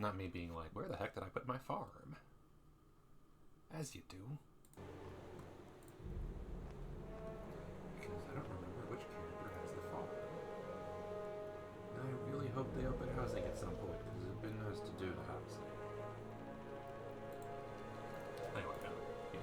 Not me being like, where the heck did I put my farm? As you do. Because I don't remember which character has the farm. And I really hope they open housing at some point, because it'd been nice to do the housing. Anyway, no. Yeah,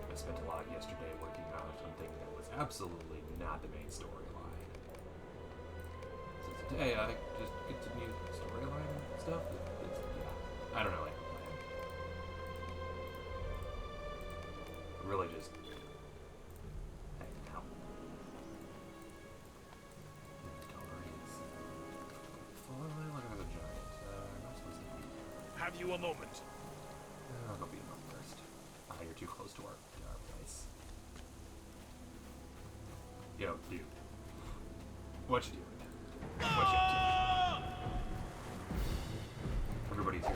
I spent a lot yesterday working on something that was absolutely not the main storyline. So today I just continue storyline stuff. Yeah, I don't know, like the plan. Really just hanging out. Inventories. Look at the giant. I'm not supposed to be. Have you a moment? I'll go beat him up first. You're too close to our place. Yo, dude. What you doing? What you up to? Everybody's here.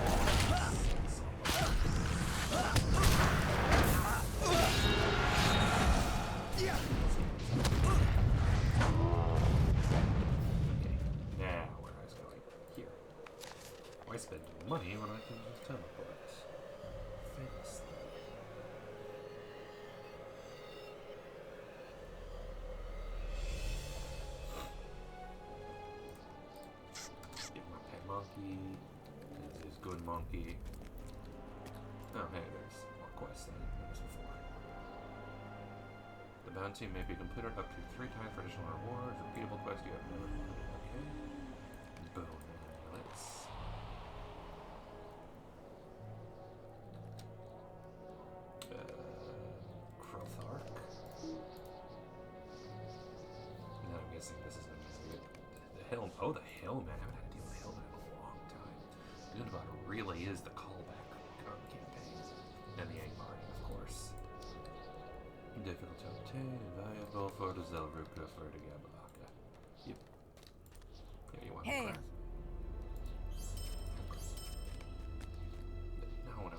Okay, now where I was going. Here. Why spend money when I can just teleport? Famously. Monkey, this is good monkey. Oh, hey, there's more quests than there was before. The bounty may be completed up to 3 times for additional rewards. Repeatable quest you have never completed. Okay. Bone amulets. Crothark. Now I'm guessing this is the hill. Oh, the Hillman. I haven't had to deal with the Hillman in a long time. Good about it really is the callback campaign. And the Angmar, of course. Difficult to obtain, invaluable for the Zelruka for the Gabalaka. Yep. Yeah, you want the class? No.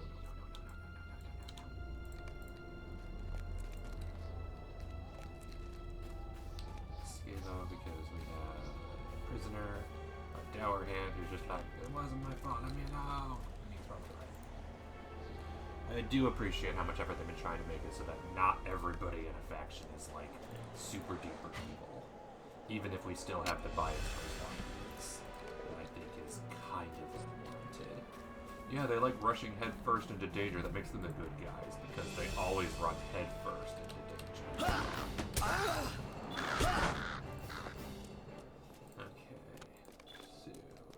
Skilo, because we have a prisoner, a dour hand who's just like, it wasn't my fault, let me know. And he's probably right. I do appreciate how much effort they've been trying to make it so that not everybody in a faction is like super duper evil. Even if we still have the bias towards Lockheeds, that I think is kind of unwarranted. Yeah, they like rushing head first into danger. That makes them the good guys because they always run head first into danger. Okay, so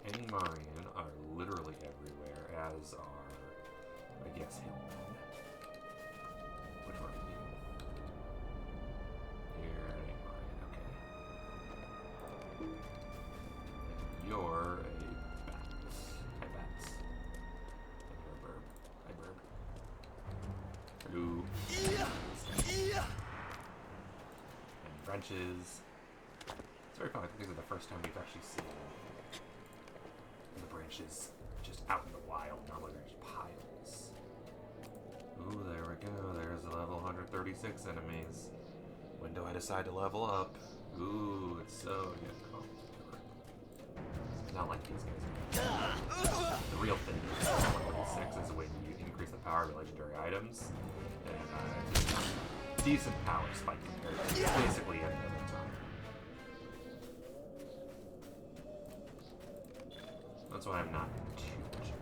Angmarian are literally everywhere, as are, I guess, Hillmen. Which one are you? You're an Angmarian, okay. And you're a Bats. Hi, Bats. And you're a Burb. Hi, Burb. Hello. And Branches. It's very fun. I think these are the first time we've actually seen the branches just out in the wild, not where there's piles. Ooh, there we go. There's the level 136 enemies. When do I decide to level up? Ooh, it's so good. Oh, not like these guys. The real thing is 136 is when you increase the power of legendary items. And decent power spike compared to basically any other time. That's why I'm not too much of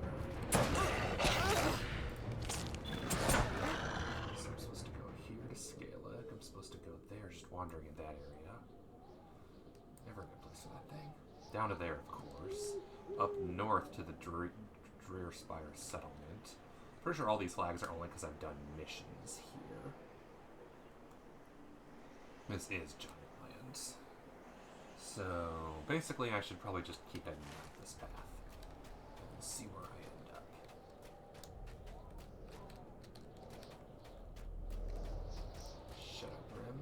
so I'm supposed to go here to scale it. I'm supposed to go there, just wandering in that area. Never a good place for that thing. Down to there, of course. Up north to the Drearspire settlement. Pretty sure all these flags are only because I've done missions here. This is Giant Lands. So, basically I should probably just keep heading down this path. And see where I end up. Shut up, Grim.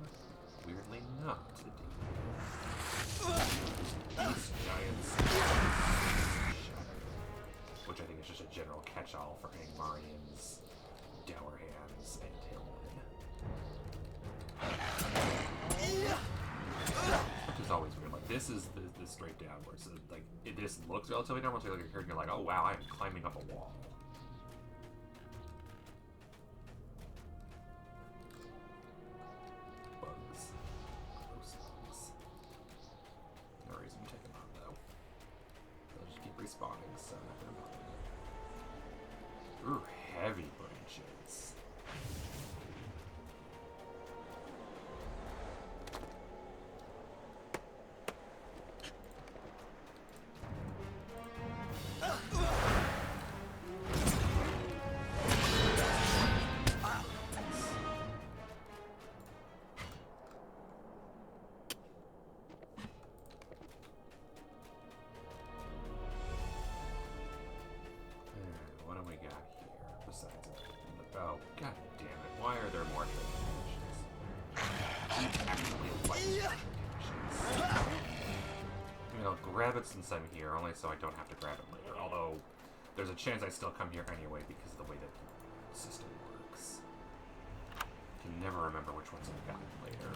Weirdly not the demon. These giants. Shatter. this is the straight downward. So like this looks relatively normal. So you look at here and you're like, oh wow, I'm climbing up a wall. Bugs. Gross bugs. No reason to take them out though. They'll just keep respawning, so I'm not gonna bother. Ooh, heavy branches. What do we got here besides oh, god damn it. Why are there more treasure caches? Actually, like treasure caches. I mean, I'll grab it since I'm here, only so I don't have to grab it later. Although, there's a chance I still come here anyway because of the way that the system works. I can never remember which ones I've gotten later.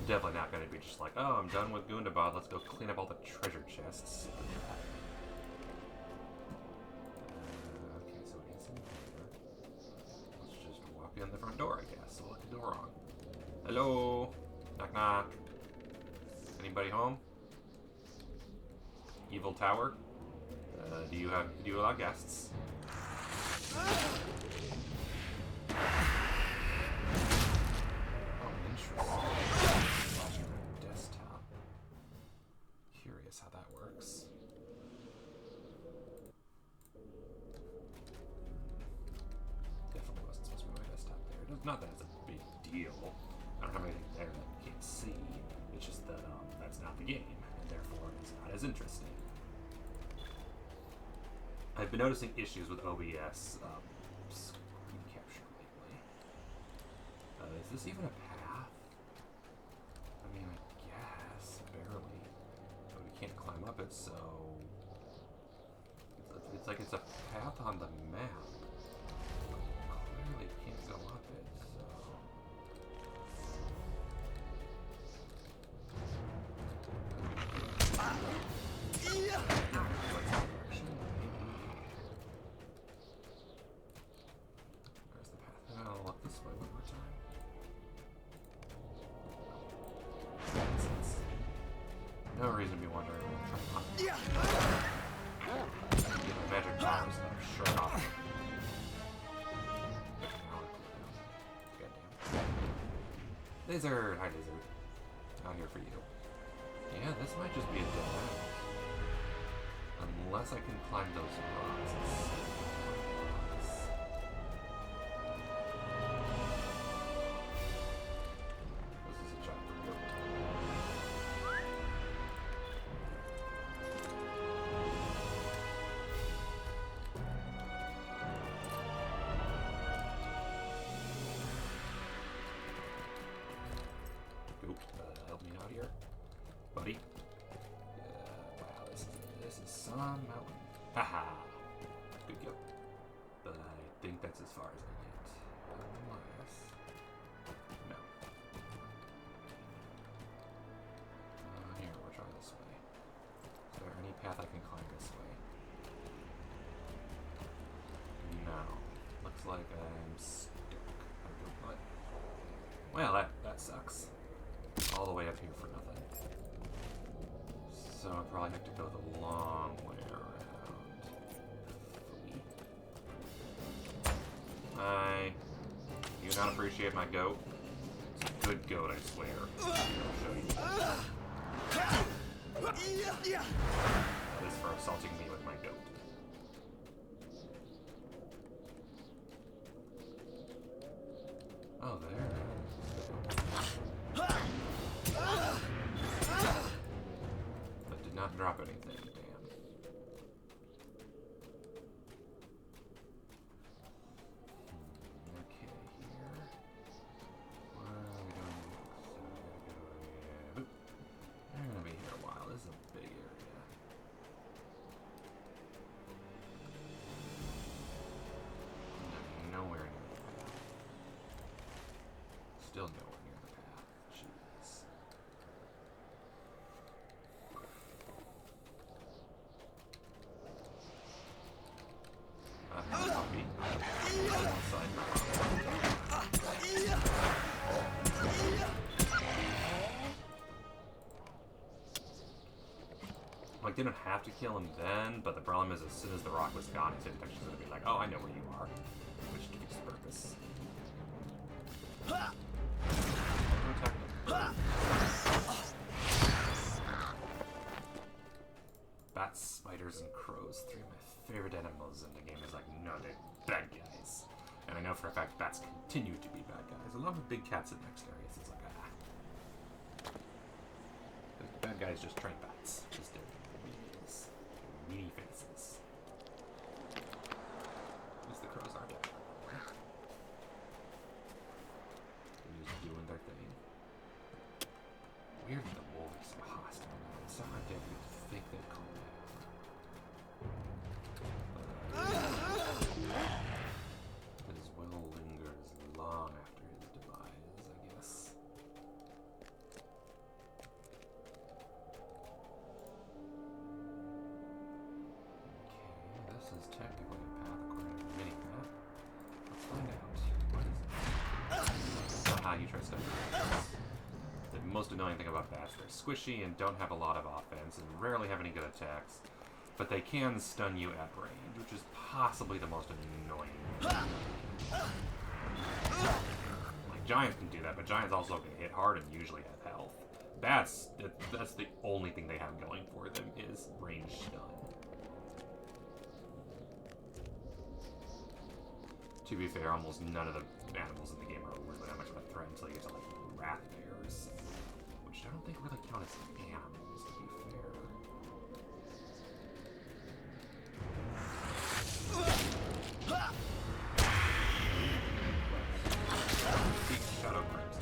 Definitely not going to be just like, oh, I'm done with Gundabad, let's go clean up all the treasure chests. Okay, so it is in here. Let's just walk in the front door, I guess. So look the door on. Hello? Knock knock. Anybody home? Evil Tower? Do you allow guests? Desktop. Curious how that works. Definitely wasn't supposed to be my desktop there. Not that it's a big deal. I don't have anything there that you can't see. It's just that that's not the game, and therefore it's not as interesting. I've been noticing issues with OBS screen capture lately. Is this even a path? I mean, I guess, barely. But we can't climb up it, so... It's like it's a path on the map. Clearly can't go up it, so... Where's the path? I'll look this way one more time. No reason to be wondering. Get the magic charms that are shirt off. Goddamn. Lizard! Hi, Lizard. Out here for you. Yeah, this might just be a dead end. Unless I can climb those rocks. This is a chopper. Help me out here, buddy. Wow, this is some mountain. Haha, good go. But I think that's as far as I get. Unless, no. Here, we'll try this way. Is there any path I can climb this way? No. Looks like I'm stuck. What? Well, that sucks. All the way up here for nothing. So I'll probably have to go the long way around. Hi. Do you not appreciate my goat? It's a good goat, I swear. I'll show you. That is for assaulting me with my goat. Oh, there. But did not drop anything, damn. Okay, here. What are we doing next? I'm gonna be here a while. This is a big area. Nowhere near. Like, didn't have to kill him then, but the problem is as soon as the rock was gone, his hit detection's gonna be like, oh, I know where you are. Which defeats the purpose. Bats, spiders, and crows. Three of my favorite animals in the game. Is like, no, they're bad guys. And I know for a fact bats continue to be bad guys. Along with big cats in next areas. It's like, ah. The bad guys just train bats. Just did meanie faces. At least the crows aren't bad. They're just doing their thing. Weird that the wolves are so hostile. It's so hard to think they'd calm down. His will lingers long after his demise, I guess. Okay, this is technically a path according to the mini-map. Let's find out. What is it? Ah, you try stuff. The most annoying thing about bats, they're squishy and don't have a lot of offense and rarely have any good attacks. But they can stun you at range, which is possibly the most annoying. Like, giants can do that, but giants also can hit hard and usually have health. Bats, that's the only thing they have going for them, is range stun. To be fair, almost none of the animals in the game are really that much of a threat until you get to, like, rat bears. Which I don't think really count as animals, to be fair. Shadow Crimes.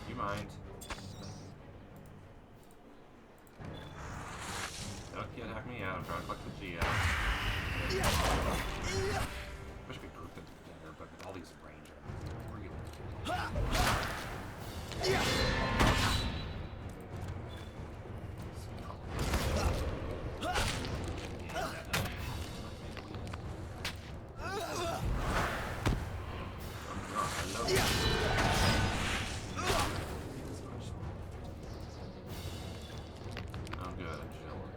You mind? Don't get hack me out. I'm trying to collect the G out. I should be grouped them together, but with all these range really oh good, I'm chilling.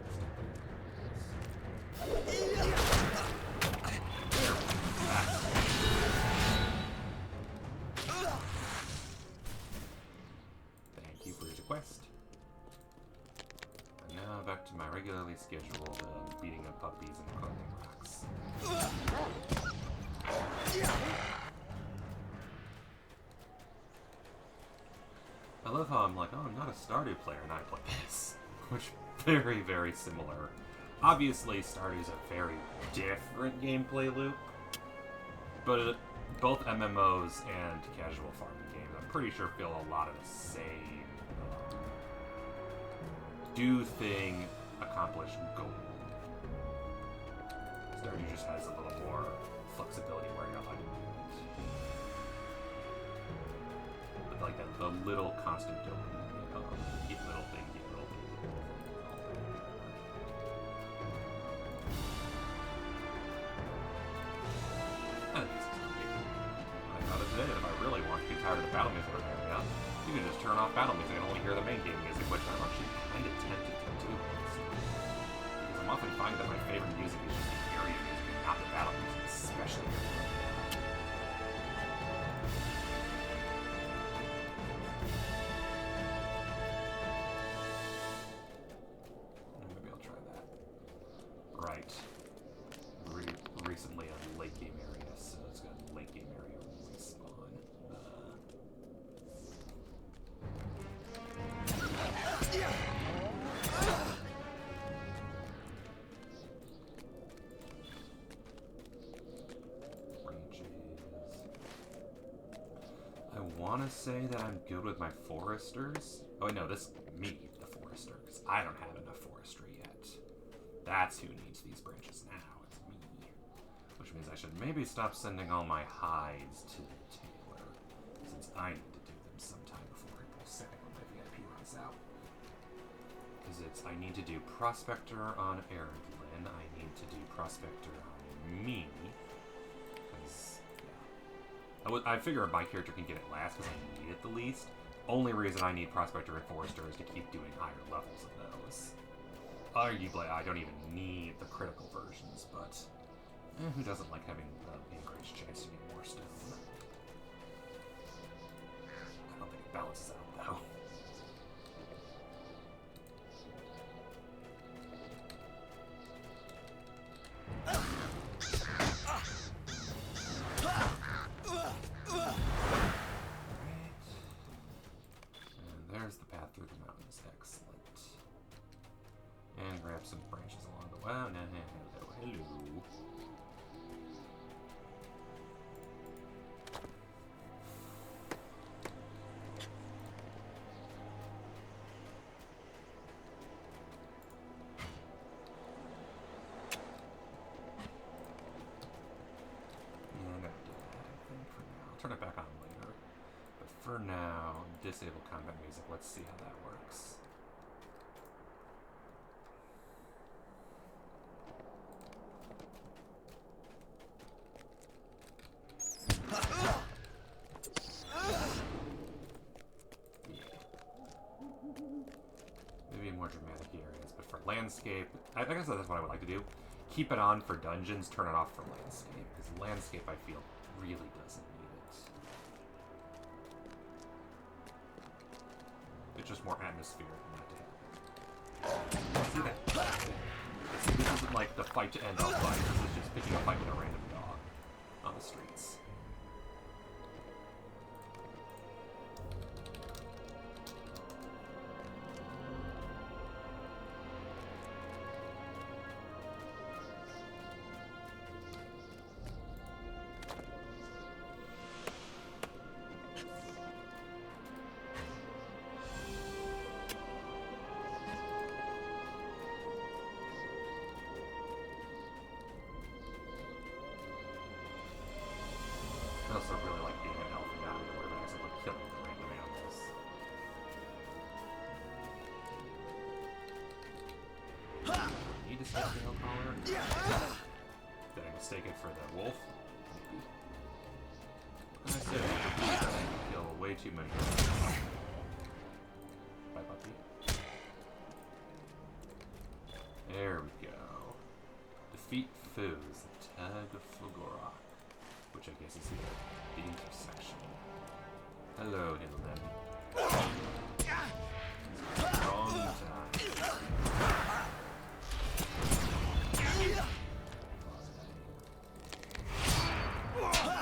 Thank you for your request. And now back to my regularly scheduled beating up puppies and collecting rocks. I love how I'm like, oh, I'm not a Stardew player and I play this. Which, very, very similar. Obviously, Stardew's a very different gameplay loop. But both MMOs and casual farming games, I'm pretty sure feel a lot of the same do thing, accomplish goal. Stardew just has a little more flexibility where you're allowed to do it. But like the little constant dopamine, get little thing, get little thing, get little thing. I thought of today that if I really want to get tired of the battle music area, you can just turn off battle music and only hear the main game music, which I'm actually kind of tempted to do. Because I'm often finding that my favorite music is just the area music and not the battle music, especially. Maybe I'll try that. Right. Recently on late game area, so it's got late game area respawn. I want to say that I'm good with my foresters. Oh, wait, no, this me, the forester, because I don't have enough forestry yet. That's who needs these branches now. It's me. Which Which means I should maybe stop sending all my hides to the tailor, since I need to do them sometime before I go setting when my VIP runs out. Because I need to do Prospector on Erendlin, I need to do Prospector on me, because, yeah. I figure my character can get it last because I need it the least. Only reason I need Prospector and Forester is to keep doing higher levels of those. Arguably, I don't even need the critical versions, but who doesn't like having the increased chance to get more stone? I don't think it balances out, though. There's the path through the mountains. Excellent. And grab some branches along the way. Hello, hello. And I'm gonna do that, I think, for now. I'll turn it back on later. But for now, disable combat music. Let's see how that works. Maybe in more dramatic areas, but for landscape, I guess that's what I would like to do. Keep it on for dungeons, turn it off for landscape, because landscape I feel really doesn't need it. It's just more atmospheric than that to happen. See that? See, this isn't like the fight to end all fights, this is just picking a fight with a random dog on the streets. I also really like being an elf and not having to worry about accidentally killing random animals. Need to skip the collar? Did I mistake it for the wolf? Maybe. What can I say? I kill way too many. Bye, puppy. There we go. Defeat foes. Tag Fulgora. Which I guess is the intersection. Hello, Hilden. Wrong time.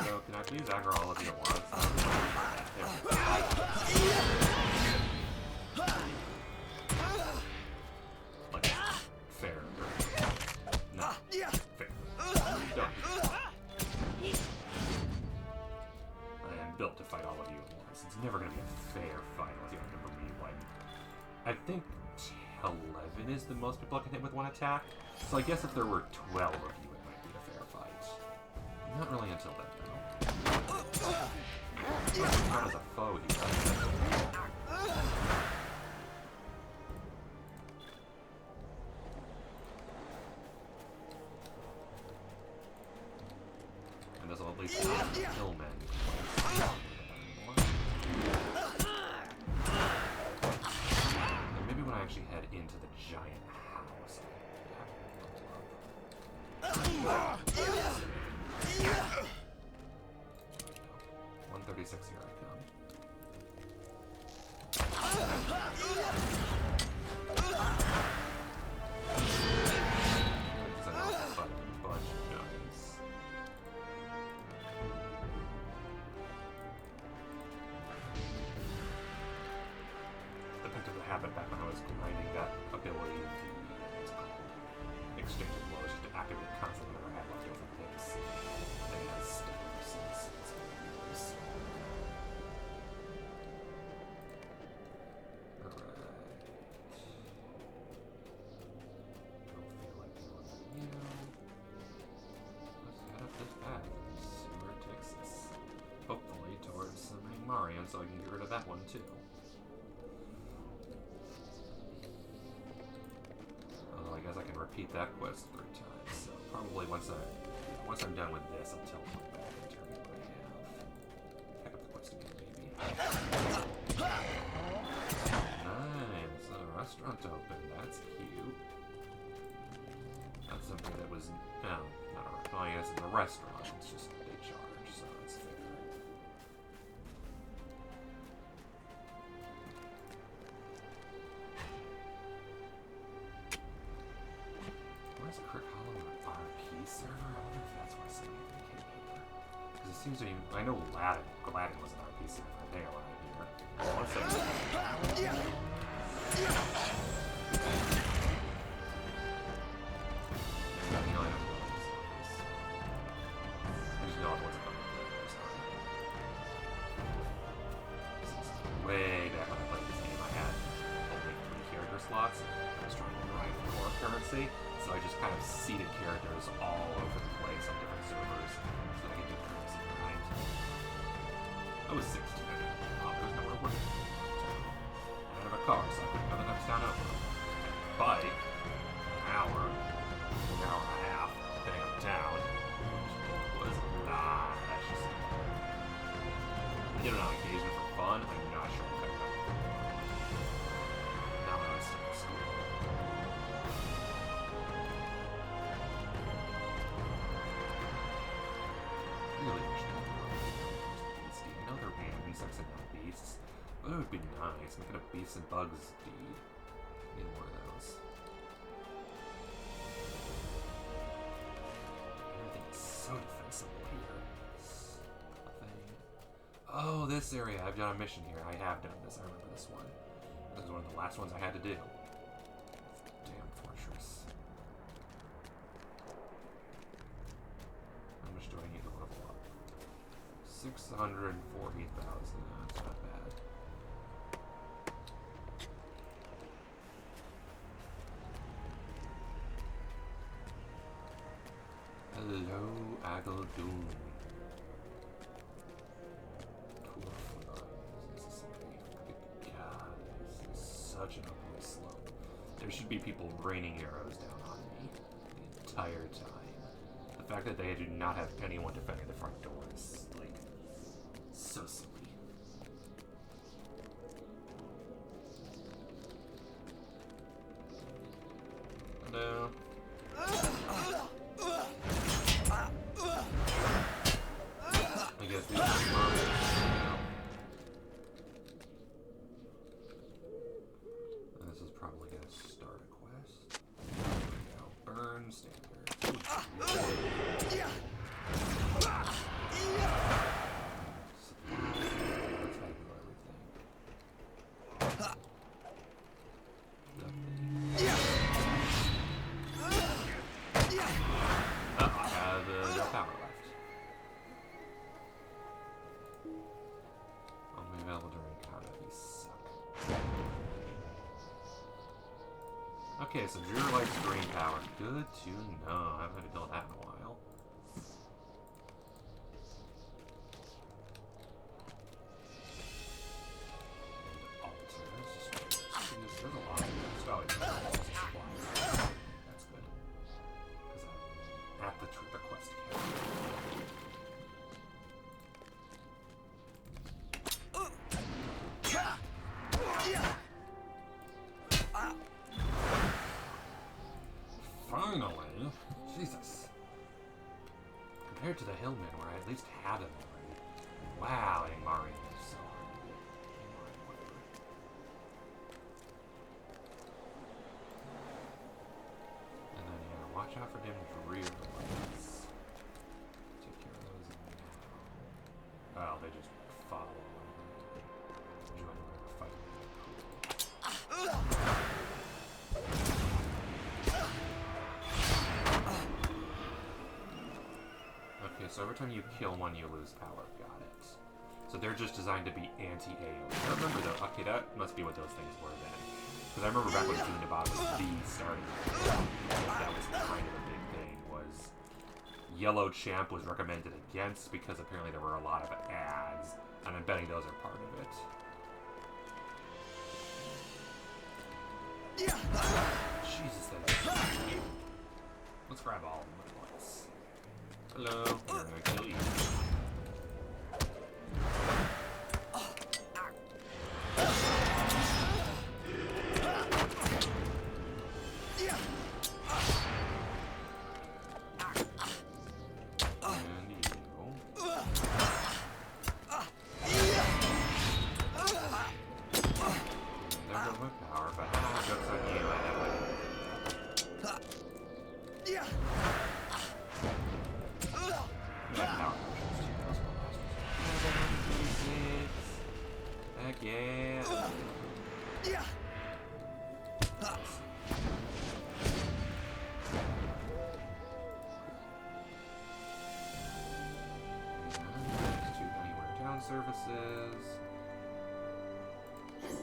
So, can I please aggro all of you at once? Like, fair. No. Fair. Done. Built to fight all of you at once. It's never going to be a fair fight unless you remember me. Like, I think 11 is the most people I can hit with one attack. So I guess if there were 12 of you, it might be a fair fight. Not really until then, though. Not as a foe here. And this will at least kill men. And maybe when I actually head into the giant house. Yeah. 136 here I come. Habit back when I was grinding that ability to exchange of blows just to activate constantly whenever I had leftover things. And it has steps, it's Alright. so I can get rid of that one too. Although I guess I can repeat that quest 3 times, so probably once I'm done with this, I'll teleport back and turn in what I have. Pick up the quest again, maybe. Nice, a restaurant open. That's cute. That's something that was not a I guess it's a restaurant. It's just they charge, so it's fair. Where's Crick Hollow RP server? I wonder if that's why somebody came here. Because it seems to be. I know Gladden was an RP server. They are out here. One second. Way back when I played this game, I had only 3 character slots. I was trying to grind for more currency, so I just kind of seeded characters all over the place on different servers so that I could do currency grind. I was 16. There was nowhere to work. I didn't have a car, so I couldn't go the next town over. I had a bike, an hour and a half, depending on the town, which was not actually. I did it on occasion for fun. I'm not sure I could have done it. Not when I was still in school. Really wish they would beasts. You know they're being insects and not beasts. But it would be nice. Make it a beasts and bugs deed. Need more of those. Everything is so defensible here. Oh, this area. I've done a mission here. I have done this. I remember this one. This is one of the last ones I had to do. Damn fortress. How much do I need to level up? 640,000. That's not bad. Hello, Agaldoon. Such an ugly slope. There should be people raining arrows down on me the entire time. The fact that they do not have anyone defending the front door is, like, so silly. Hello. I guess these are murderers. Probably gonna start a quest. There we go. Burn standard. I have no power left. Only available during combat. These suck. Okay, so Drew likes green power. Good to know. I haven't had to deal with that in a while. Altars. There's a lot of them. So that's good. Because I'm at the quest camp. Finally! Jesus. Compared to the Hillmen, where I at least had them already. Wow, Mario is so hard to get. And then, yeah, watch out for damage rear lights. Take care of those now. Oh, they just follow. Enjoy the fight. Okay, so every time you kill one, you lose power. Got it. So they're just designed to be anti-AoE. I remember though. Okay, that must be what those things were then. Because I remember back when Zunabot was the starting. That was kind of a big thing. Was Yellow Champ was recommended against because apparently there were a lot of ads, and I'm betting those are part of it. Jesus, that is... Let's grab all of them at once. Hello, we're gonna kill you. Services. Let's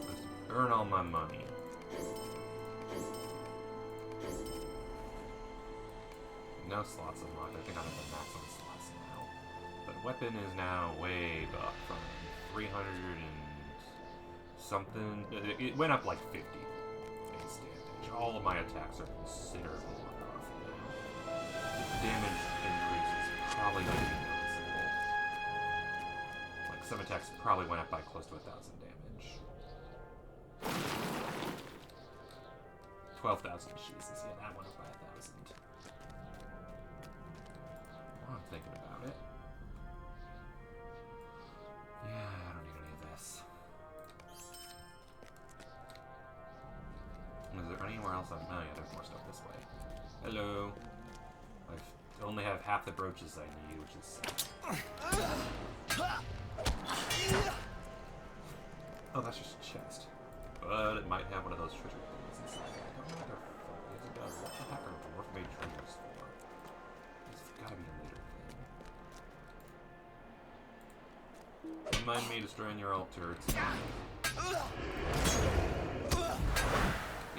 earn all my money. No slots unlocked. I think I'm at the max on slots now. But weapon is now way up from 300 and something. It went up like 50 base damage. All of my attacks are considerably more powerful now. The damage increase is probably going to be noticeable. Some attacks probably went up by close to 1,000 damage. 12,000, Jesus, yeah, that went up by 1,000. Well, I'm thinking about it. Yeah, I don't need any of this. Is there anywhere else? Oh yeah, there's more stuff this way. Hello. I only have half the brooches I need, which is sad. Oh, that's just a chest. But it might have one of those treasure things inside. I don't know what they're for. Yes, it does. What the heck are dwarf-made treasures for? It's gotta be a later thing. Don't mind me destroying your altar. Yeah,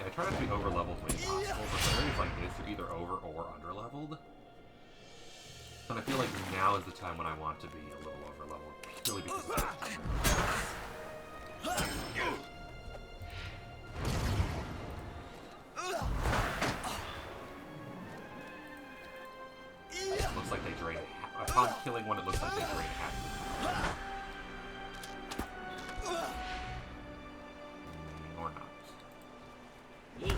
I try not to be over-leveled when possible, but for areas like this, you're either over or under-leveled. And I feel like now is the time when I want to be a little over-leveled, purely because of it looks like they drain half. Upon killing one, it looks like they drain half. Or not. It's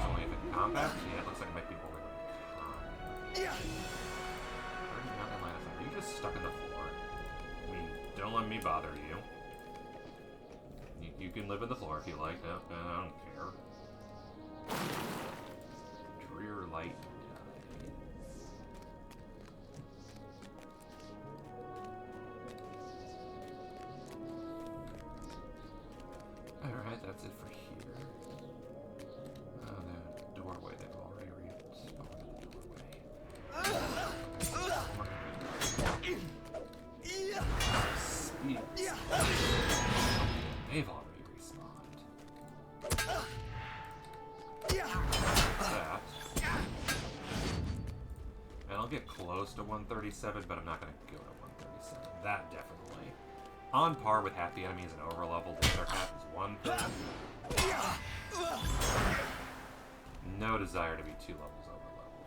only if in combat? Yeah, it looks like it might be only when in combat. Are you just stuck in the floor? I mean, don't let me bother you. You can live in the floor if you like. No, I don't care. Drear light. Alright, that's it for here. The doorway, they've already respawned the doorway. They've already respawned. That. And I'll get close to 137, but I'm not going to go to 137. That definitely. On par with happy enemies and overleveled, the other half is 1 thing. No desire to be 2 levels overleveled.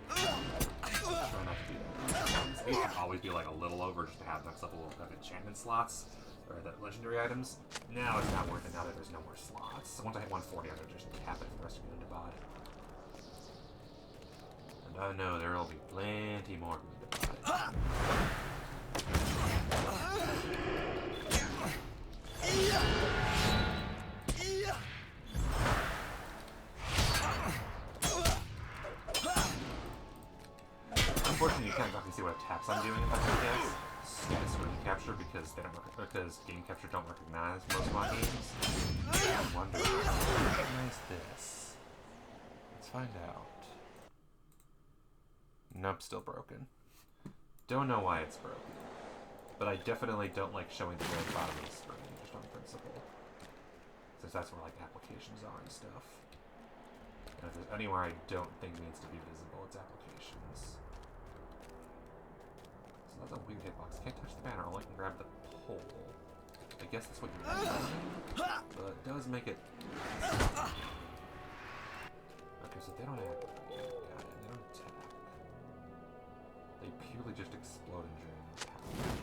Try not to do that. It should always be like a little over just to have next level of enchantment slots, or the legendary items. Now it's not worth it now that there's no more slots. So once I hit 140, I'm going to just cap it for the rest of the Unibod. And I know there will be plenty more. Unfortunately, you can't exactly see what attacks I'm doing if I do this. Scan screen capture because they don't because game capture don't recognize most of my games. I wonder if I recognize this. Let's find out. Nope, still broken. Don't know why it's broken. But I definitely don't like showing the very bottom of the screen, just on principle. since that's where like applications are and stuff. And if there's anywhere I don't think needs to be visible, it's applications. So that's a weird hitbox. Can't touch the banner, all I can grab the pole. I guess that's what you're doing, but it does make it... Okay, so they don't act. Got it. They don't attack. They purely just explode and drain power.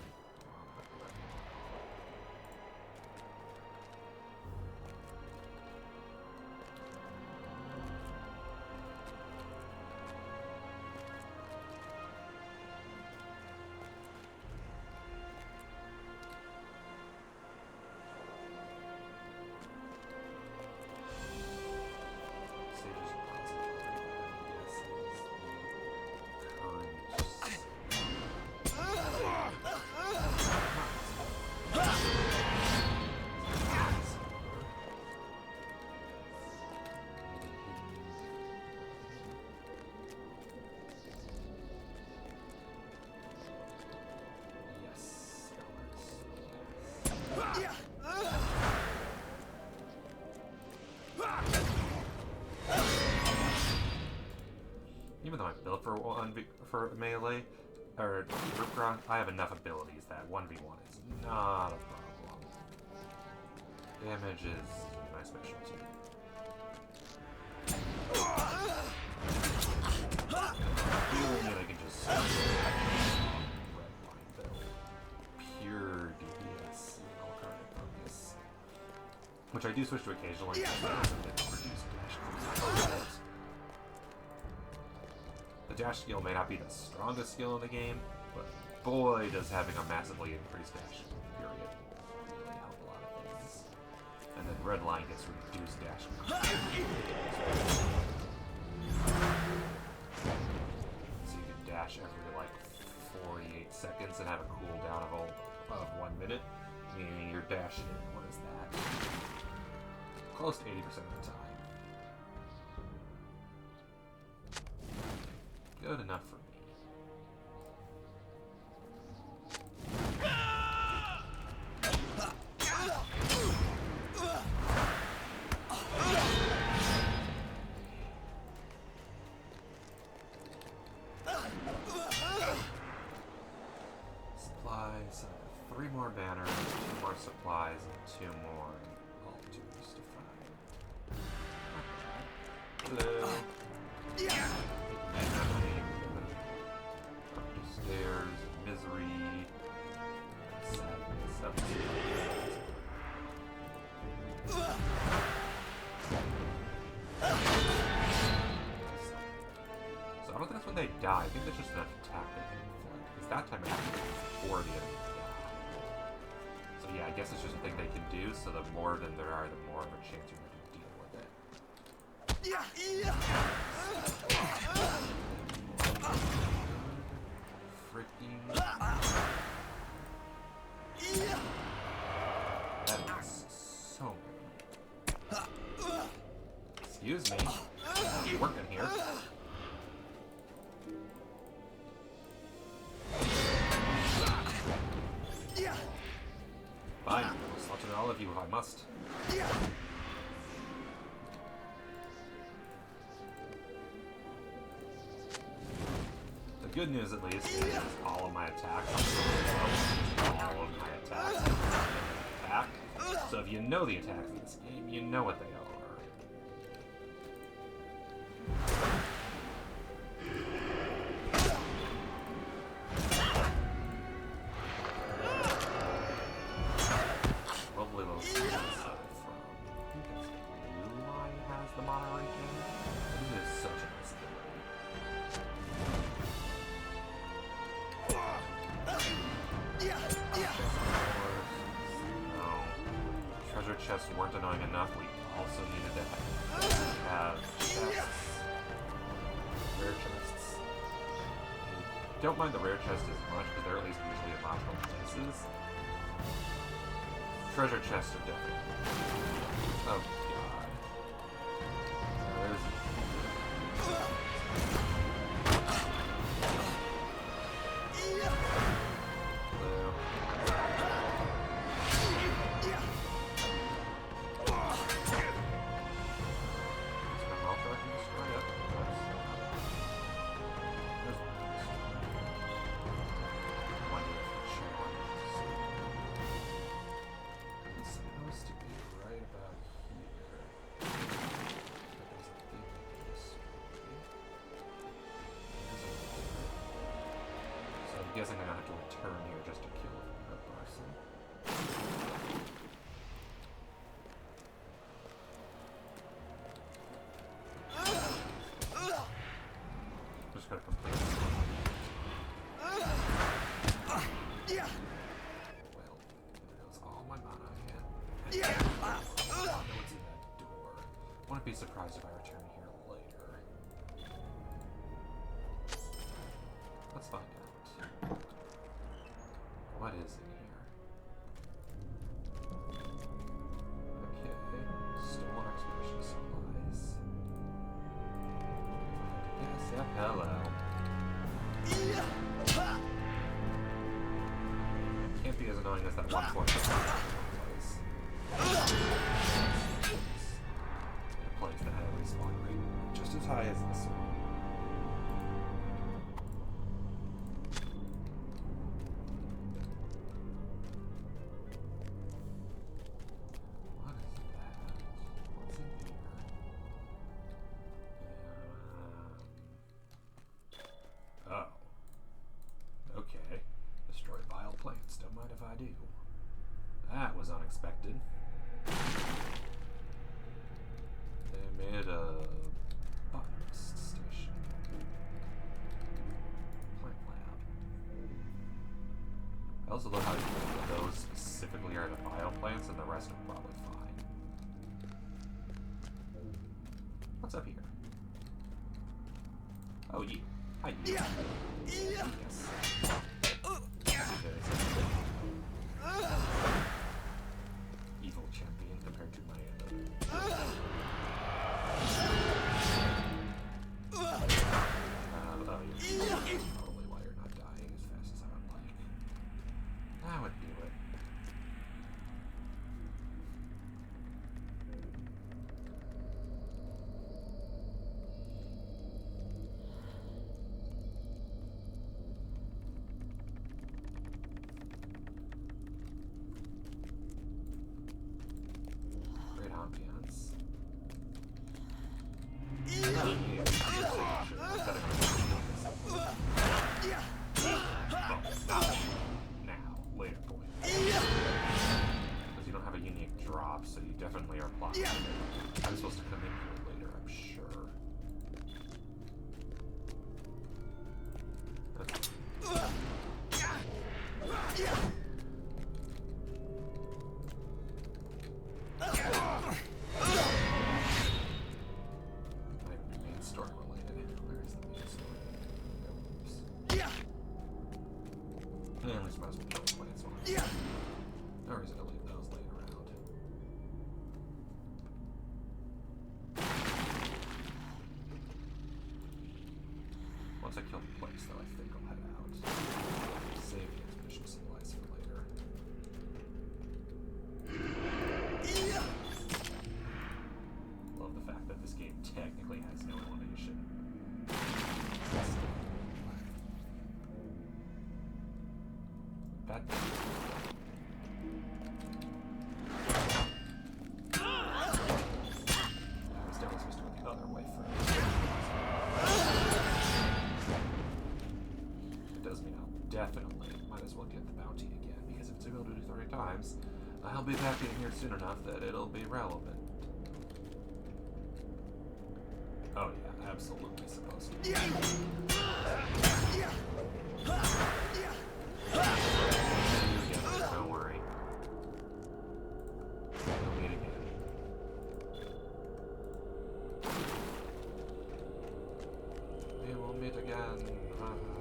Even though I'm built for melee or group ground, I have enough abilities that 1v1 is not a problem. Damage is my specialty. Healing it, I can just red line build. Pure DPS, all card focus. Which I do switch to occasionally. Reduce dash. The dash skill may not be the strongest skill in the game, but boy does having a massively increased dash period really help a lot of things. And then red line gets reduced dash. So you can dash every like 48 seconds and have a cooldown of 1 minute, meaning you're dashing, what is that? Close to 80% of the time. Good enough for me. Supplies, 3 more banners, 2 more supplies, and 2 more altars to find. Hello. Upstairs, misery, sadness, upstairs. So I don't think that's when they die. I think that's just an attack they can inflict. Because that time it happened before the enemy died. So yeah, I guess it's just a thing they can do, so the more of them there are, the more of a chance you're going to deal with it. Freaking... That is so many. Excuse me. I'm working here. Fine, I'll slaughter all of you if I must. The good news, at least, is all of my attacks. All of my attacks attack. So if you know the attacks in this game, you know what they are. Hopefully those from, I think that's Blue Line has the monorail. It is such a nice ability. No. Treasure chests weren't annoying enough. We also needed to have chests. Rare chests. Don't mind the rare chests as much, because they're at least usually in logical places. Treasure chests are different. Oh god. There's... Blue. guessing I'm gonna have to return here just to kill a person. Just gotta complete this. Well, there goes all my mana again. No one's in that door. Wouldn't be surprised if I return here later. Let's find out. What is in here? Okay, stolen expedition supplies. Yes, yeah, hello. Can't be as annoying as that one point in place. In a place that had a respawn rate just as high as this one. That was unexpected. They made a botanist station. Plant lab. I also love how those specifically are the bioplants and the rest are probably fine. What's up here? Oh, you. Hi, you. Yes. Evil champion compared to my other. Probably why you're not dying as fast as I would like. That would do it. Great ambiance. Now, later point. Because you don't have a unique drop, so you definitely are plotting. I'm supposed to come in here later, I'm sure. Main story related. Where is the main story? Yeah, at least might as well kill the plants one. No reason to leave those laying around. Once I kill the place, though, I think I'll head out. Save the expedition supplies for later. Love the fact that this game technically has no elimination. Bad. I was definitely supposed to go the other way first. It does mean I'll definitely might as well get the bounty again, because if it's able to do 30 times, I'll be back in here soon enough that it'll be relevant. Oh yeah, absolutely supposed to. Don't worry. We'll meet again. We will meet again.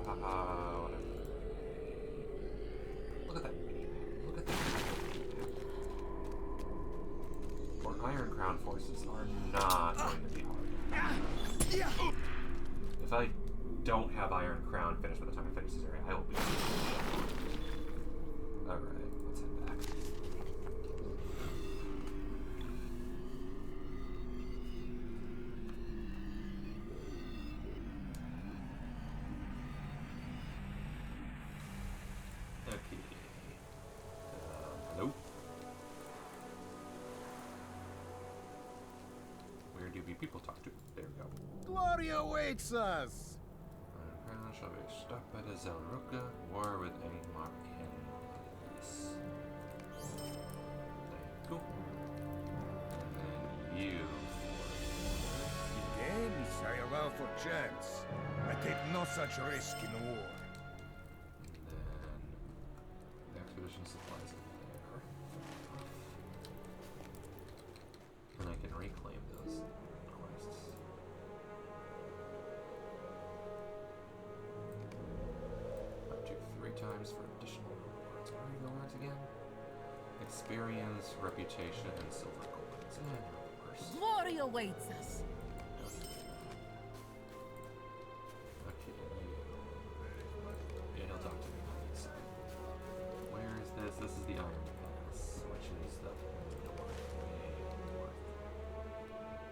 Whatever. Look at that mini-map. Look at that mini-map. Or Iron Crown forces are not going to be hard. If I don't have Iron Crown finished by the time I finish this area, I will be. Alright, let's head back. Okay. Hello? Where do we people talk to? There we go. Glory awaits us! shall be stopped by the Zelruka, war with Angmar in peace. Cool. And then you. Games I allow for chance. I take no such risk in war. And then the expedition supplies are there. And I can reclaim those quests. Up to 3 times for additional rewards. What are the rewards again? Experience, reputation, and silver coins. Eh, not the worst. Glory awaits us. Okay, yeah, he'll talk to me on the side. Where is this? This is the Iron Pass, which is the north, way north.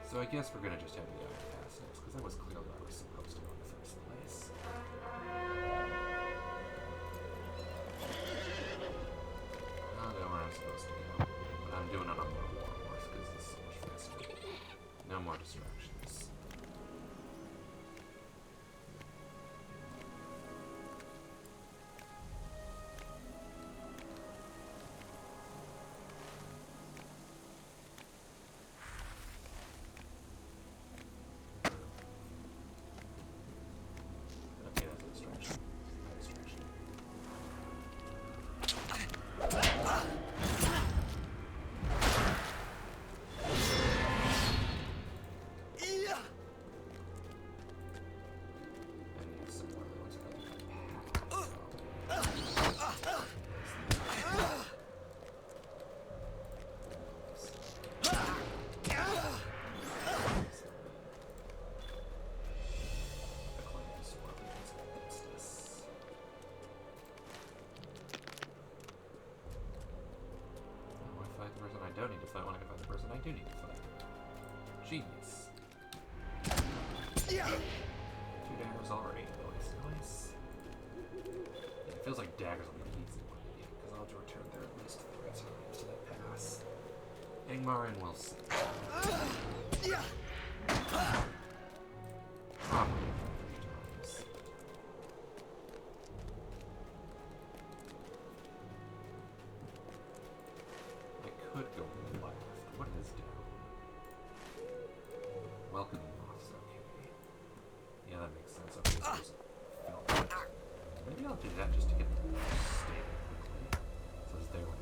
So I guess we're gonna just have the Iron Pass next, because that was clearly where I was supposed to go in the first place. I don't know where I'm supposed to go, but I'm doing it on my war horse, because this is so much faster. No more distractions. Okay, that's a distraction. A distraction. I need some more loads of other I fight the person I don't need to fight when I can fight the person I do need to fight. Genius. 2 daggers already. Nice. Yeah, it feels like daggers will be the easy one to get, because I'll have to return there at least 3 times to that pass. Angmar and we'll see. Probably 3 times. I could go left. What is down? Welcome offs, okay. Yeah, that makes sense. Okay, so there's a film. Maybe I'll do that just to get the state quickly. So it's there when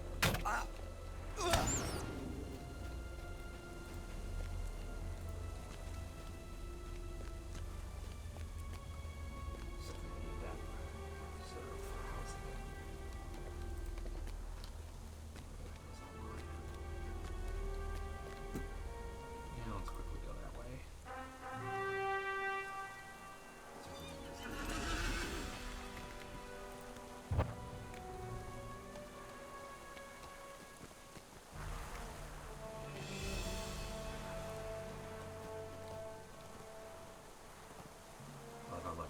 so if we need that reserve for housing it. Yeah, let's quickly go that way.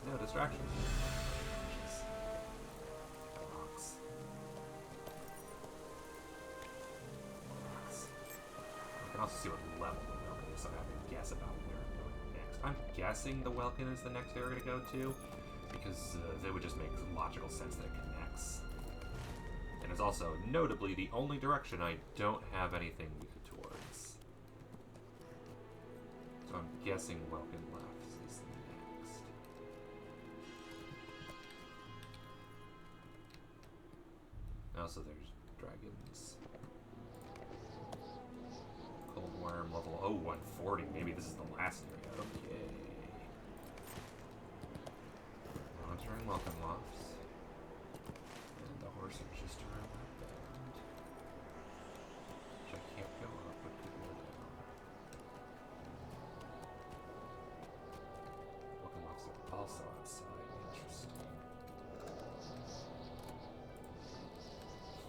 No distractions. Jeez. Rocks. Rocks. I can also see what level the Welkin is, so I have to guess about where I'm going next. I'm guessing the Welkin is the next area to go to, because it would just make logical sense that it connects. And it's also, notably, the only direction I don't have anything moved towards. So I'm guessing Welkin left is next. Also, there's dragons. Cold Worm level 140. Maybe this is the last area. Okay. Monitoring welcome lofts. And the horse is just around that bend. Which I can't go up, but could go down. Welcome lofts are also outside. Interesting.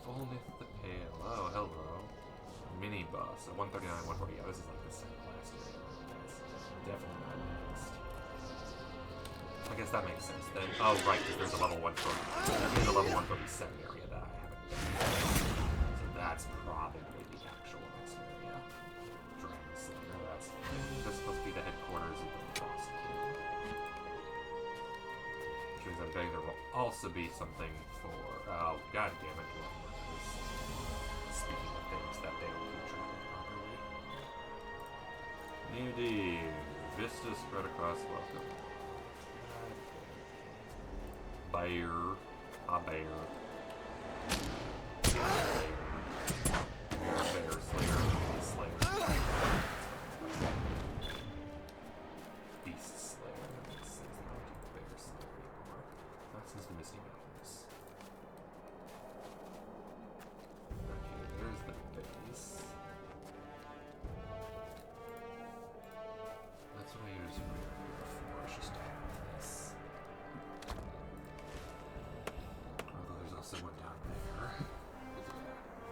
Fullness the Pale. Oh, hello. Mini boss. A 139, 140. Oh, this is like the second last area. That's definitely not next. I guess that makes sense then. Oh, right, because there's a level 140. There's a level 137 area that I haven't been to. So that's probably the actual next area. Dragon Slayer, that's... This is supposed to be the headquarters of the Frost King. Which means betting there will also be something for. Oh, god damn it, dwarf workers. Speaking of things that they don't keep track of properly. New D. Vista spread across welcome. Bear. A bear. Bear slayer. Slayer. Beast slayer. That says they don't do bear slayer anymore. That's the Misty Mountains. Okay, there's the base. That's what I use for, just to have this. Although there's also one down there.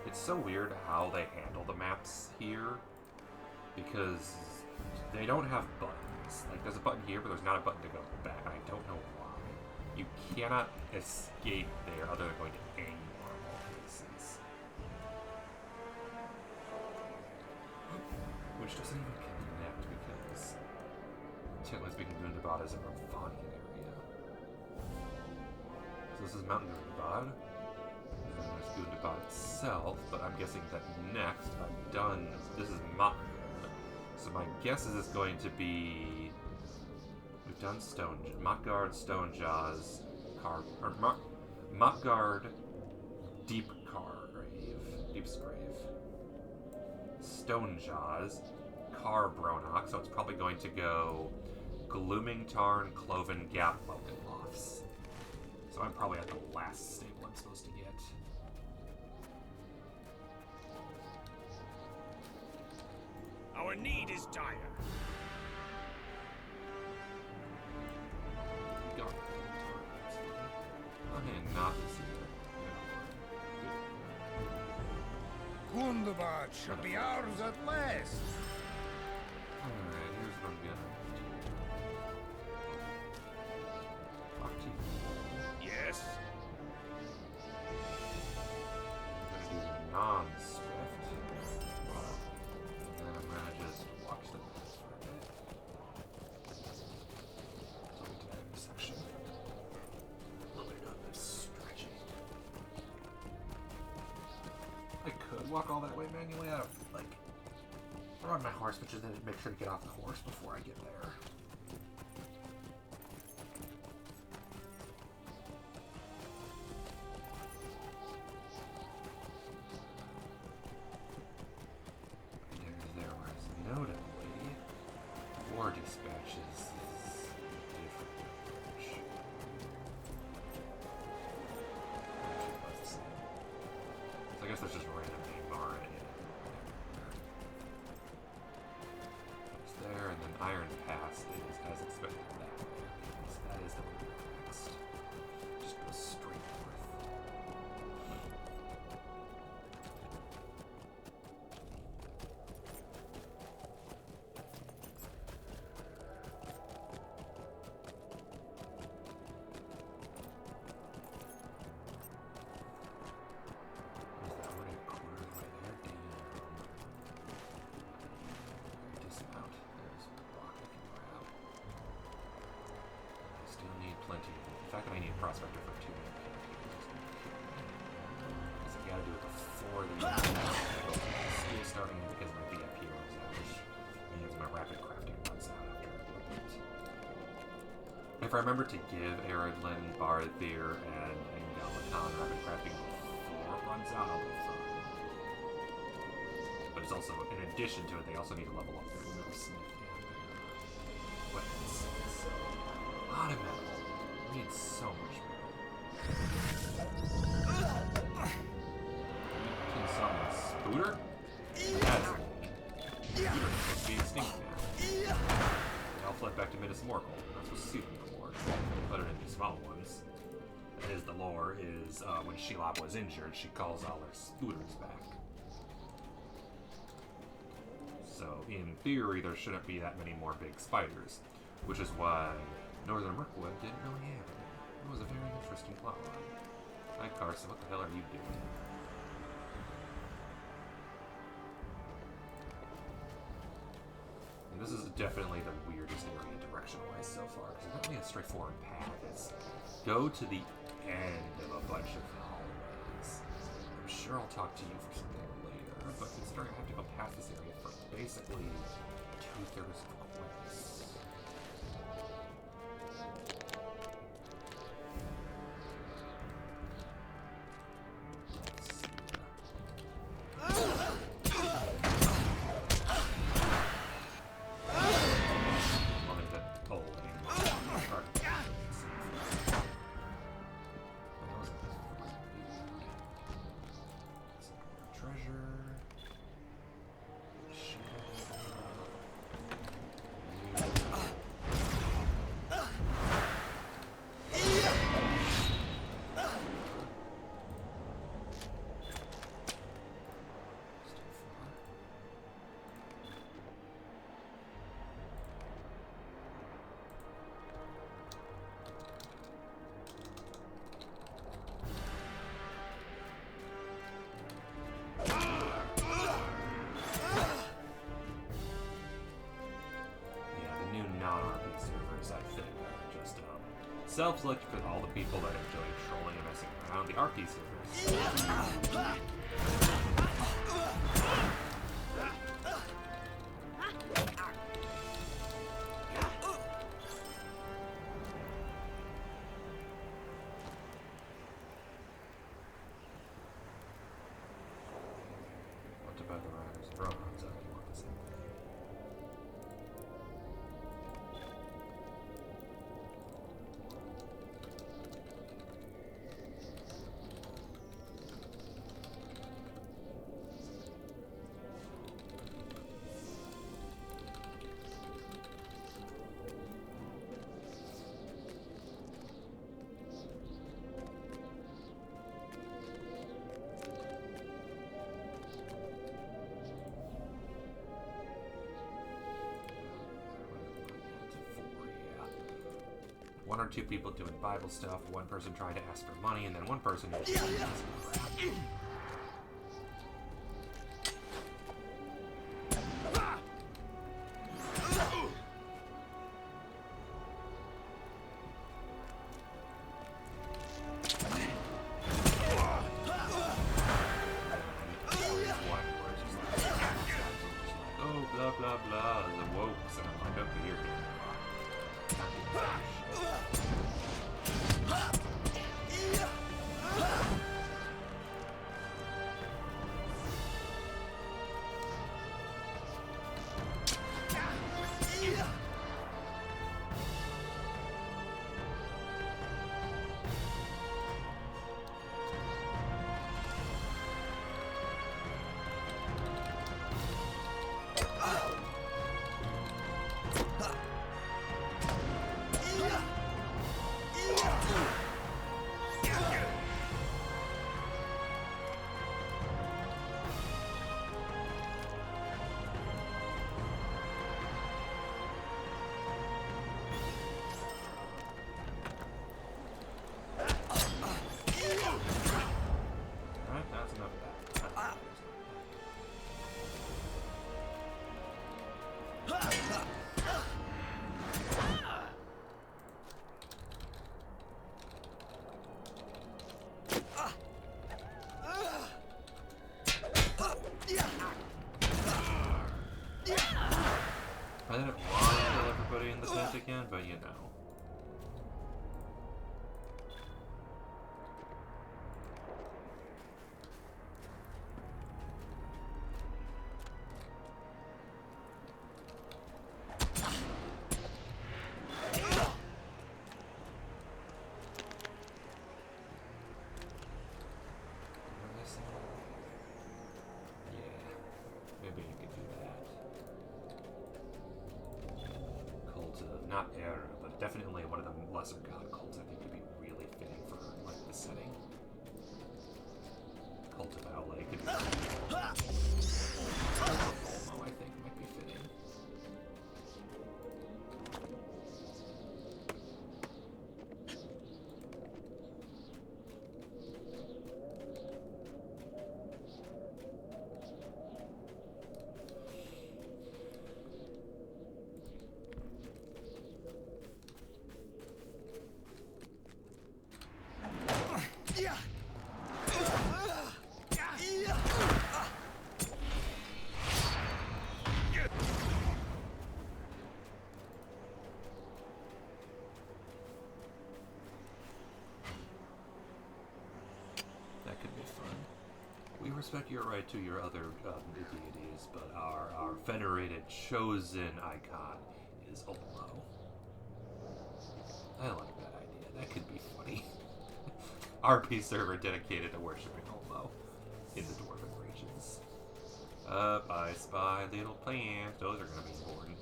It's so weird how they handle the maps here, because they don't have buttons. Like, there's a button here, but there's not a button to go back. I don't know why. You cannot escape there other than going to any normal places. Which doesn't even connect, because technically speaking, Gundabad is a Ravanian area. So this is Mountain Gundabad. And then there's Gundabad itself, but I'm guessing that next I've done. This is Makgard. So my guess is it's going to be. We've done Makgard, Stonejaws, Makgard, Deep's Grave, Stonejaws, Carbronach, so it's probably going to go Glooming Tarn, Cloven Gap, Wokenlofts. So I'm probably at the last stable I'm supposed to get. Our need is dire. Okay, not this year. Gundabad shall be ours at last. Alright, here's what I'm gonna do. Talk to you. Yes. I'm gonna do the non-swift. And then I'm gonna just watch the maps for a bit. Look at that intersection. Look at this stretchy. I could walk all that way manually. I don't like run my horse, but just then make sure to get off the horse before I get there. There was notably war dispatches different. So I guess there's just random bar in it. It's there, and then Iron Pass is as expected that way. So that is the one we're next. Just go straight north. Is that already a quarter of the way there? Damn. Dismount. There's a block I can grab. I still need plenty. In fact, I need a prospector for 2 minutes. Because I gotta do it before the still starting because my VIP runs out, which means my rapid crafting runs out after a little bit. If I remember to give Aridlin, Barthir, and Galatan rapid crafting before it runs out, I'll be fine. But it's also, in addition to it, they also need to level up their metalsmith and weapons. So, a lot of metal. We need so much metal. Can summon Spooter? That's Spooter supposed to be extinct now. They all fled back to Midas Morgul. That's supposed to see them before. Other than the small ones. That is, the lore is when Shelob was injured, she calls all her Spooters back. So, in theory, there shouldn't be that many more big spiders, which is why Northern Mirkwood didn't really have it. It was a very interesting plotline. Hi, Carson, what the hell are you doing? And this is definitely the weirdest area direction-wise so far, because it's not really a straightforward path. It's go to the end of a bunch of hallways. I'm sure I'll talk to you for something later, but considering I have to go past this area for basically 2/3 of quests. Self-select for all the people that enjoy trolling and messing around. The RP servers. What about the riders and robots? I want the same thing. One or two people doing Bible stuff, one person trying to ask for money, and then one person who's doing crap. Blah blah blah, the wokes, and I'm like, okay, you're getting I didn't want to kill everybody in the tent again, but you know. Not era, but definitely one of the lesser god cults I think could be really fitting for like the setting. Cult of Outlay could be Volmo, I think might be fitting. respect your right to your other deities, but our venerated chosen icon is Olmo. I like that idea. That could be funny. RP server dedicated to worshiping Olmo in the Dwarven regions. I spy little plants. Those are going to be important.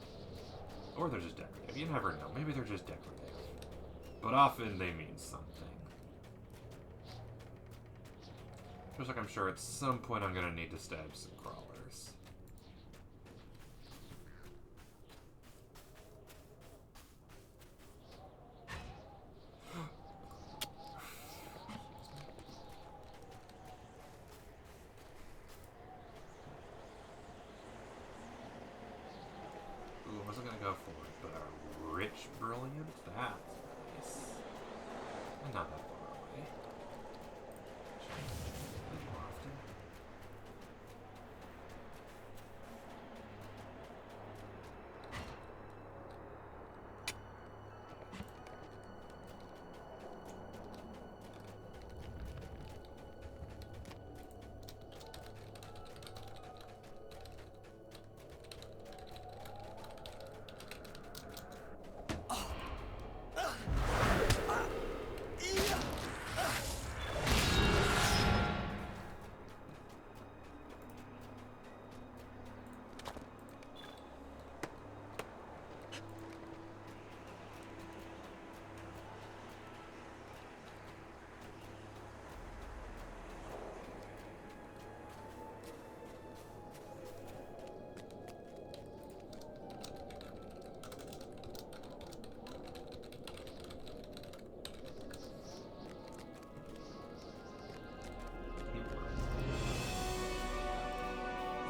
Or they're just decorative. You never know. Maybe they're just decorative. But often they mean something. Just like I'm sure at some point I'm going to need to stab some crawlers. Ooh, I wasn't going to go for it, but a rich brilliant? That's nice. And not that far away.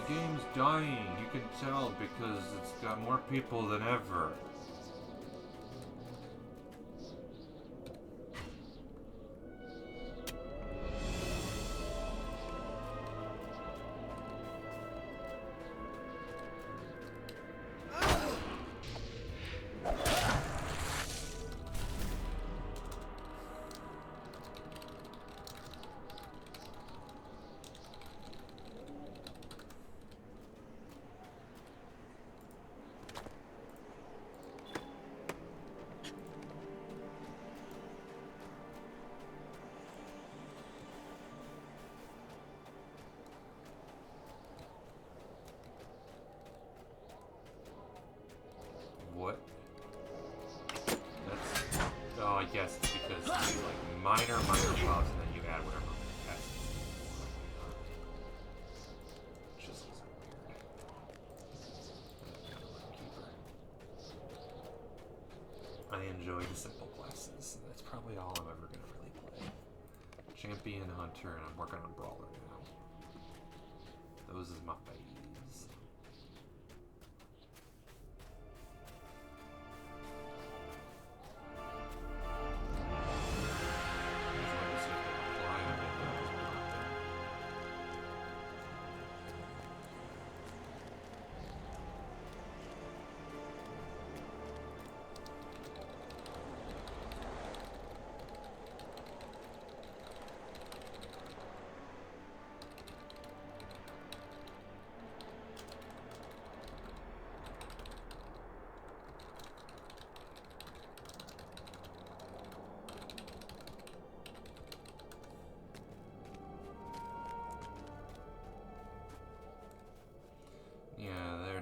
The game's dying, you can tell, because it's got more people than ever. What? That's... Oh, I guess it's because you do, like, minor buffs, and then you add whatever passes. Just looks weird. I enjoy the simple classes. That's probably all I'm ever gonna really play. Champion, Hunter, and I'm working on Brawler now. Those is my faves.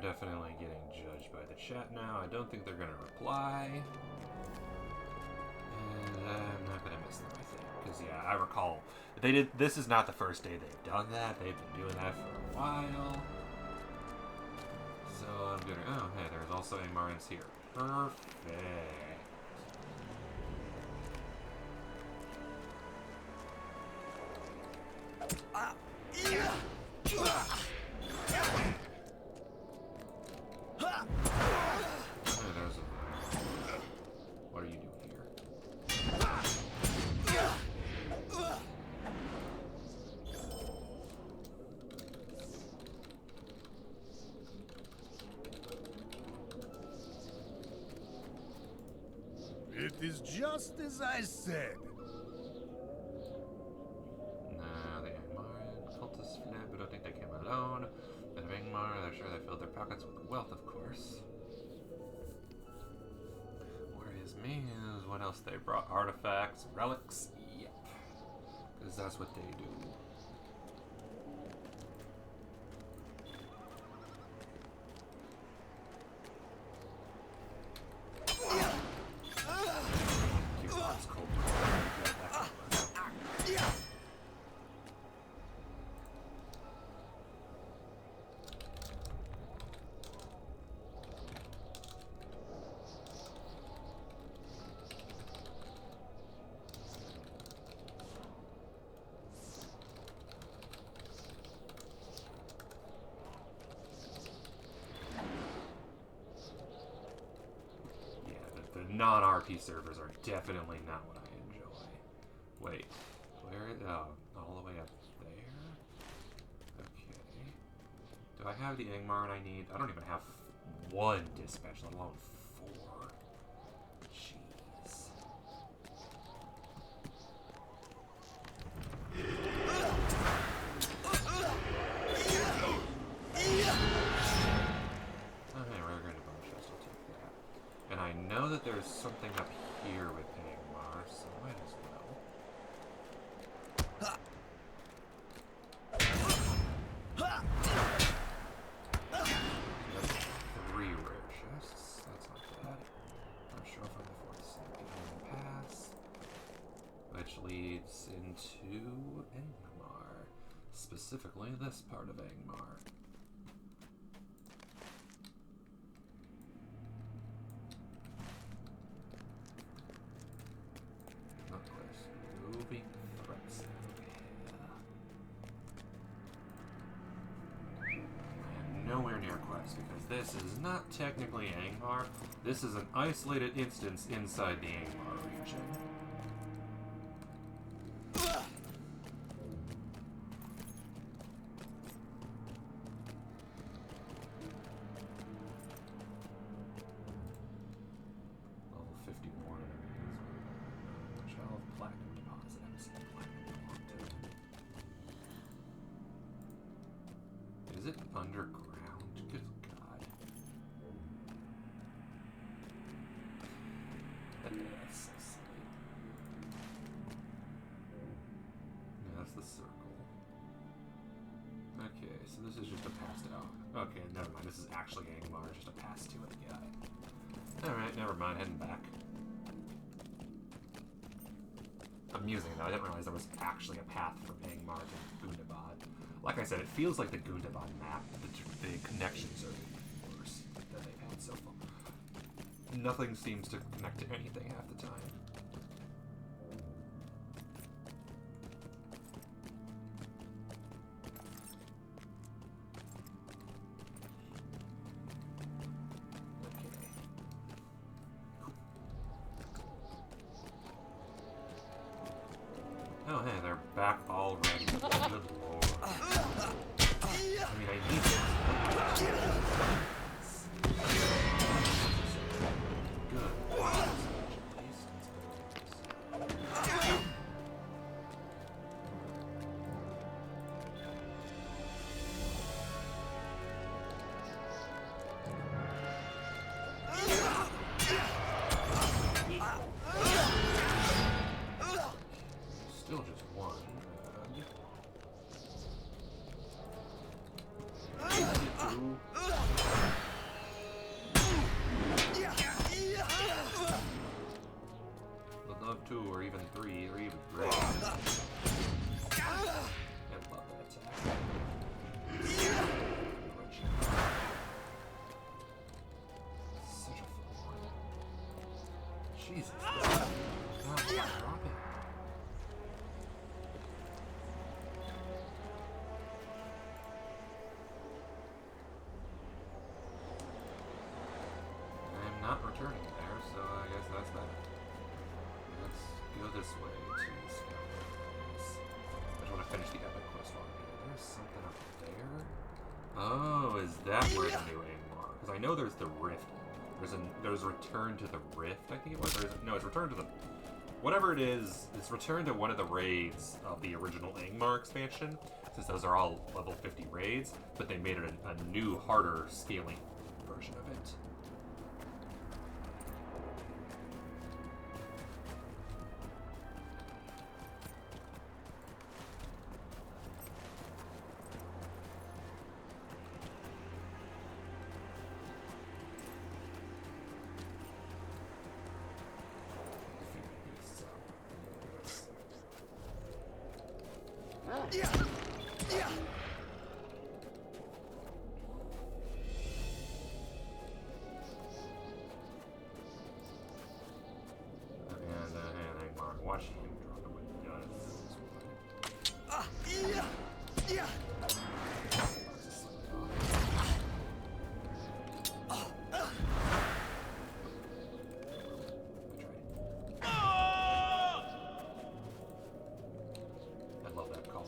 Definitely getting judged by the chat now. I don't think they're going to reply. And I'm not going to miss them, I think. Because, yeah, I recall... This is not the first day they've done that. They've been doing that for a while. So I'm going to... Oh, hey, there's also a Marins here. Perfect. What are you doing here? It is just as I said. Nah, the Marin cultist flag. own. And Ingmar, they're sure they filled their pockets with wealth, of course. Worries me is what else they brought. Artifacts, relics, yep. Because that's what they do. Non-RP servers are definitely not what I enjoy. Wait, where? Oh, all the way up there? Okay. Do I have the Ingmar I need? I don't even have one dispatch, let alone 4. Jeez. Okay, we're going to bonus chest, I'll take that. And I know that there's something up here with Ingmar, so might as well. So that's 3 rare chests. That's not bad. I'm sure I'll find the 4th second pass, which leads into Ingmar. Specifically, this part of Ingmar. Nowhere near quest, because this is not technically Angmar. This is an isolated instance inside the Angmar region. Level 51 enemies. Shell of platinum deposit. I haven't seen platinum in a long time. Is it underground? Good God. That's so silly. Yeah, that's the circle. Okay, so this is just a pass out. Okay, never mind. This is actually Angmar, just a pass to the guy. Alright, never mind. Heading back. Amusing though, I didn't realize there was actually a path from Angmar to Gundabad. Like I said, it feels like the Gundabad map, the connections are the worst that they've had so far. Nothing seems to connect to anything half the time. Oh, hey, they're back already. Good lord. I mean, I need this. Good. Still just one. Would love 2 or even 3 or even great. I love that attack. Such a fun one. Jesus. God, drop it. I'm not returning there, so I guess that's that. Let's go this way to scout this. I just want to finish the epic quest while I'm here. There's something up there. Oh, is that where the new aim are? Because I know there's the rift. There's return to the rift, I think it was. No, it's return to the... Whatever it is, it's return to one of the raids of the original Angmar expansion. since those are all level 50 raids, but they made it a new, harder scaling version of it. Watch him drop it when he does. I love that call.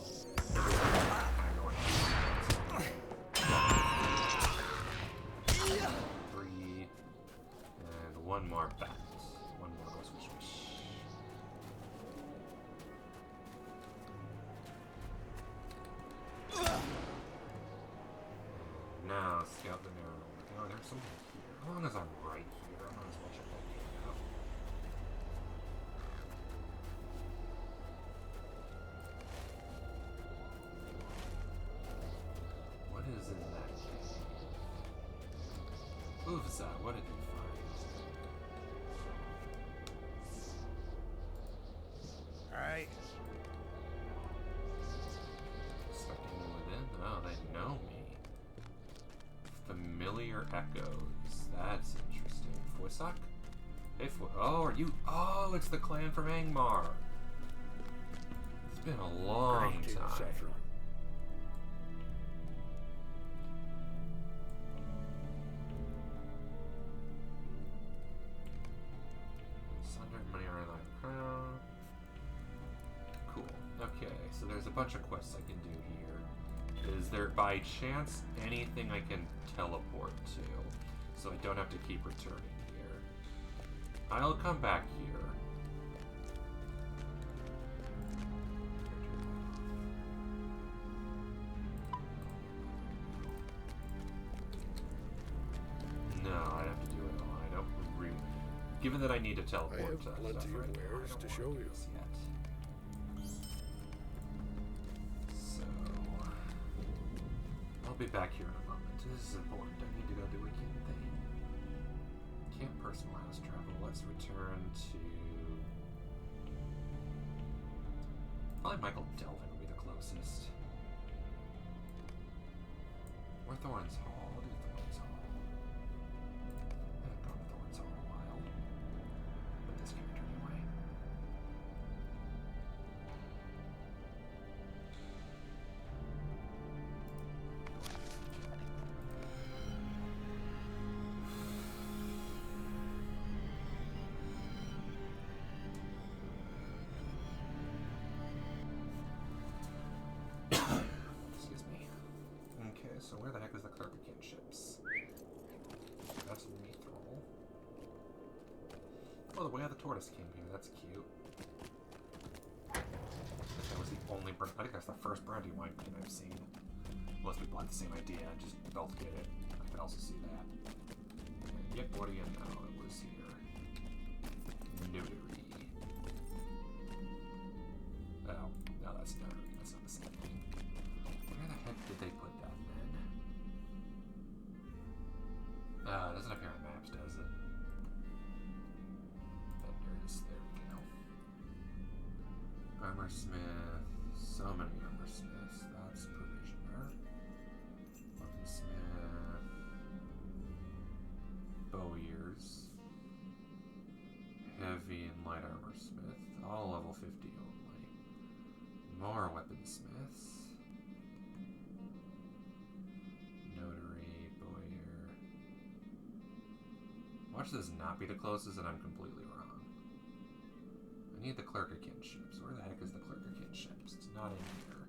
Three, and one more bat. One more go swish swish. Now, scout the narrow. Oh, there's something here. As long as I'm right here, I might as well check that game out. What is in that case? Uvza, what did you find? Alright. Expecting within? Oh, they know me. Familiar echoes. That's interesting. Foisak? Hey, oh, are you? Oh, it's the clan from Angmar. It's been a long time. Cool. Okay, so there's a bunch of quests I can do here. Is there, by chance, anything I can teleport to? So I don't have to keep returning here. I'll come back here. No, I have to do it all. I don't really... Given that I need to teleport I have to plenty stuff of right now, I wares don't to wanna show do you. this yet. So... I'll be back here in a moment. This is important. I need to go do a kin thing. Can't personalize travel. Let's return to... Probably Michael Delvin would be the closest. Or Thorns Hall. I'll do Thorns Hall. I haven't gone to Thorns Hall in a while. With this character anyway. Excuse me. Okay, so where the heck is the clerk of kinships? That's Mithril. Oh, the way of the tortoise came here. That's cute. That was the only I think that's the first Brandywine pin I've seen. Most people had the same idea and just both get it. I could also see that. And yep, what do you know? It was here. Notary. Oh, no, that's notary. That's not the same thing. Where the heck did they put that then? It doesn't appear on maps, does it? Vendors, there we go. Armor smith, so many armor smiths. That's provisioner. Weaponsmith. Bowyers. Heavy and light armor smith. All level 50 only. More weaponsmiths. Notary, bowyer. Watch this not be the closest and I'm completely wrong. I need the clerk of kinships. Where the heck is the clerk of kinships? It's not in here.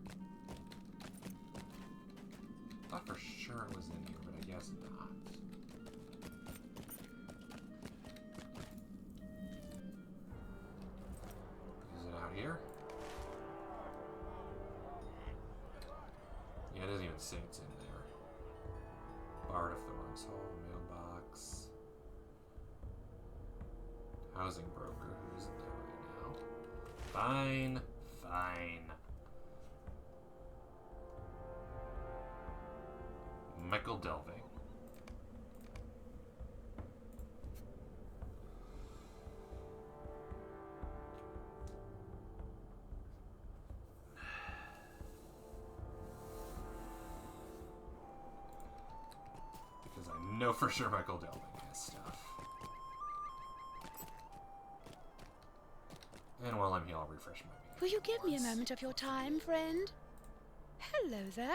I thought for sure it was in here, but I guess not. Is it out here? would say it's in there. Bard of Thorns Hall, mailbox. Housing broker, who isn't there right now. Fine, fine. Michael Delving. Because I know for sure Michael Delving has stuff. And while I'm here, I'll refresh my memory. Will you give me a moment of your time, friend? Hello there.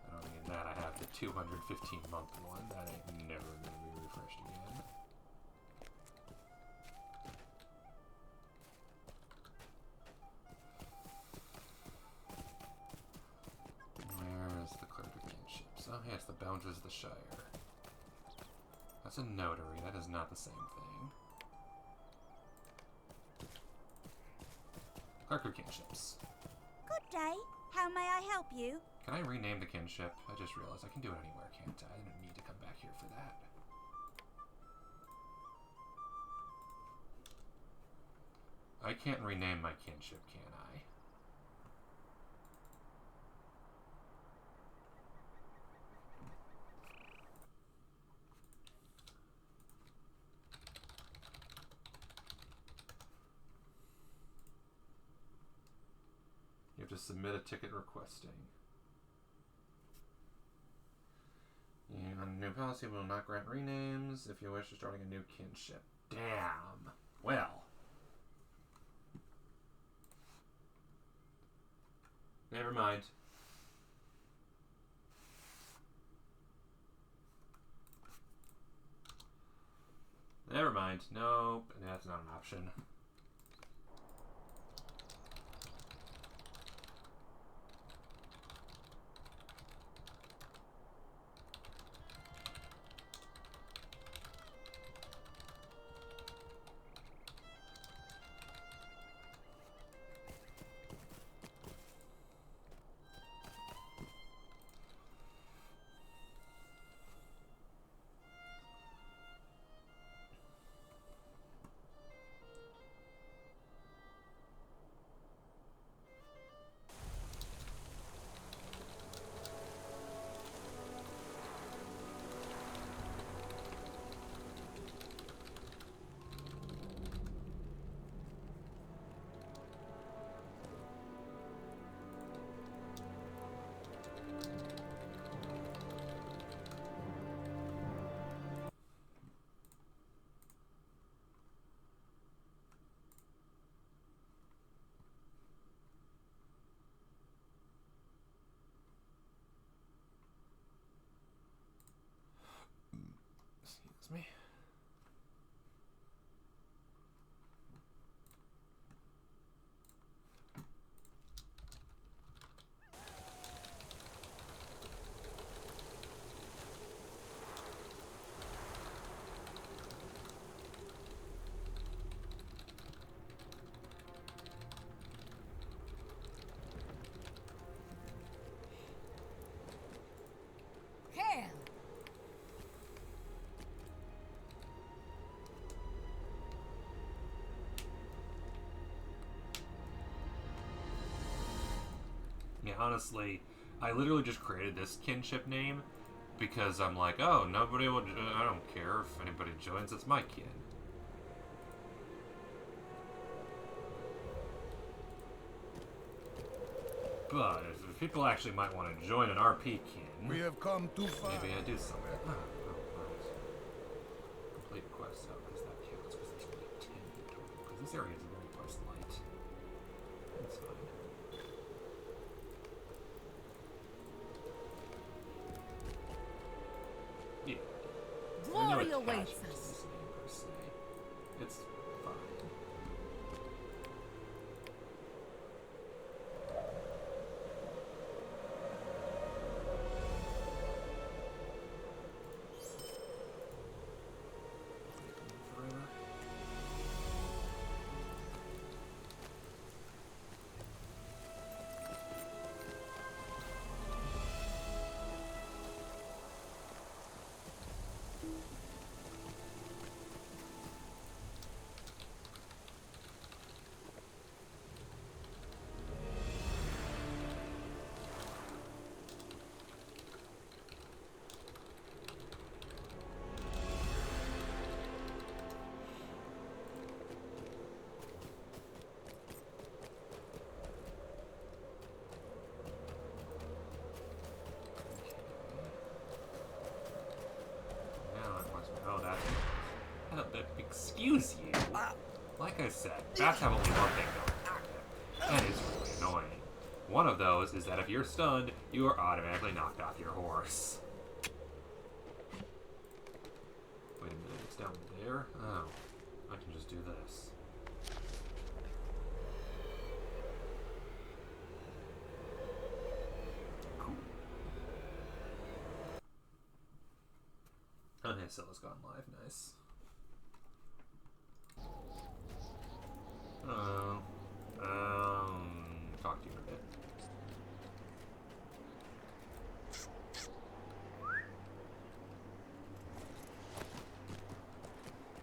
I don't need that. I have the 215-month one. That ain't never going to be refreshed again. Where is the clerk of kinships? Oh, yeah, it's the Boundaries of the Shire. That's a notary. That is not the same thing. Clerk of kinships. Good day. How may I help you? Can I rename the kinship? I just realized I can do it anywhere, can't I? I don't need to come back here for that. I can't rename my kinship, can I? You have to submit a ticket requesting. And new policy will not grant renames if you wish to starting a new kinship. Damn. Well. Never mind. Never mind. Nope. That's not an option. Excuse me. Hell! Yeah, honestly, I literally just created this kinship name because I'm like, oh, nobody will. I don't care if anybody joins. It's my kin. But if people actually might want to join an RP kin, We have come too far. maybe I do something. Oh, right. Complete quest out because that counts because there's only 10 in total. Because this area is very quest light. That's fine. Yeah. Glory There's no awaits attachment to us. this name per se. It's fine. Forever. I said, bats have only one thing going for them, and it's really annoying. One of those is that if you're stunned, you are automatically knocked off your horse. Wait a minute, it's down there? Oh, I can just do this. Cool. Oh, hey, Silla's gone live. Nice. Talk to you in a bit.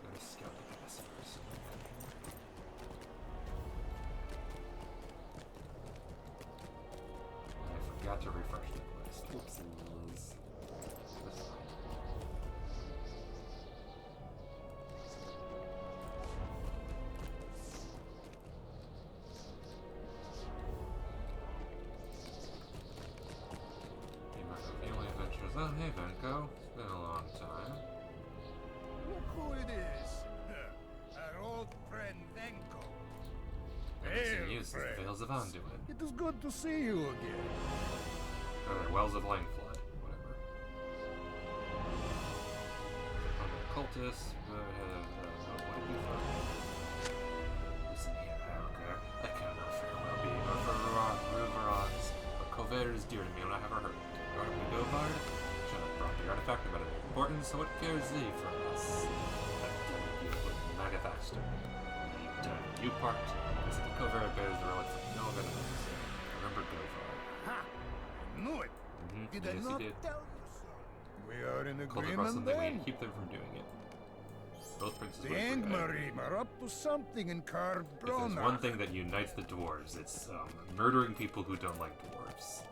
Gotta scout the pass first. I forgot to refresh the quest. Whoopsies. That's fine. Oh, hey, Venko. It's been a long time. Look who it is. Our old friend Venko. Haven't seen Hail, you since the friends. Vales of Anduin. It is good to see you again. Or Wells of Langflood. Whatever. I'm a cultist, but what did you find? Listen here, okay. I cannot farewell be Ruverons, but Cover is dear to me when I have her hurt. You are a Govard? Shall have brought the artifact of utterly importance, so what cares thee for us? I've done you with Magafaster. You've done you part. This is the Cover bears the relics of no enemies. Remember Govard. Ha! Knew it. Did I Yes, not you did. tell you so? We are in Called across agreement something we then. keep them from doing it. Both princes The were free. Angmarim are up to something in If there's Carbrona. one thing that unites the dwarves, it's murdering people who don't like dwarves.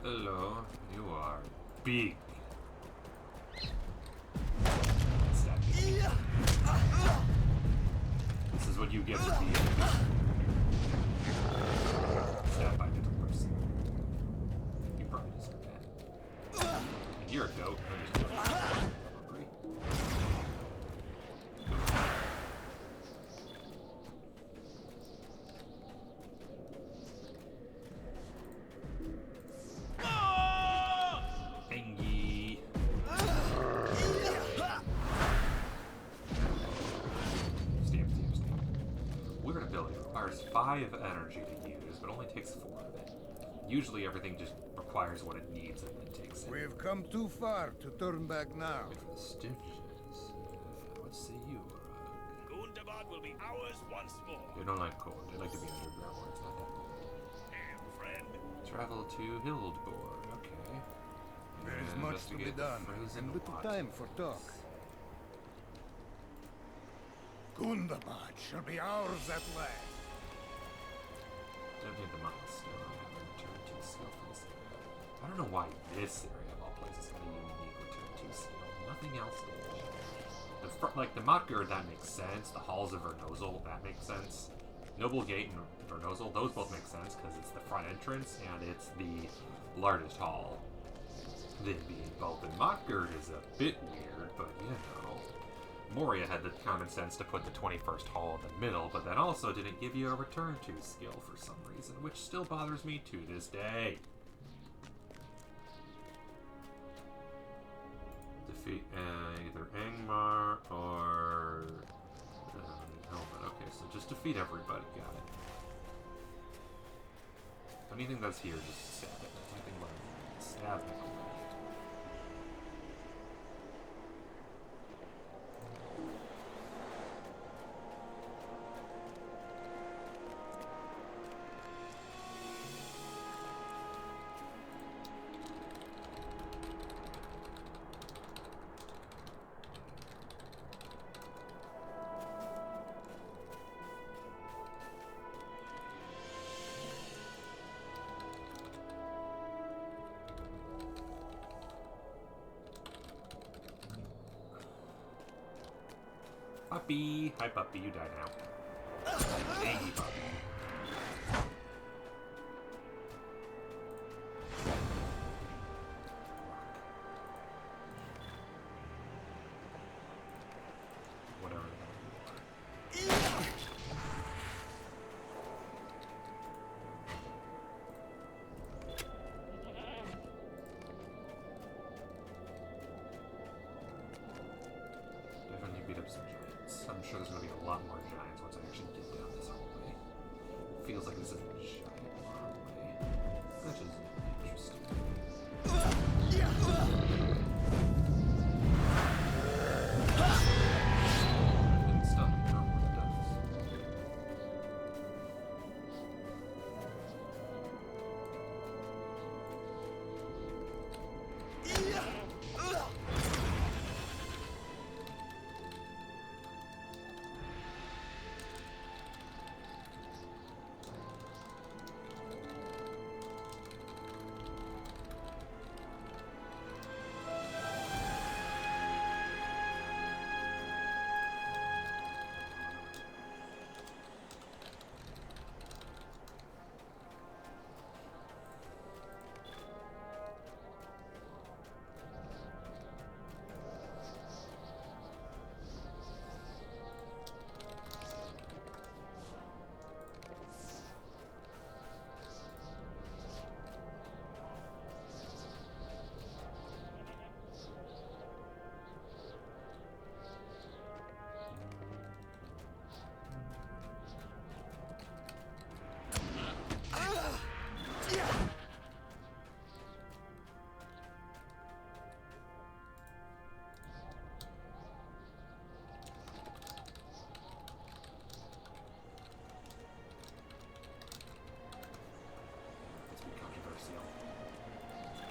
Hello, you are big. Stab me. This is what you get for being stabbed by a different person. You probably deserve that. And you're a goat. I'm just probably. Angie. Stamp. Weird ability requires 5 energy to use, but only takes 4 of it. Usually everything just requires what it needs and then takes it. We've come too far to turn back now. Wait for the stitches. What say you, Gundabad will be ours once more. You don't like cold. You like to be underground where it's not that cold. Hail, friend. Travel to Hildborg. Okay. There is And much to be investigate the done, frozen and little waters. time for talk. Gundabad shall be ours at last. Don't need the milestone. I have a return to skill for this area. I don't know why this area of all places had a unique return to skill. Nothing else did. Like the Motgird, that makes sense. The Halls of Vernozel, that makes sense. Noble Gate and Vernozel, those both make sense because it's the front entrance and it's the largest hall. Then being both in Motgird is a bit weird, but you know. Moria had the common sense to put the 21st hall in the middle, but that also didn't give you a return to skill for some reason, which still bothers me to this day. Defeat either Angmar or Helmet. Okay, so just defeat everybody. Got it. Anything that's here, just stab it. Anything but stab it. Puppy! Hi, puppy. You die now. Angry puppy.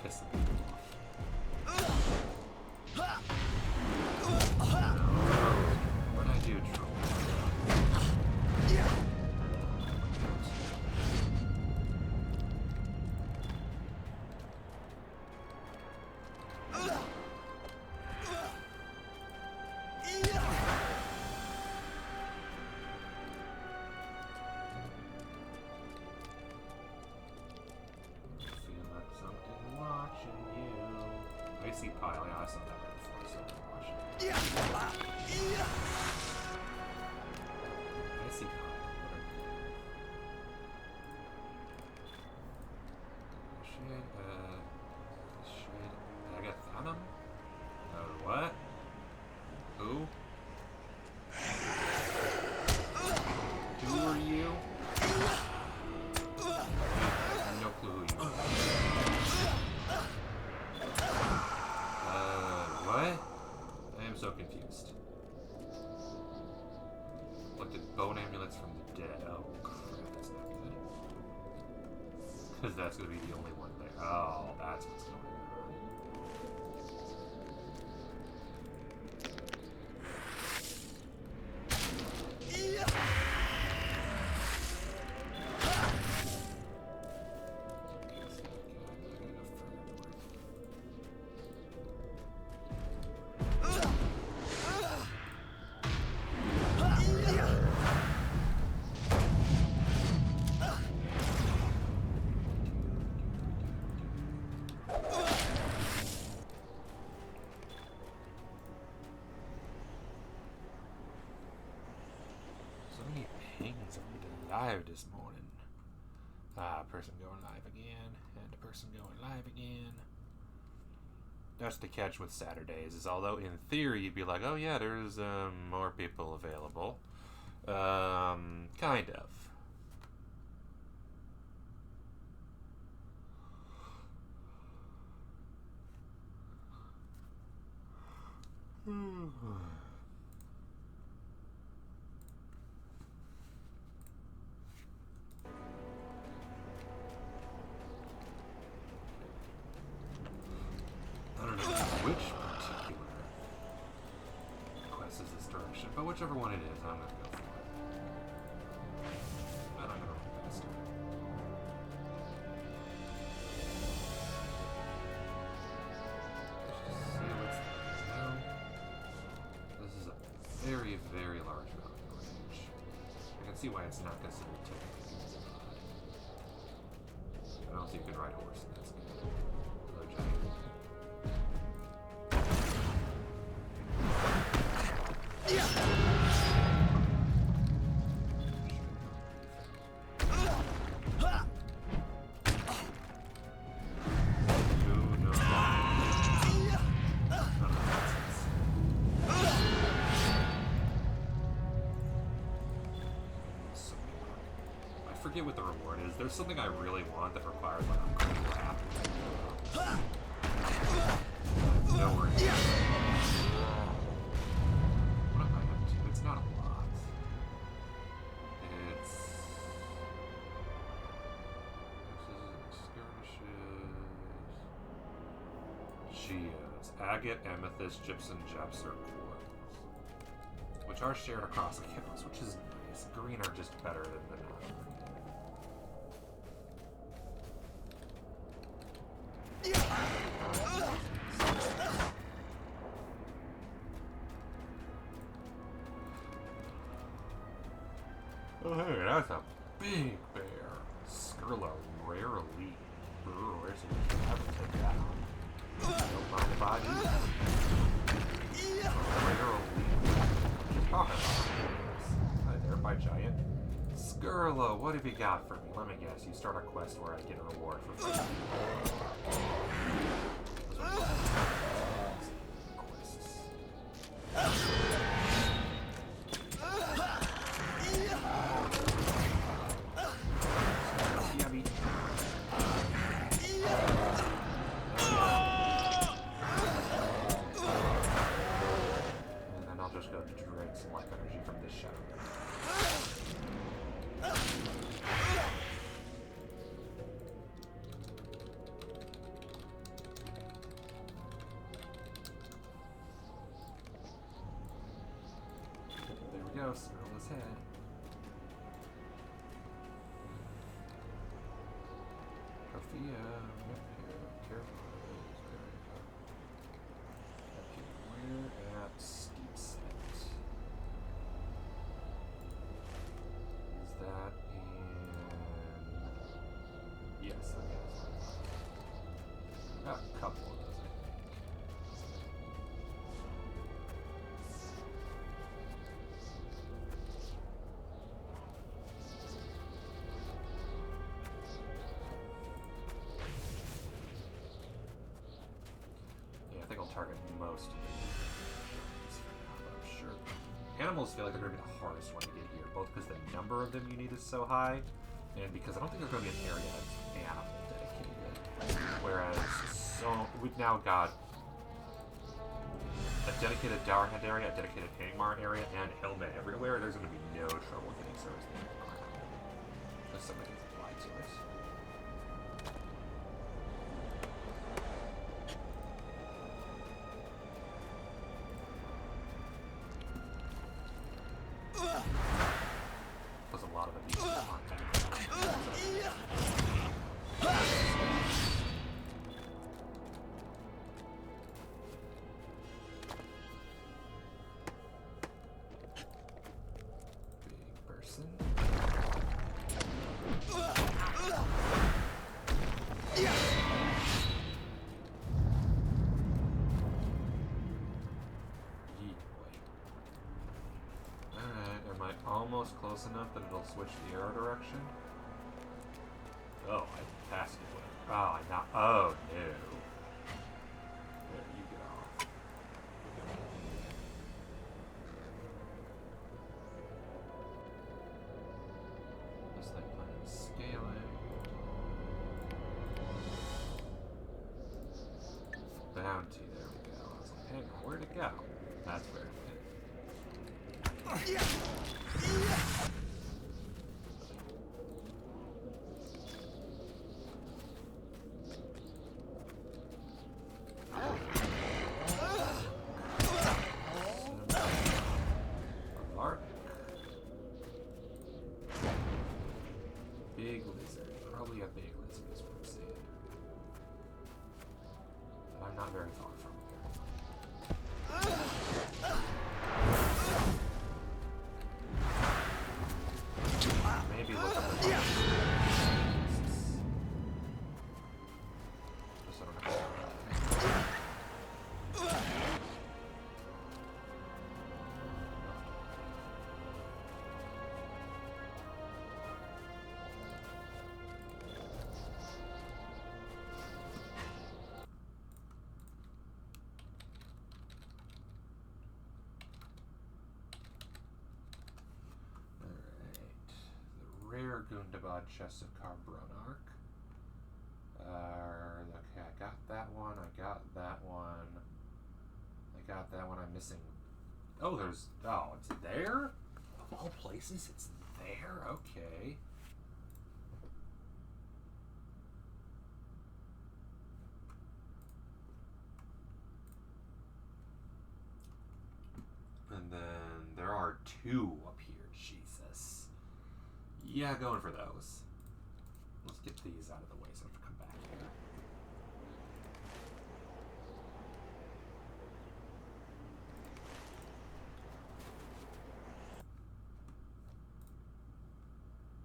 pissing people off. What'd I do, troll? Feel like something watching you. Icy pile, yeah, I saw that right before I started watching. Icy pile, shit, I got Phantom? What? Who? Who are you? No clue who you are. What? I am so confused. Looked at bone amulets from the dead. Oh, crap, that's not good. Because that's going to be the only one there. Oh, that's what's going on. Live this morning. Person going live again, and a person going live again. That's the catch with Saturdays, is although in theory you'd be like, oh yeah, there's more people available. Kind of. I don't know which particular quest is this direction, but whichever one it is, I'm gonna go for it. And I'm gonna run faster. Let's just see what's there. This is a very, very large mountain range. I can see why it's not considered typically odd. I don't think you can ride a horse in this game. Hello, giant. I forget what the reward is. There's something I really want that requires like a quick wrap. Nowhere near. What am I up to? It's not a lot. It's skirmishes. Geodes. Agate, amethyst, gypsum, japser, quartz. Which are shared across accounts, which is nice. Green are just better than the non-green. Oh, hey, that's a big bear. Skirla, rare elite. Where's he? I would take that on. Don't mind if I do. Rare elite. Talking about this. Hi there, my giant. Skirla, what have you got for me? Let me guess. You start a quest where I get a reward for free. Quests. Yummy. And then I'll just go drink some life energy from this shadow. snurl his head. Sophia, we're at Steep Set. Is that in... Yes, I guess. Got a couple of those, I think. Yeah, I think I'll target most of these for now, but I'm sure. Animals feel like they're going to be the hardest one to get here, both because the number of them you need is so high, and because I don't think there's going to be an area that's animal dedicated. Whereas, so we've now got a dedicated Dowerhead area, a dedicated Angmar area, and Helmet everywhere. There's going to be no trouble getting service there on the ground. Because somebody gets applied to it. Plus a lot of them aren't big person. Yeet boy. Alright, am I almost close enough that it'll switch the arrow direction? Oh, I passed it with. Oh, I not. Oh, no. There, you get off. This thing planning scaling. Bounty, there we go. I was like, hang on, where'd it go? That's where it went. Lark. Big lizard. Probably a big lizard is what I'm saying. But I'm not very far from it. Maybe look up the just so I don't have to Rare Gundabad chest of Carbronarch. Okay, I got that one. I got that one. I got that one. I'm missing. Oh, there's. Oh, it's there? Of all places, it's there? Okay. And then there are two up here. Jesus. Yeah, going for those. Let's get these out of the way so I have to come back here.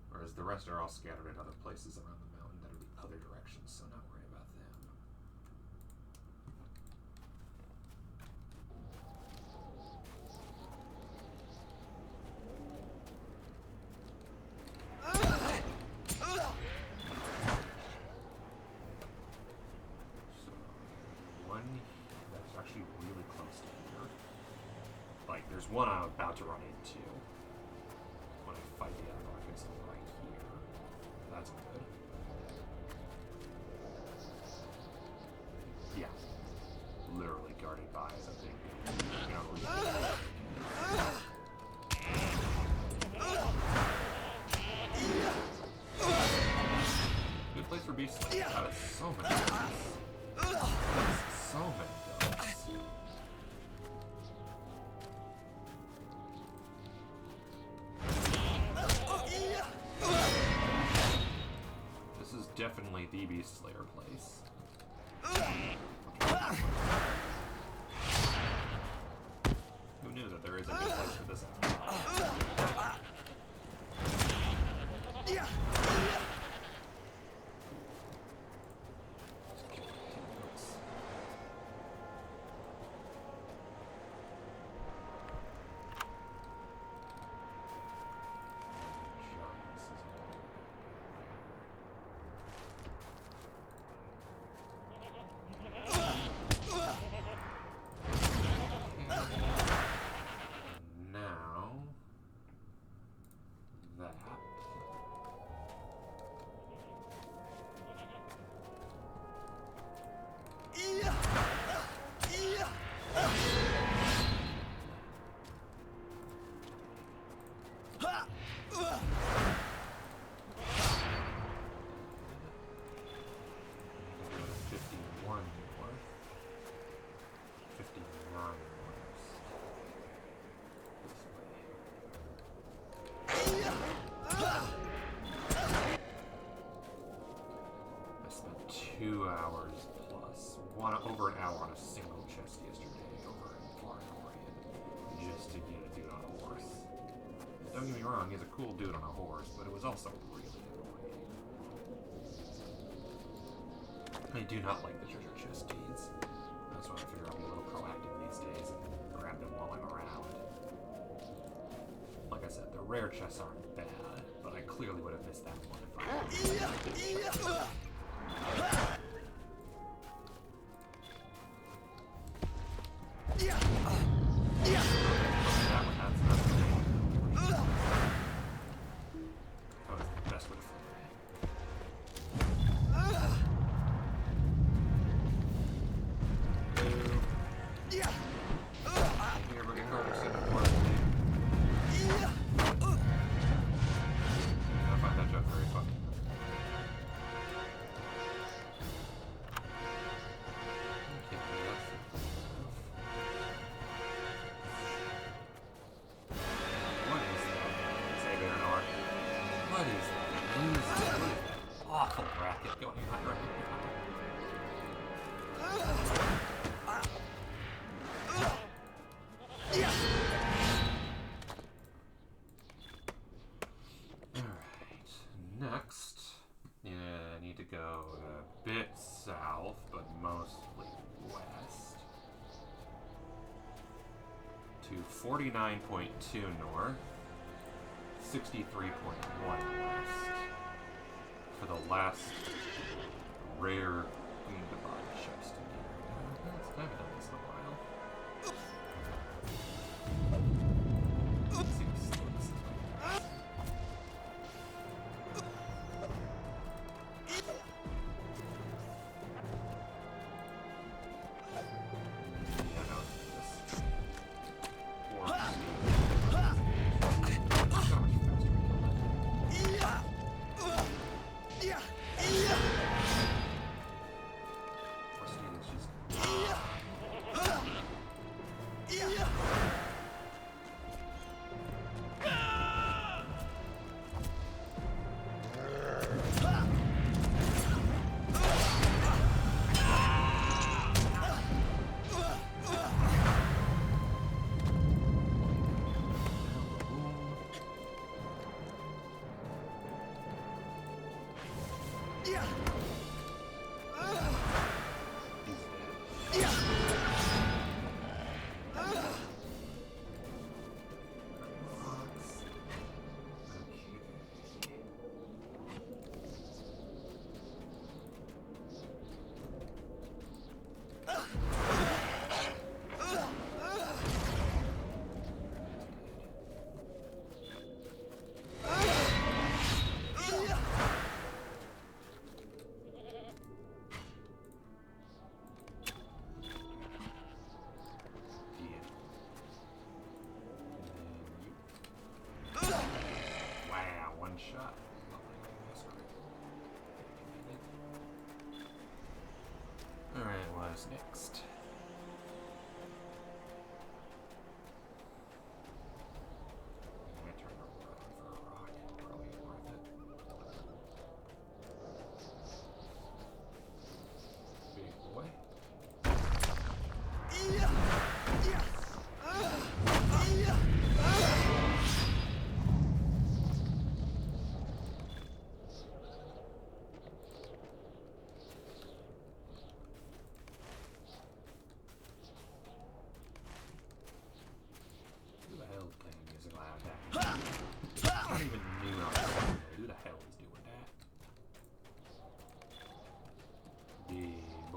Whereas the rest are all scattered in other places around the mountain that are the other directions, so not worry about them. There's one I'm about to run into when I fight the other Arcus right here. That's good. Yeah. Literally guarded by a big good place for beasts. That is so many dogs. So many dogs. the Beast Slayer place. Who knew that there is a good place for this out? Over an hour on a single chest yesterday over in Florida, just to get a dude on a horse. Don't get me wrong, he's a cool dude on a horse, but it was also really annoying. I do not like the treasure chest deeds. That's why I figure I'll be a little proactive these days and grab them while I'm around. Like I said, the rare chests aren't bad, but I clearly would have missed that one if I awful bracket going on right now. Alright, next, I need to go a bit south, but mostly west, to 49.2 north, 63.1 west. For the last rare Gundabad chest in here. I haven't done this in a while. Let's see what this is like. Yeah, no, this. Shot. Alright, what's next? I'm gonna turn around for a rock. Probably worth it.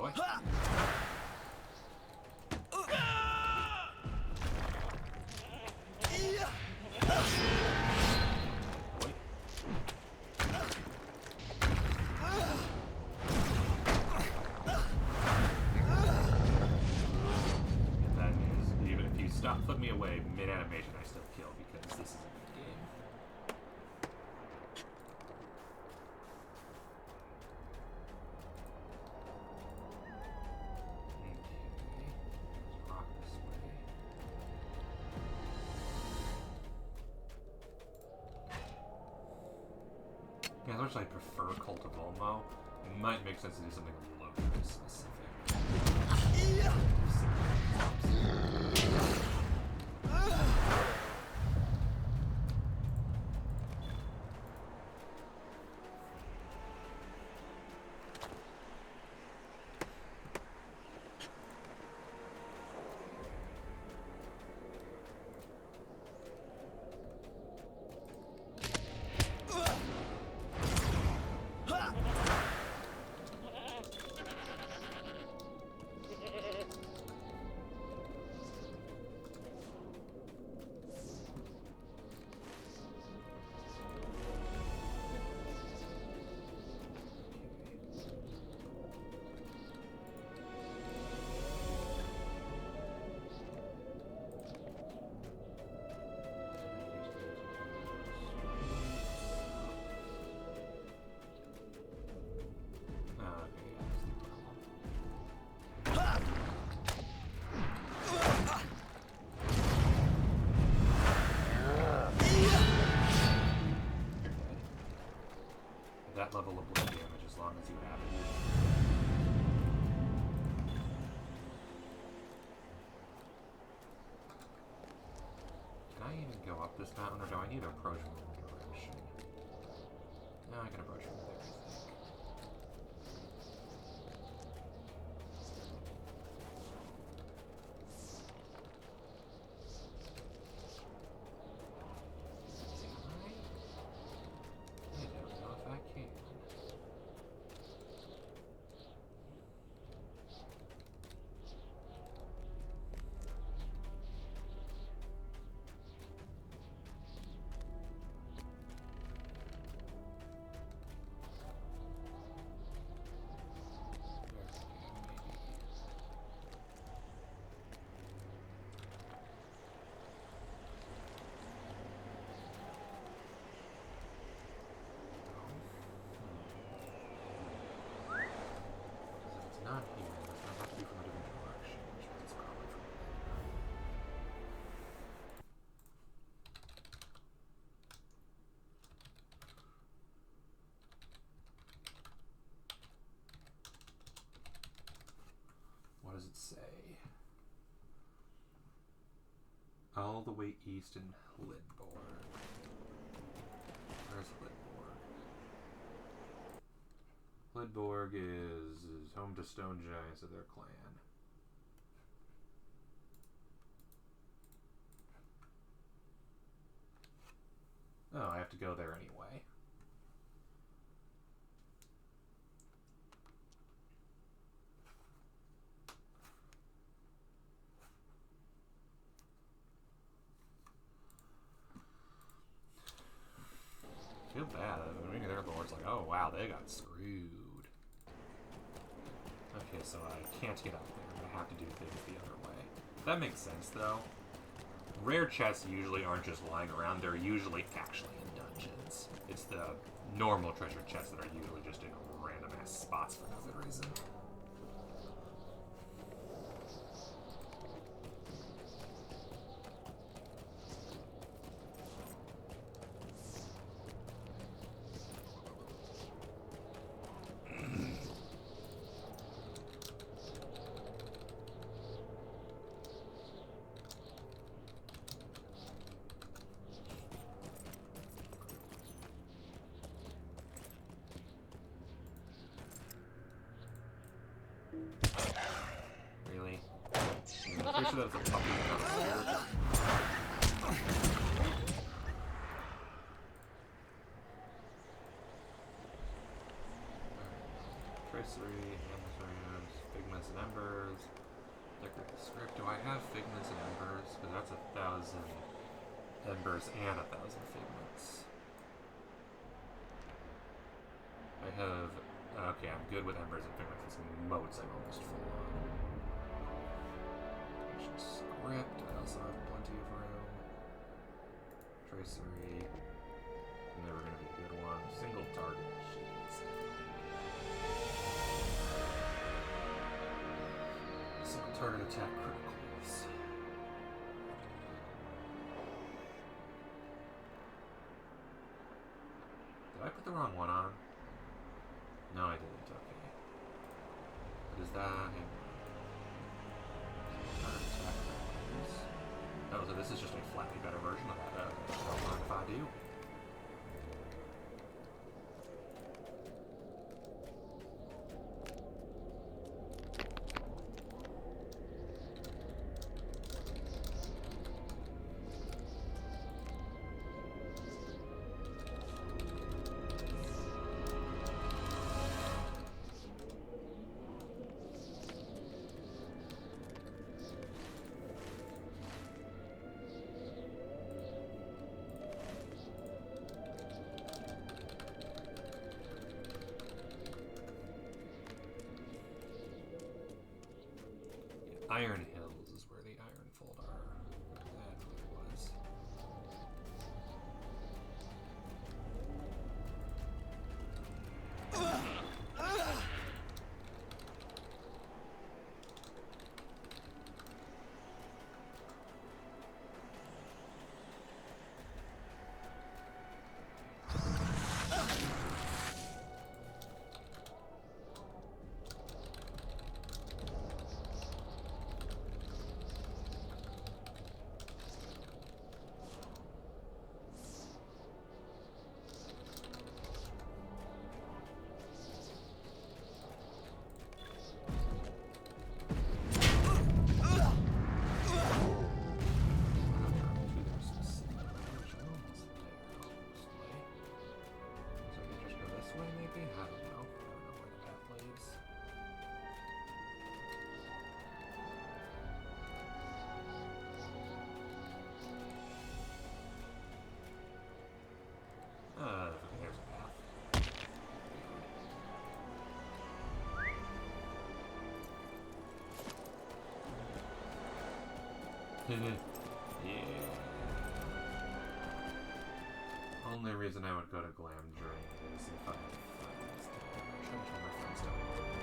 boy. Boy. And that is, even if you stop, flip me away mid-animation, I still kill because this is a good game. Okay, rock this way. Yeah, as much as I prefer Cult of Olmo, it might make sense to do something a little bit specific. That level of blood damage as long as you have it. Can I even go up this mountain, or do I need to approach from the direction? No, I can approach from there, I think. I don't know if I can. It's not here. It's not have to be from a different direction, which means it's probably from there. What does it say? All the way east in Lidborg. Where's Lidborg? Lidborg is home to stone giants of their clan. Oh, I have to go there anyway. Feel bad. I mean, their lord's like, oh wow, they got screwed. Okay, so I can't get up there. I have to do things the other way. That makes sense, though. Rare chests usually aren't just lying around. They're usually actually in dungeons. It's the normal treasure chests that are usually just in random-ass spots for no good reason. Really? I'm pretty sure that's a puppy downstairs. Tracery, Endless Rams, Figments and Embers. Decorate the script. Do I have Figments and Embers? Because that's 1,000 Embers and 1,000 Figments. I have... Okay, I'm good with Embers and Figments. This moats I'm almost full on. Script. I also have plenty of room. Tracery. Never gonna be a good one. Single target. Shades. Single target attack criticals. Did I put the wrong one on? No, I didn't. Okay. What is that? Hang on. Target attack criticals. Oh, so this is just a flatly better version of that. Don't mind if I do. Iron Hills is where the Ironfold are. That's what it was. There's a path. Yeah. Only reason I would go to Glam Drain is if I have friends there. I'm trying to tell my friends don't go there.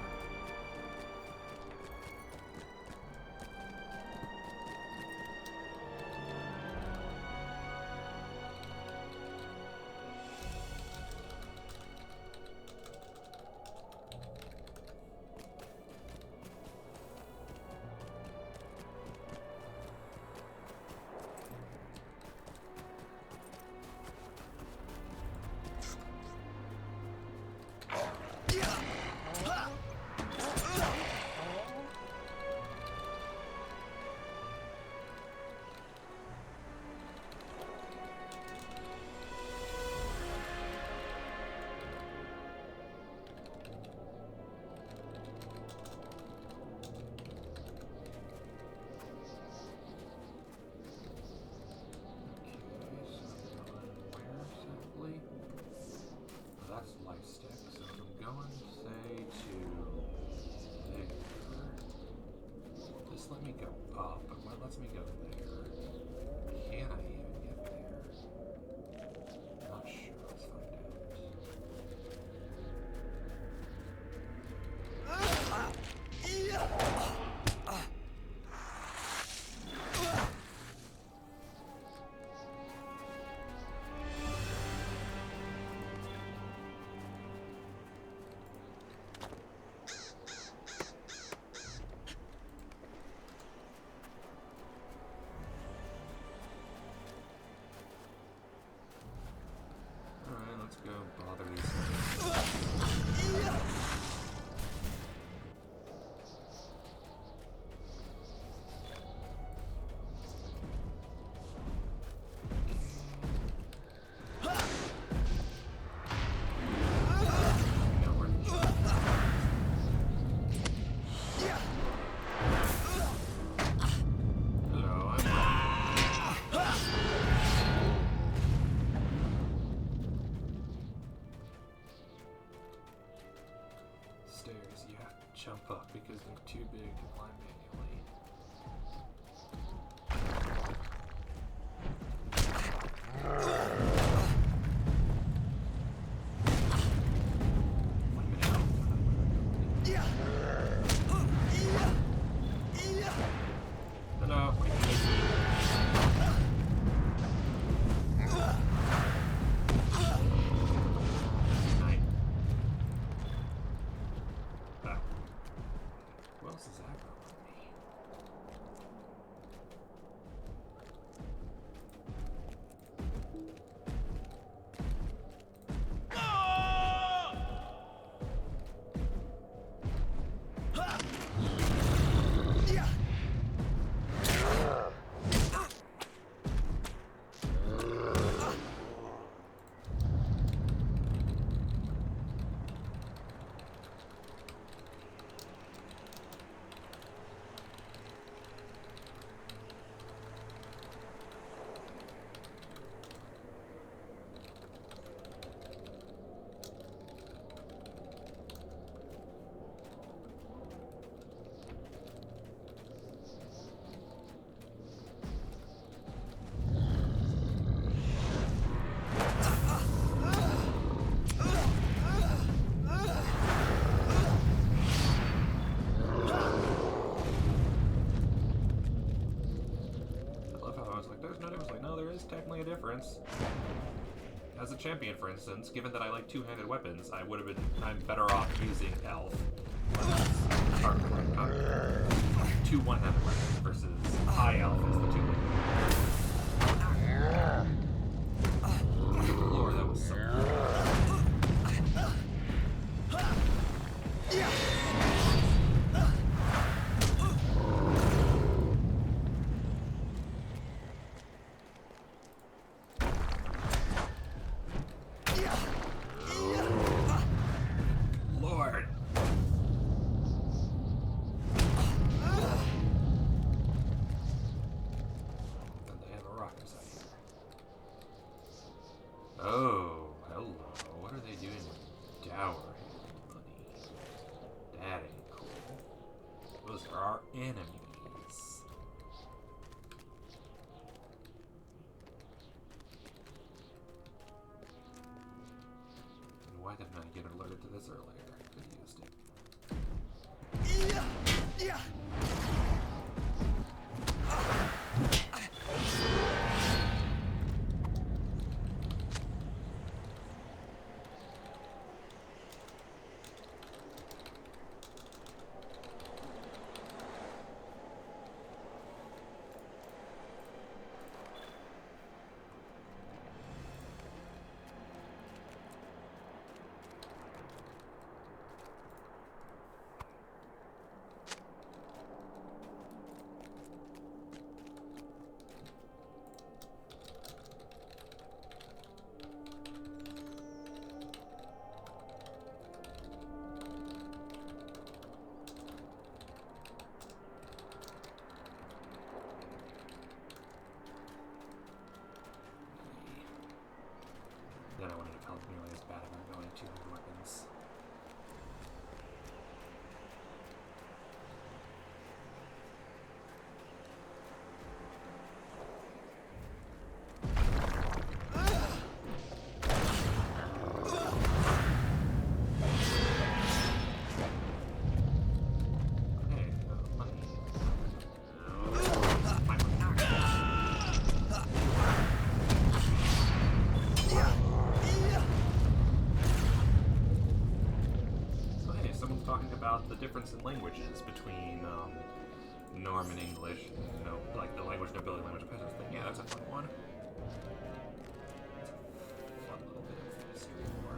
That's life stick, so if I'm going, say, to there, this let me go up, but what lets me go there? Can I even get there? Not sure, let's find out. jump up because I'm too big to climb manually. No, wait, Night. Who else is aggro on me? Technically a difference. As a champion, for instance, given that I like two-handed weapons, I'm better off using elf two one-handed weapons versus high elf as the two-handed. Good lord, that was so Oh, hello. What are they doing with dower money? That ain't cool. Those are our enemies. And why didn't I get alerted to this earlier? Could have used it. Yeah. Then I wanted to help nearly as bad if I'm going to two weapons. The difference in languages between Norman English, like the language nobility, language of peasants thing. Yeah, that's a fun one. It's a fun little bit of history war.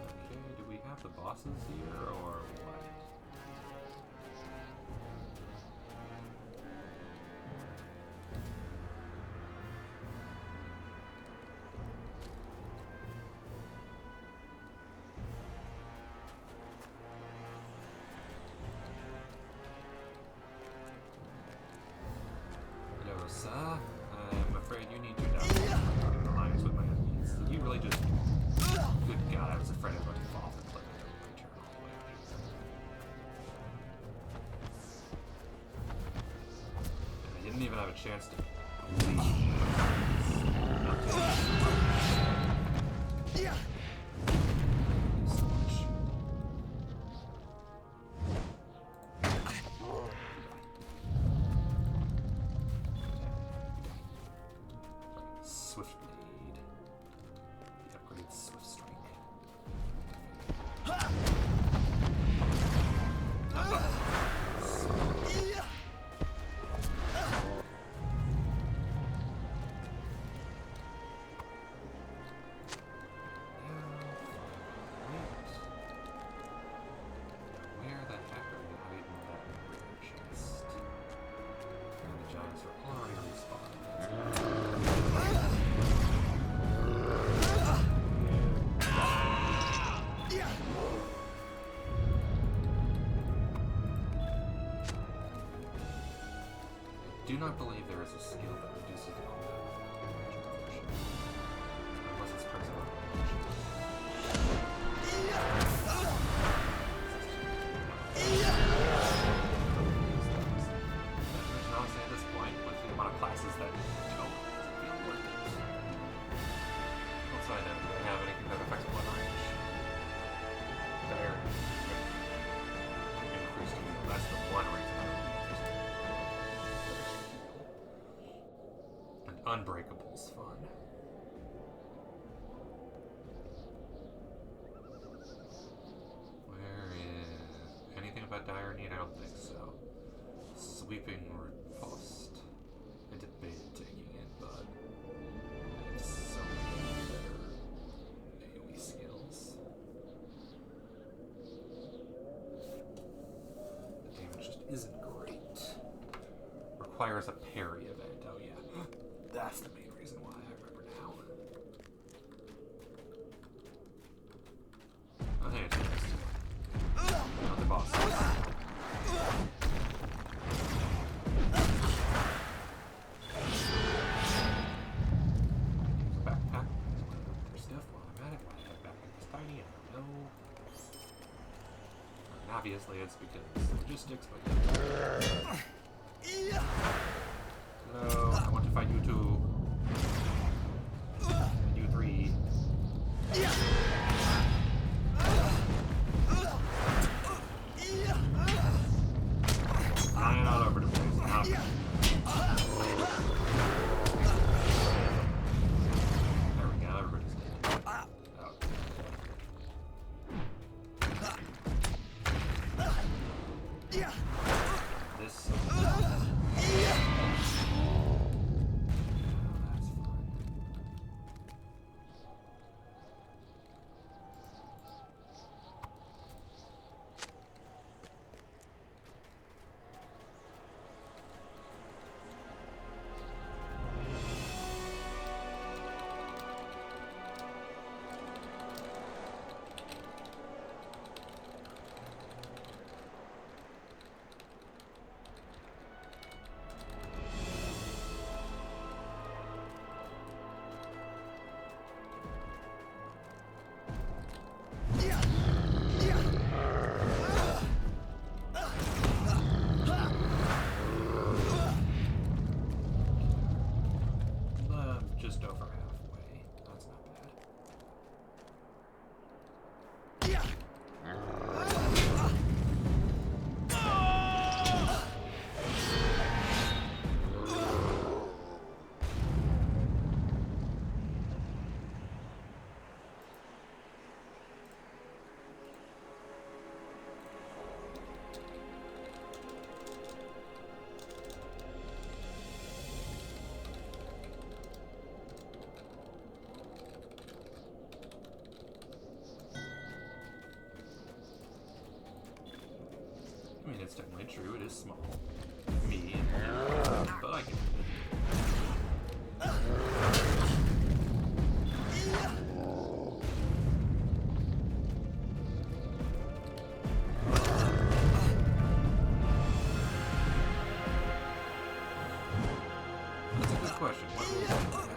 Okay, do we have the bosses here or what? I'm afraid you need to die. Alliance with my enemies. You really just good chance to leave. Yeah. So much. Swift Blade. The upgraded Swift Strike. Where the heck are you hiding that rare chest? And the giants are already respawned. Yeah. I do not believe there is a skill that reduces the cooldown of magic potion. Unless it's personal damage. Honestly, at this point, with the amount of classes that don't feel worth it. Also, I don't have anything that affects blood range. There. Increased heal. That's the one reason I would use it. And Unbreakable's fun. Where is anything about dire need? I don't think so. Sweeping riposte. I debated taking it, but I have so many better AoE skills. The damage just isn't great. Requires a parry event. Oh yeah, that's the main reason why I remember now. I think it's just not the boss. Backpack. There's stuff while I'm at it. Why that backpack is tiny, I don't know. And obviously it's because logistics, but yeah. Hello, I want to fight you too. And you three. Flying all over the place. Now. There we go, everybody's dead. Oh. This. Oh, that's fun. Just over halfway. That's not bad. I mean, it's definitely true. It is small. Me, but I can. That's a good question. What rules do I have?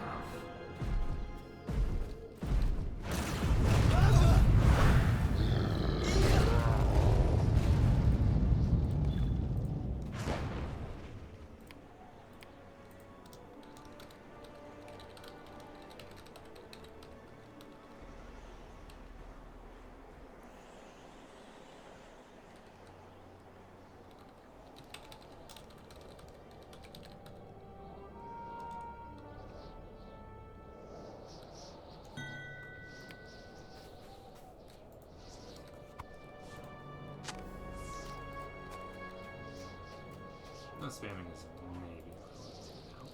spamming is maybe not what it's now.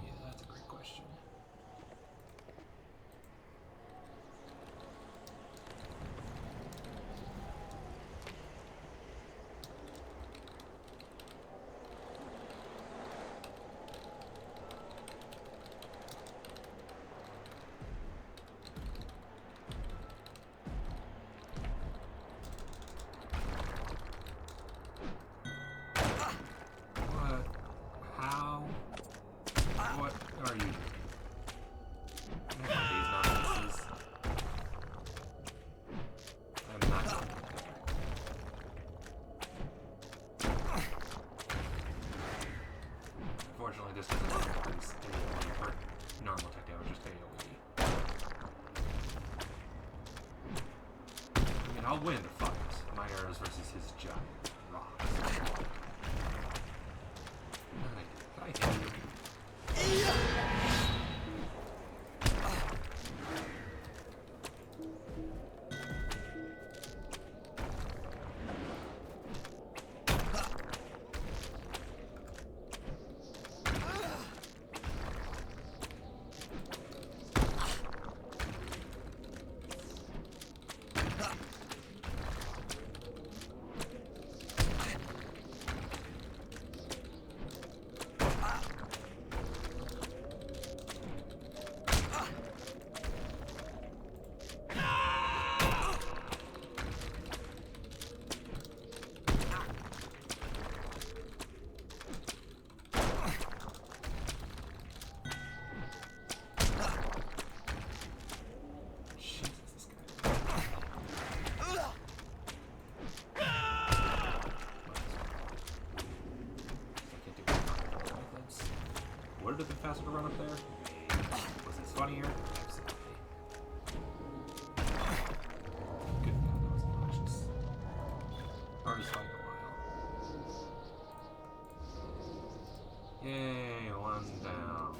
Yeah, that's a great question. What? How? What are you doing? Never mind, these nonsenses. I'm not going there. Unfortunately, this doesn't increase AoE or normal attack damage, just AoE. I mean, I'll win the fight. My arrows versus his giant rocks. I hit you. Would it have been faster to run up there? Maybe. Was this funnier? Absolutely. Good God, that was obnoxious. Hardest fight in a while. Yay, one down.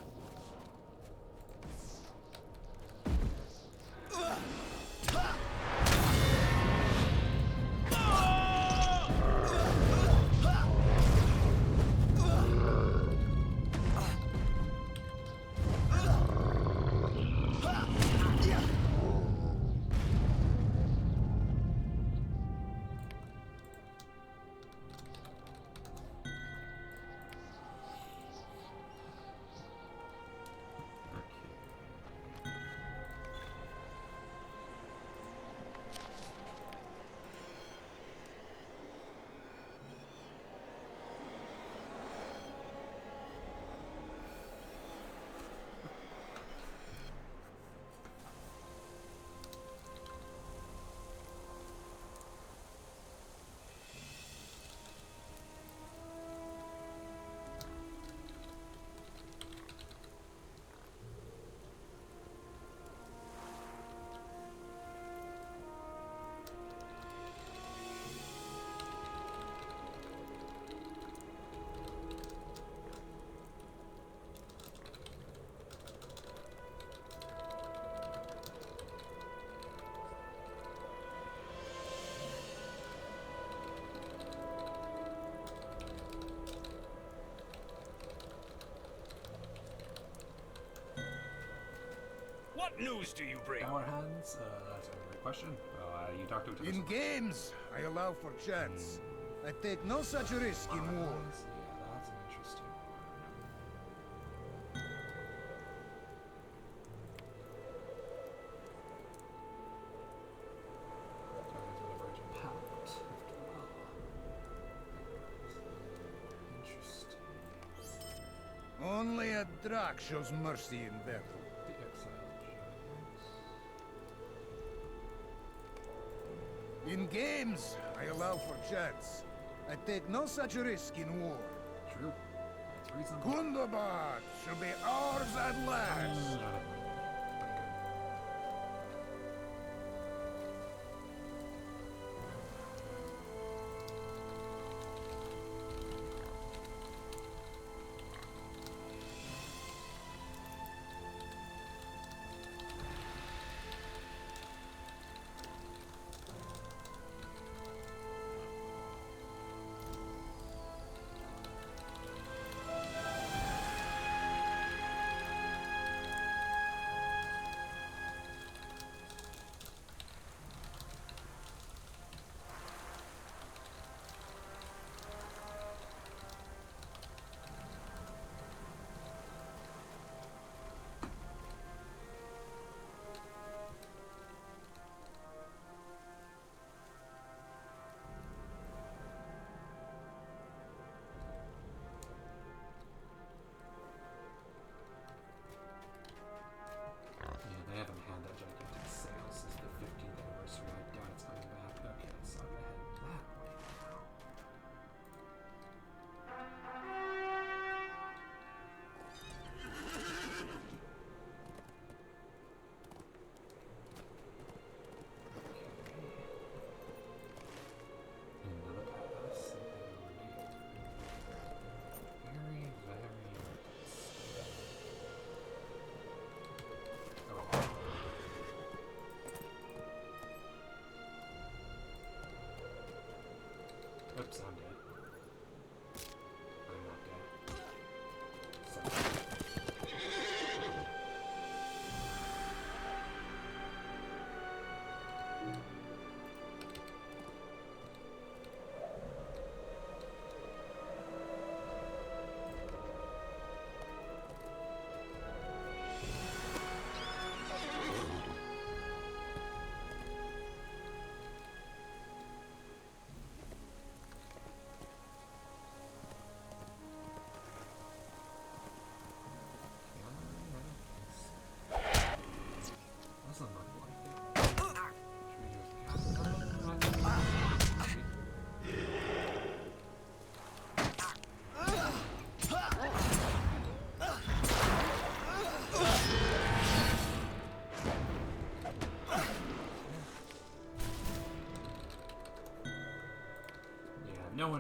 What news do you bring? Power hands? That's a great question. You talked to it. In games, I allow for chance. I take no such risk in war. Yeah, that's an interesting one. Targets with a virgin palate, after all. Interesting. Only a Drak shows mercy in battle. The exiled giants. In games, I allow for chance. I take no such risk in war. True. That's reasonable. Gundabad shall be ours at last.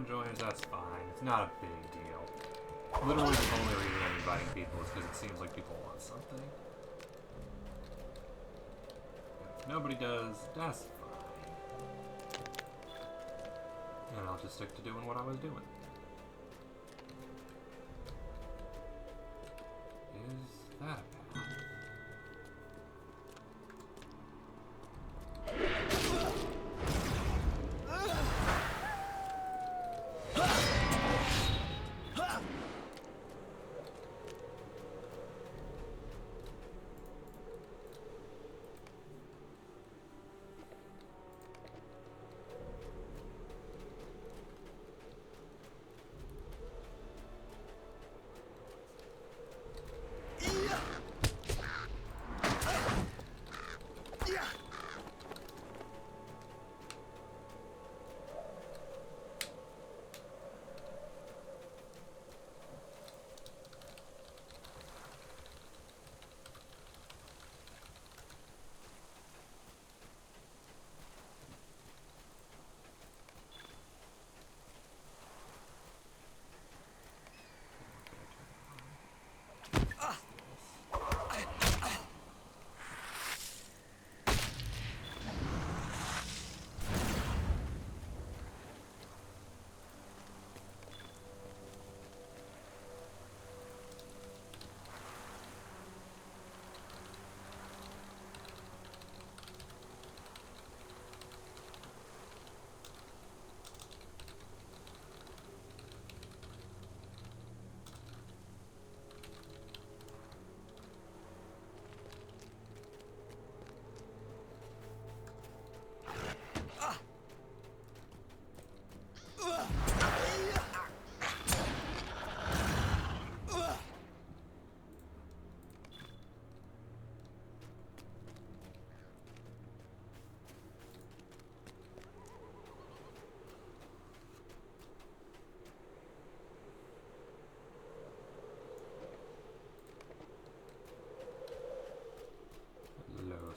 joiners, that's fine. It's not a big deal. Literally the only reason I'm inviting people is because it seems like people want something. If nobody does, that's fine. And I'll just stick to doing what I was doing. Is that a path?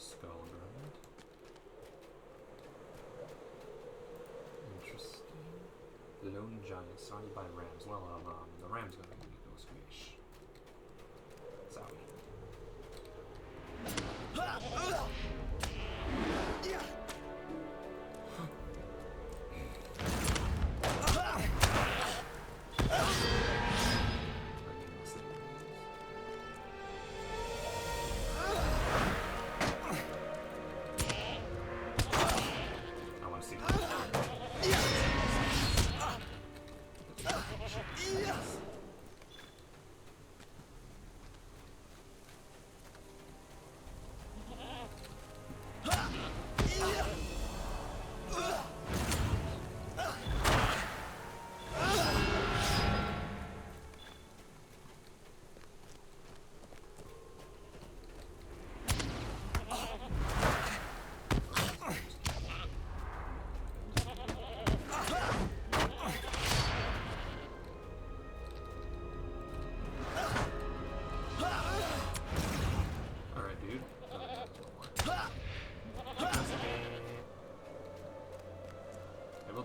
Skull Ground. Interesting. Lone giant surrounded by rams. Well, the ram's gonna be Ghost Fish. Sorry.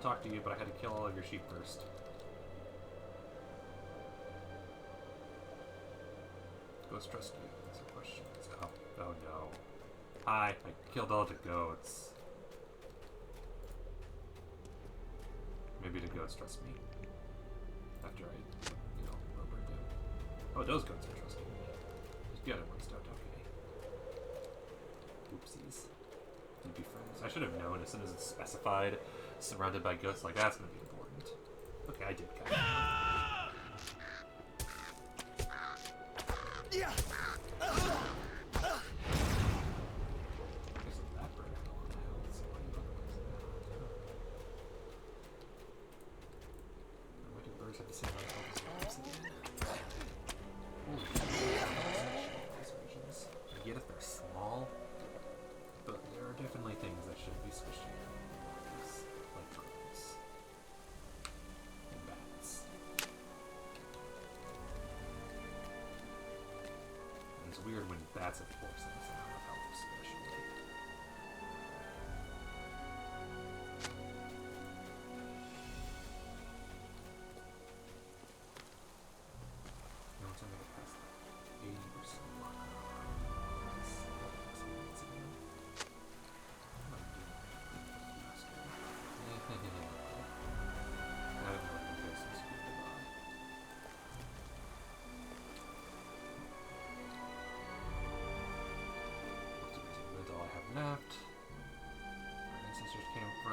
Talk to you, but I had to kill all of your sheep first. Ghost trust you. That's a question. Oh no. Hi, I killed all the goats. Maybe the goats trust me. After I, rubber them. Oh, those goats are trusting me. The other ones don't, okay. Oopsies. You'd be friends. I should have known as soon as it's specified. Surrounded by ghosts, like that's gonna be important. Okay, I did kind of. That bird fell on the hill. Let's see what the other ones are. Why do birds have the same amount of health as again? Holy shit. I get if they're small, but there are definitely things that should be squishy. Like crows and bats. And it's weird when bats have force and it's not help especially.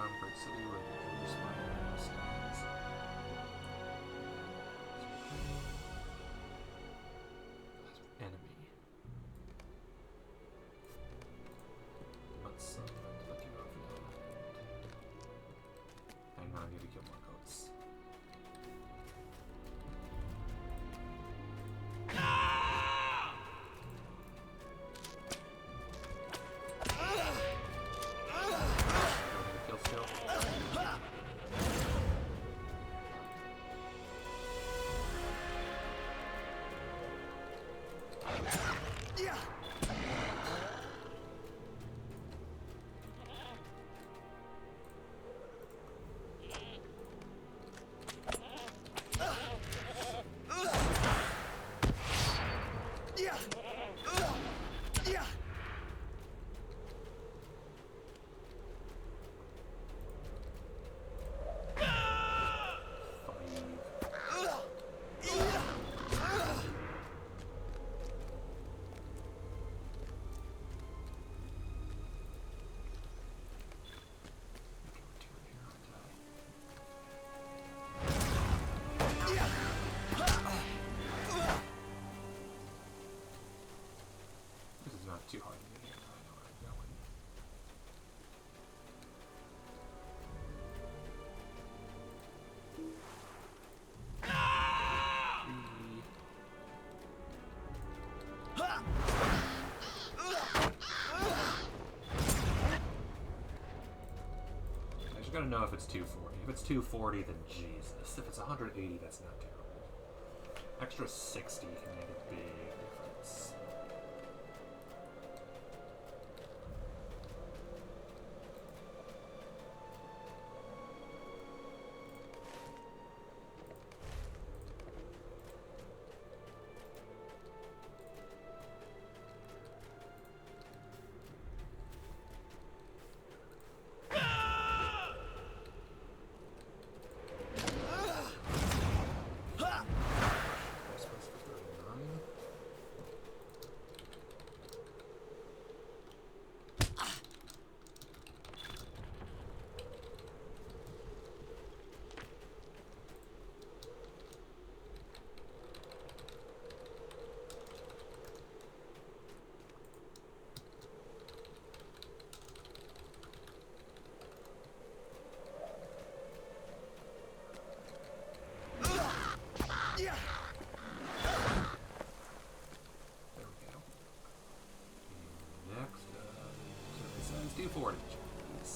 around Brick City where the Blue Spire stands. Enemy. Let's let you off now. Hang on, I need to kill more goats. Kill still. This is not too hard to get here. I know where I'm going. I just gotta know if it's 240. If it's 240, then Jesus. If it's 180, that's not terrible. Extra 60 can make a big difference. There we go. And next, size 240. Jeez.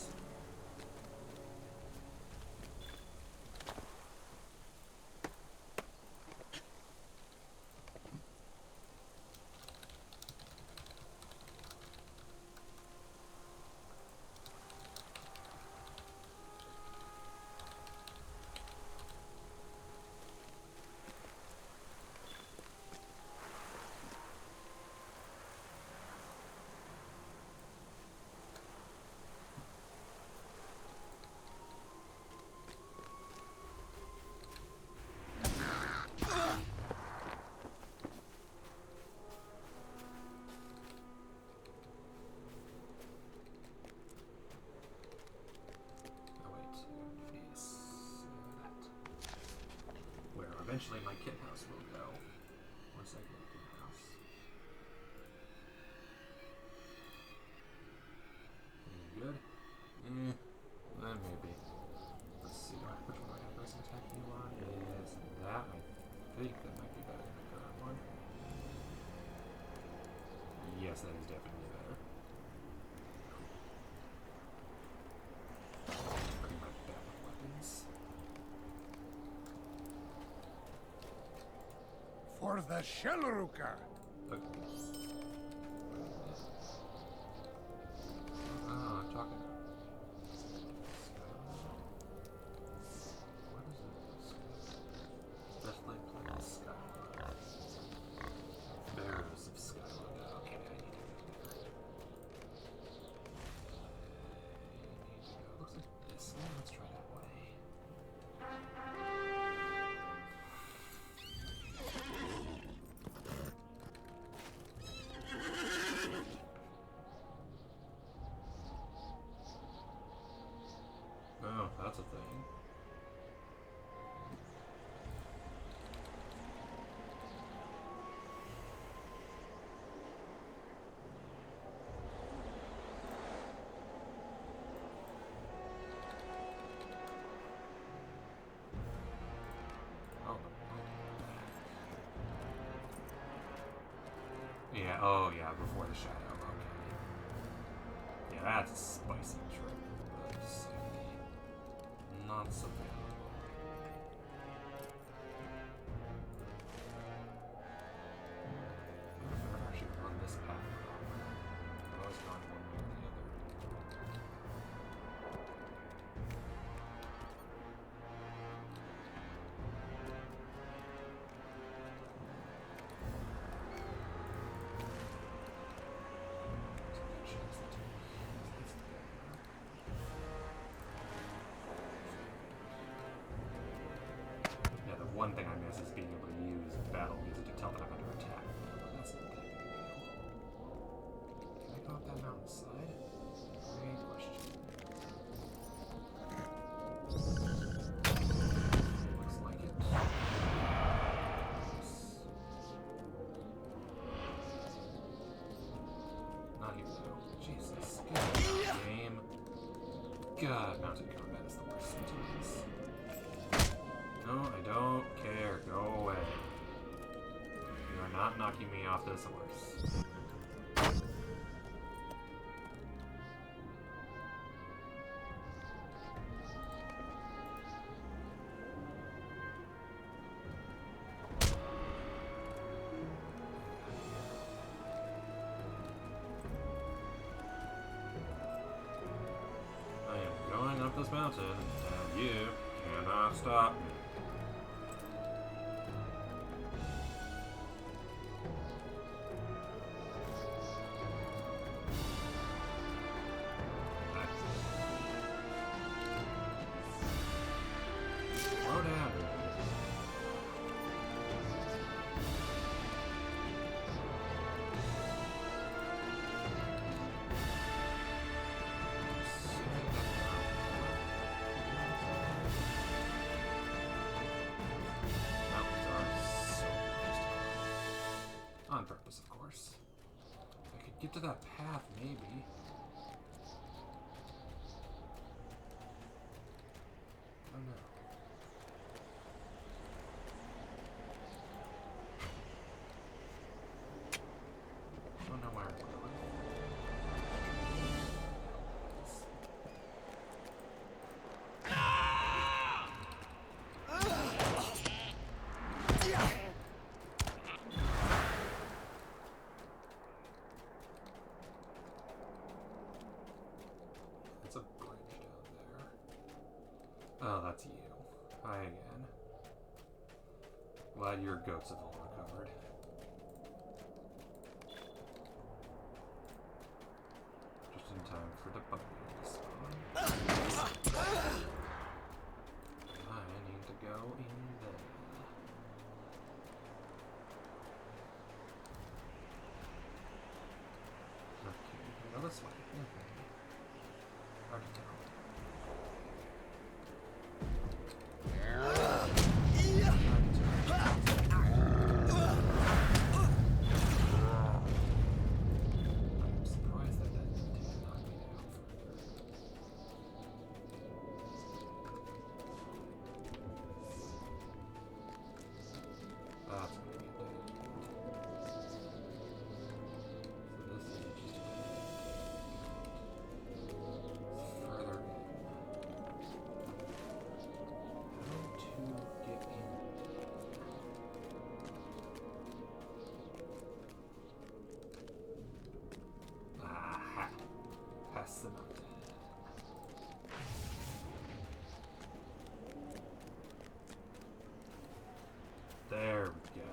Eventually my kit house will go. Once I get a kit house. Good? Maybe. Let's see, which one do I have racing attack you on? Is that? I think that might be better than the current one. Yes, that is definitely better. Bring my backup weapons. For the Shellrooker. Okay. Oh, I'm talking. What is it? Definitely playing Skylar. Bears of Skylar. Okay, I need to go here. Looks like this one. Let's try that way. Yeah, oh yeah, before the shadow. Okay. Yeah, that's a spicy trick, but safety. Not so bad. I've never actually run this path properly. I've always gone one way or the other. Yeah, the one thing I miss is being able to use battle music to tell that I'm under attack. But that's not that big a deal. Can I go up that mountainside? Great question. Looks like it. Yes. Not here though. Jesus. Good game. God, mountain combat is the worst sometimes. No, I don't care. Go away. You are not knocking me off this horse. I am going up this mountain, and you cannot stop me. Slow down. Mountains are so on purpose, of course. I could get to that path, maybe. Oh no. I don't know where I'm going. It's a bridge down there. Oh, that's you. Hi again. Glad your goats have all recovered. Just in time for the buggy to spawn. I need to go in there. Okay, go this way. Hard to tell. I'm surprised that didn't knock me down further. That's gonna be a dead end. So this is just a dead end. It's further in. How to get in? Aha! Past the mountain. There we go.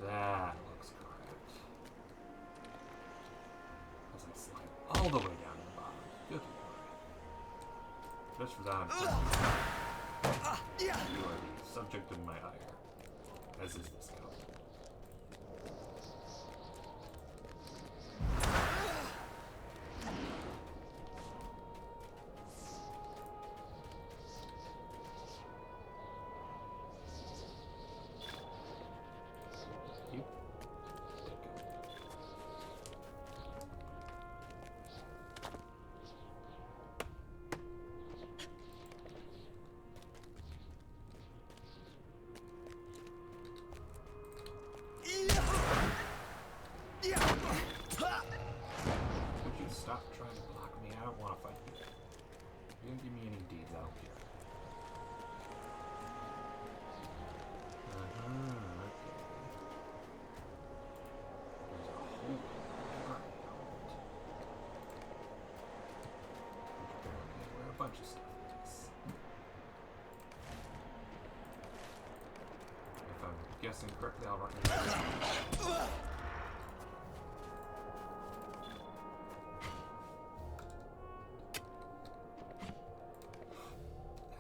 That looks correct. As I slide all the way down to the bottom. Good lord. Just for that, you are the subject of my ire. As is this goblin. You. guessing correctly, I'll run into it.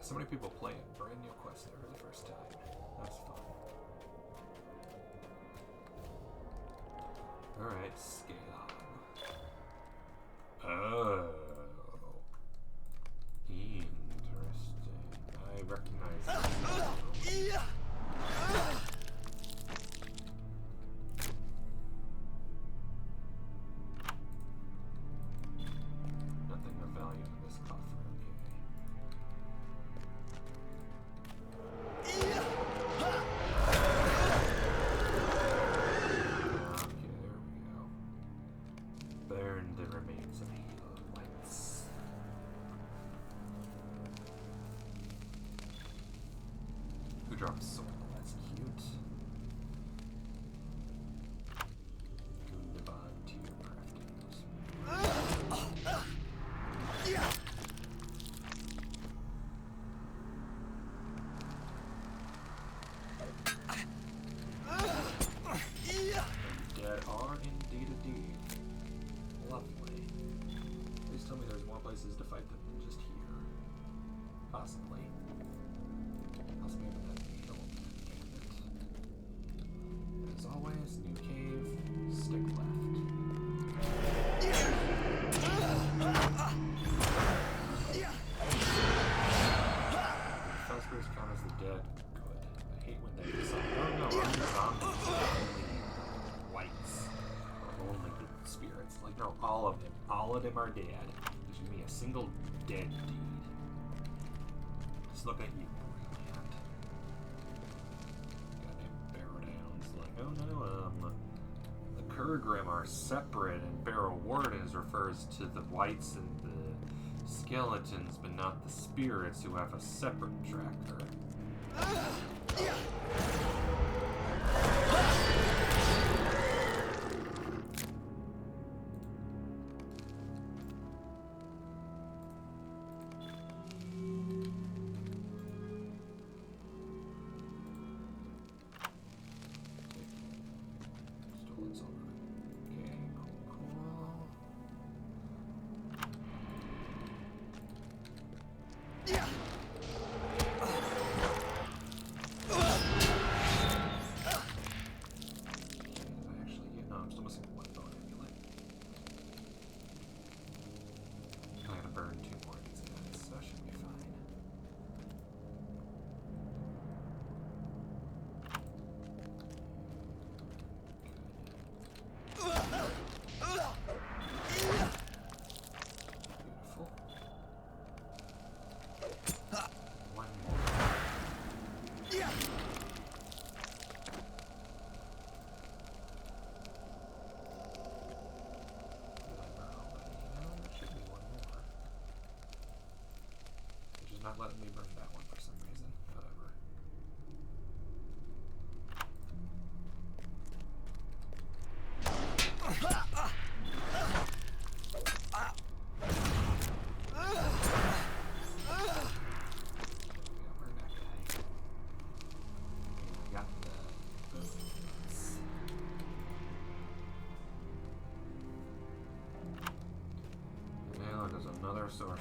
So many people playing brand new quests there for the first time. That's fun. Alright, scale. Oh. Interesting. I recognize that. Nothing of value in this coffer, okay. Okay, there we go. Burn the remains of healed lights. Who drops soul? That's cute. Live on to your crafting. Dead are indeed a deed. Lovely. Please tell me there's more places to fight them than just here. Possibly. Must be with that needle. As always, new cave, stick left. Felspears count as the dead. Good. I hate when they decide, oh no, I'm the zombies. Only whites. Or only the spirits. Like, no, all of them. All of them are dead. There's gonna be a single dead deed. Just look at you, Brilliant. Goddamn Barrow Downs. Like, oh no, the Kurgrim are separate, and Barrow Wardens refers to the whites and the skeletons, but not the spirits who have a separate tracker. Stolen silver. Okay, cool. I'm still missing one bone amulet. I gotta burn 2 more of these guys, so that should be fine. Beautiful. One more. Which is not letting me burn that one for some reason. Whatever. Burn that guy. I got the boots. Now there's another source.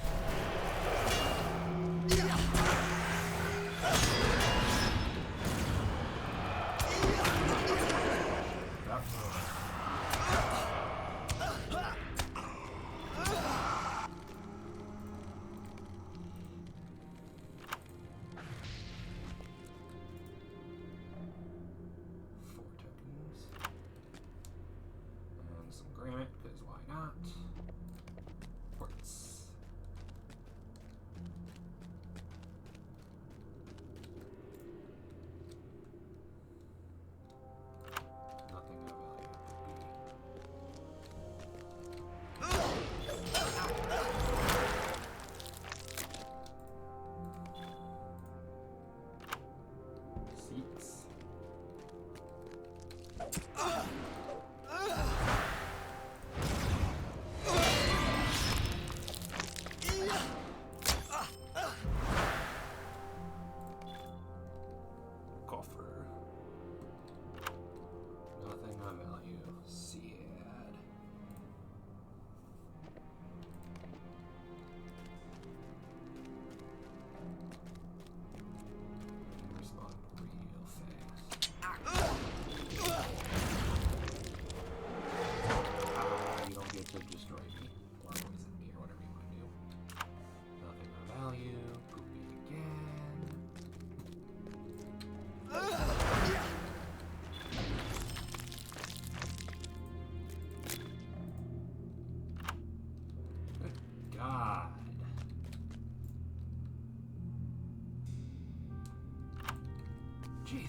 Four tokens. And some granite, because why not? Quartz. Nothing of value seats.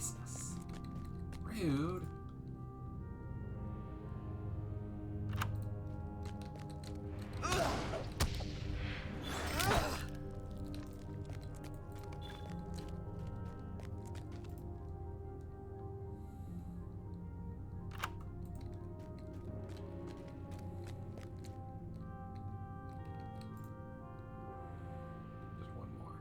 Jesus. Rude. Just one more.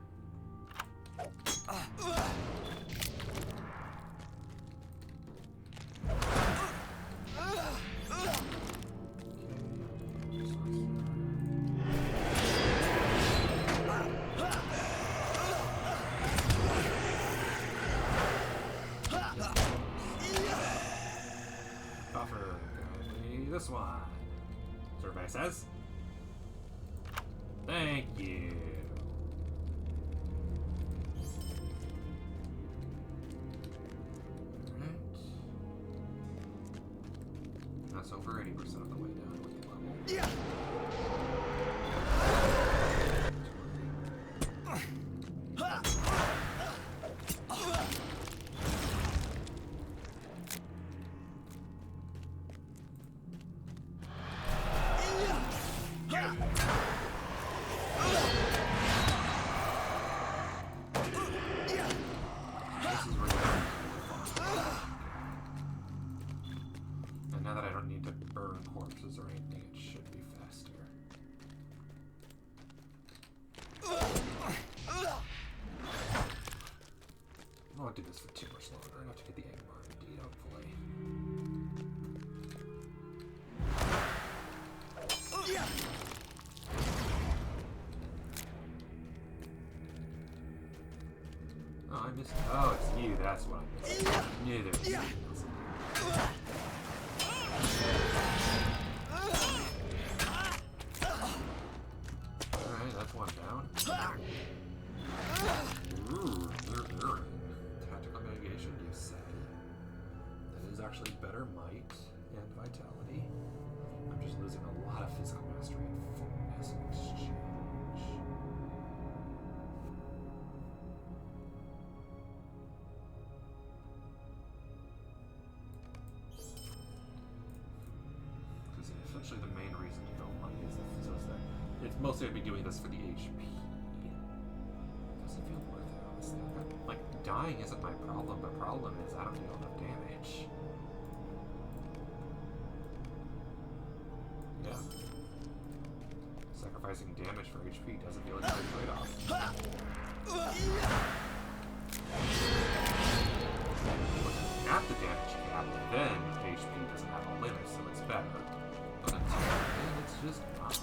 Coffer, this one. Survey says. Thank you. Alright. That's over 80% of the way down with the level. Yeah. This is really fun. And now that I don't need to burn corpses or anything, it should be faster. I won't do this for too much longer. Enough to get the egg bar indeed, hopefully. Oh, I missed. Oh, it's you. That's what I missed. I knew there was something else. Alright, that's one down. Ooh, they're in. Tactical mitigation, you say? That is actually better might and vitality. I'm just losing a lot of physical mastery and fullness in exchange. Essentially the main reason to go money is that it's mostly I'd be doing this for the HP. Doesn't feel worth it, honestly. Like, dying isn't my problem. The problem is I don't deal enough damage. Yeah. Sacrificing damage for HP doesn't feel like a good trade-off. Looking at the damage cap, then HP doesn't have a limit, so it's better. But until then, it's just not.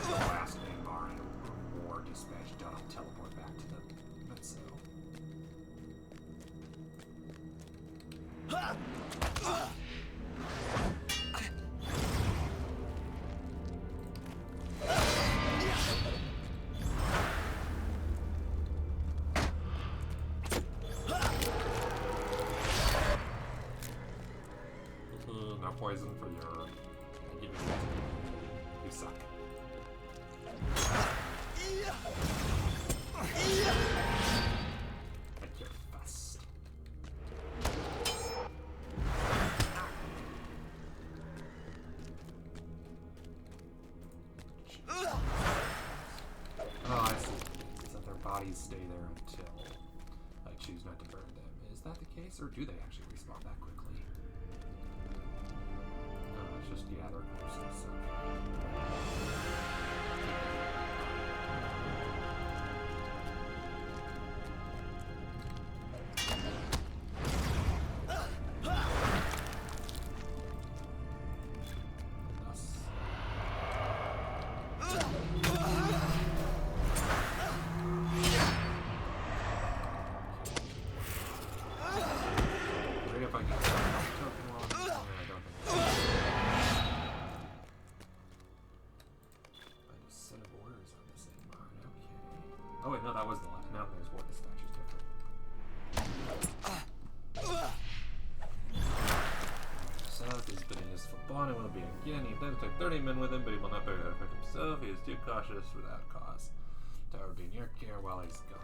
Last name bar and a war dispatch done. I'll teleport back to the Metso. No poison for your. I give you that. You suck. At your fist. Oh, I see. Is that their bodies stay there until I choose not to burn them. Is that the case, or do they actually respawn that quickly? No, it's just, yeah, they're corpses, so. Oh wait, no, that was Bonnie will be again. He intends to take 30 men with him, but he will not be able to affect himself. He is too cautious without cause. The tower will be in your care while he's gone.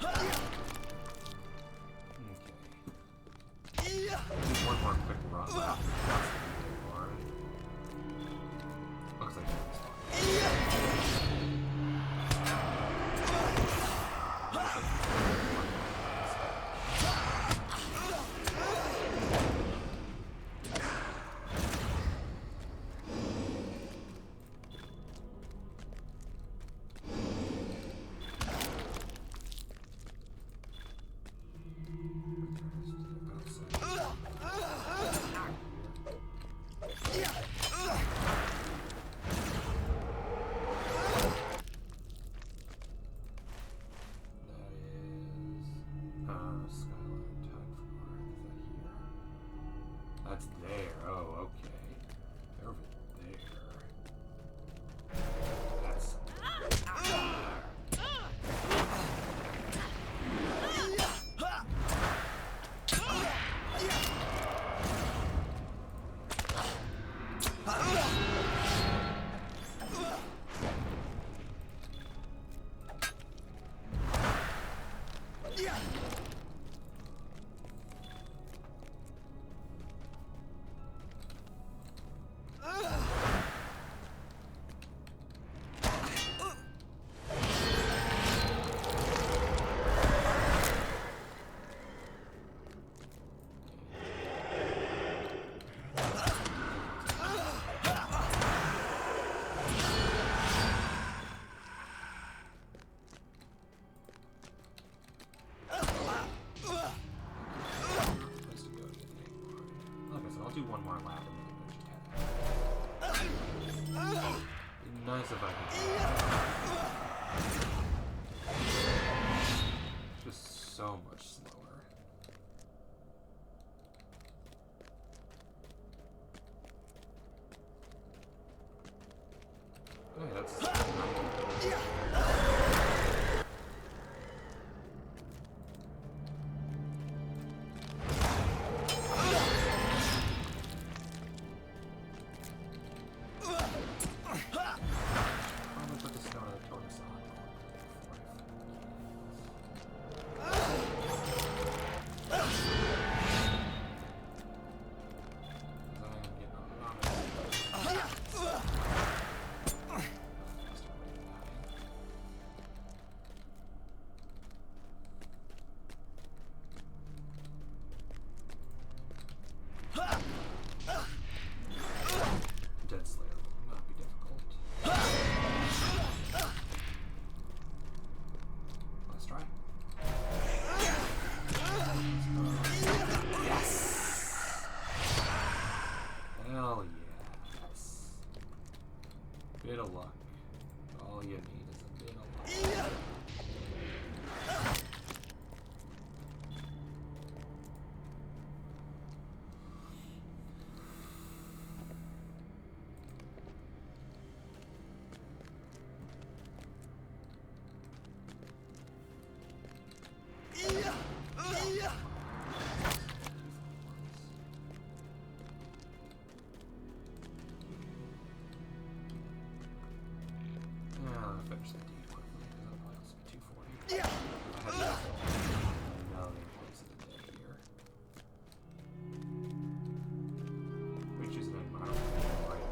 Okay. Just one more quick run. Looks like it's That's there. Oh, okay. They're over there. That's. I'll do one more lap and then just head. Be nice if I could. Just so much slower. Okay, that's. Dead Slayer will not be difficult. Let's try. Yes! Hell yes. Bit of luck. All you need is a bit of luck. Finish the deed quickly because otherwise it'll be 240. I had to place of the day here. We choose an model. Right.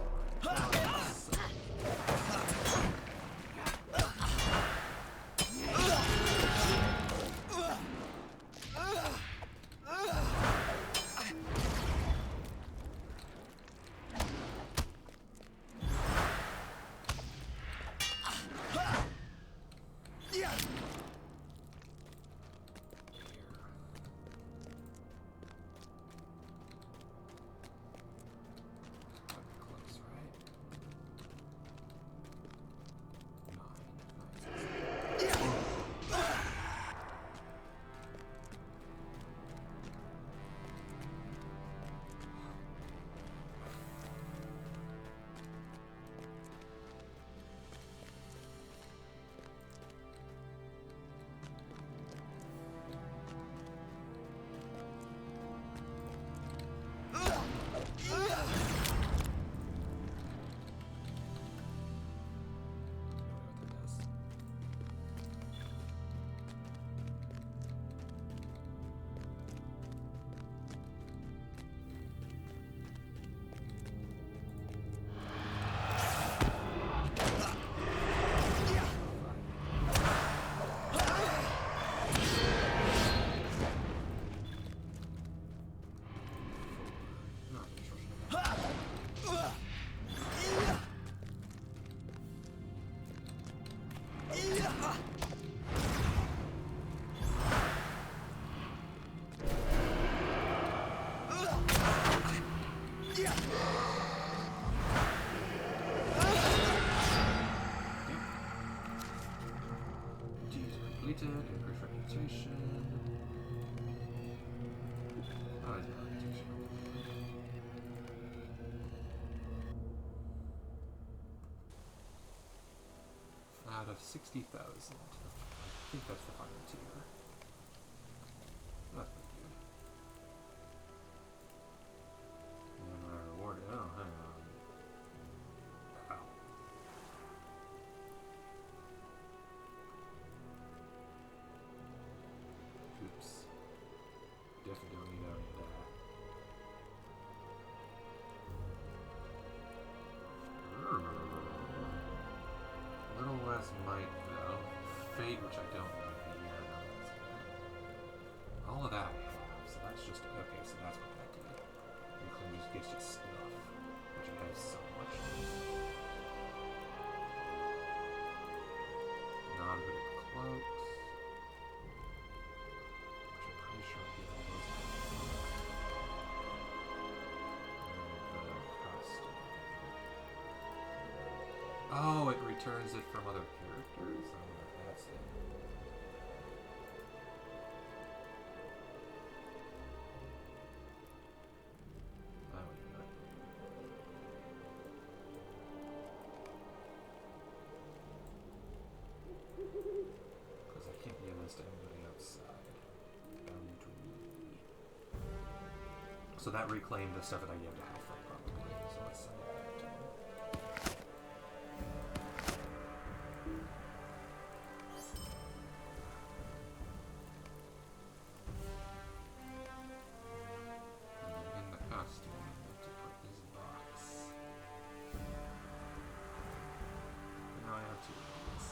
out of 60,000. I think that's the final tier. That's pretty good. And then my reward. Oh, hang on. Wow. Oops. Definitely don't need any of that. A little less might though. Fate, which I don't need. Yeah, no, that's good. All of that I have, so that's just okay. So that's what that did. Reclaim just gets you stuff, which I have so much of. Non-hooded cloaks, which I'm pretty sure I get all those. And the costume. Oh, it returns it from other characters? I wonder if that's it. That would be good. Because I can't give this to anybody outside. Boundary. So that reclaimed the stuff that I gave to Halfling, probably. So let's send it back to him. In the costume, I need to put his box. Now I have two of these.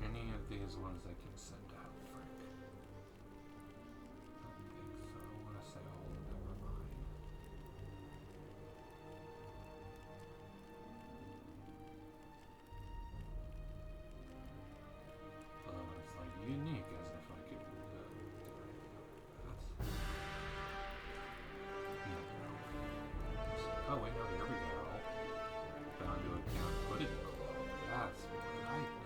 Any of these ones I can send out, Frank? I don't think so. I want to say all of them are mine. Although it's like unique, as if I could do anything with that. Yeah. Oh wait, no, here we go. Found to account hooded cloak. That's what I think.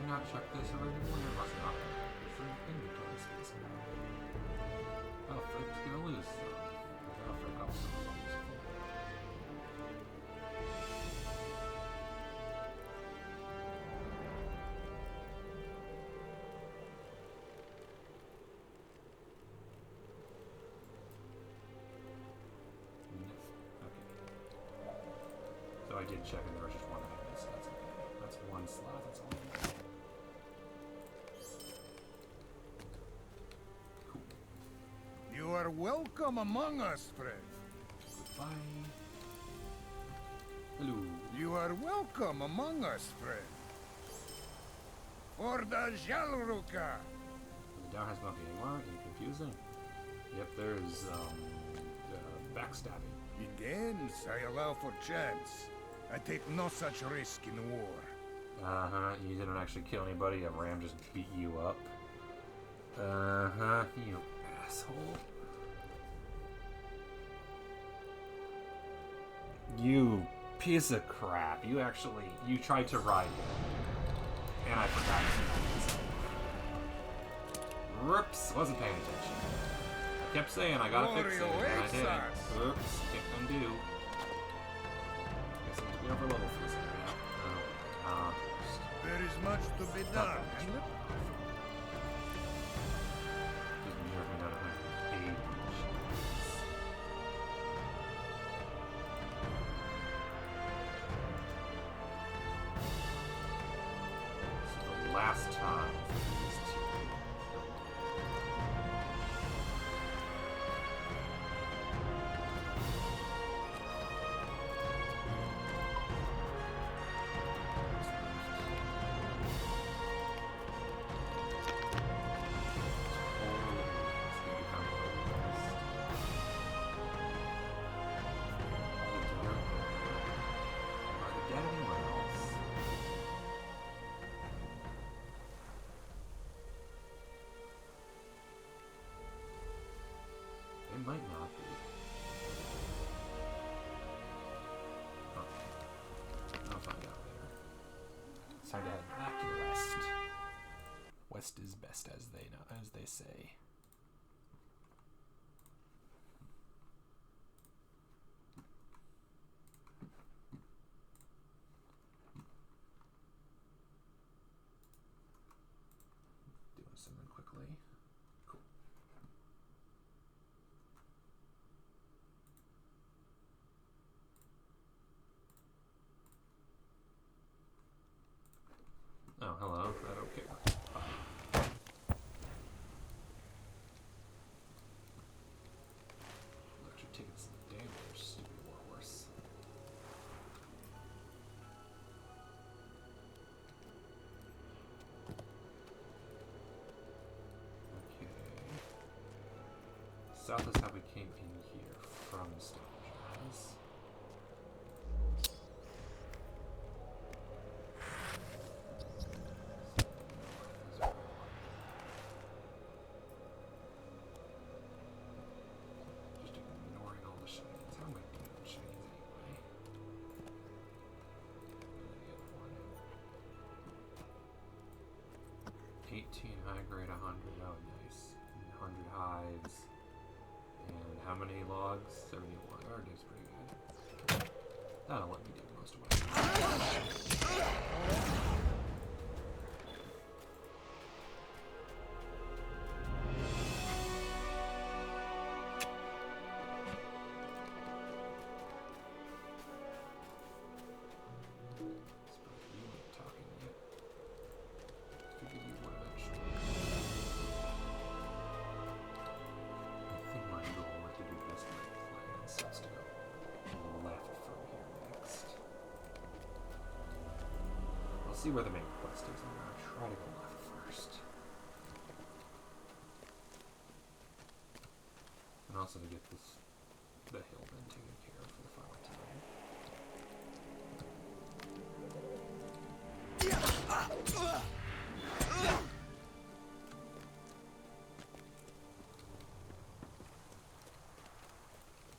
Did I not check this originally? I must not have. It's an inventory space now. Oh, Frick's gonna lose some. Oh, Frick also is almost full. Okay. So I did check and there was just one that I missed, so that's okay. That's one slot, that's all I need. Cool. You are welcome among us, friend. Goodbye. Hello. You are welcome among us, friend. For the Jalruka. The down has not been anymore. Are you confusing? Yep, there's backstabbing. In games, I allow for chance. I take no such risk in war. Uh-huh. You didn't actually kill anybody. A ram just beat you up. Uh-huh. You asshole. You piece of crap. You tried to ride him. And I forgot. Whoops. Wasn't paying attention. I kept saying I gotta fix it, and I didn't. Oops. Can't undo. Guess I have to be over level for this area. Oh. There is much to be done. Just nerf me down to 180. This is the last time for these two. it's time to head back to the west. West is best, as they say. Doing something quickly. Cool. Oh, hello. Okay. Bye. Electric tickets in the damn there, stupid warhorse. Okay. South is how we came in here from Stonehenge. Just ignoring all the shinies. How am I doing on shinies anyway? And then the other one. 18 high grade, 100. Oh, nice. 100 hives. And how many logs? 71. Our day's pretty good. That'll let me do most of what I You ain't talking yet. Figure you would eventually. I think my goal was to do this with plan, so it's to go left from here next. I'll see where the main quest is. I'm gonna try to go left first. And also to get the hill then taken care of for the final time.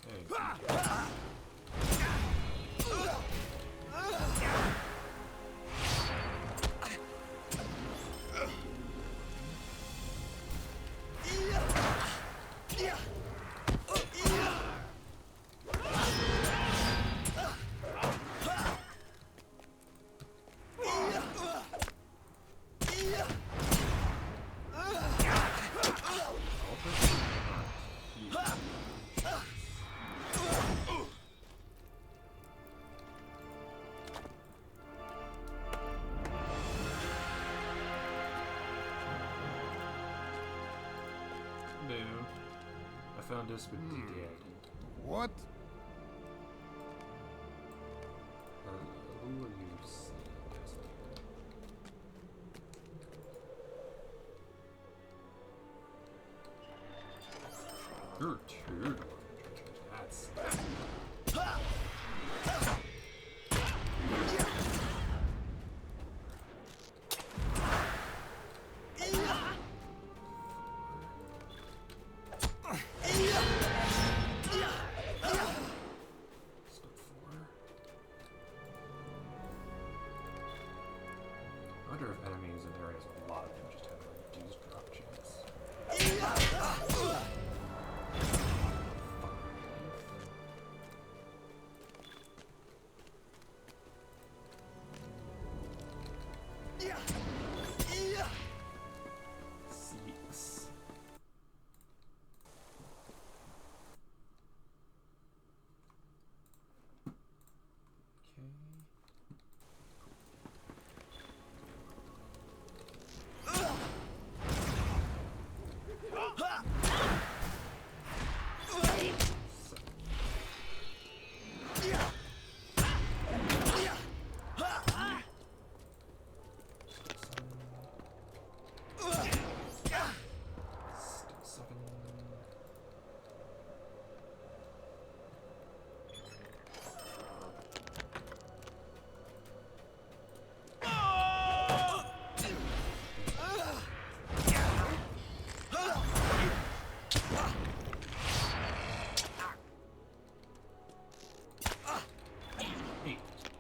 Hey. Boo. I found this with the dead. What? Who are you seeing down here? You're too. That's. Step 4. I wonder if enemies in areas with a lot of them just have a reduced drop chance. Six.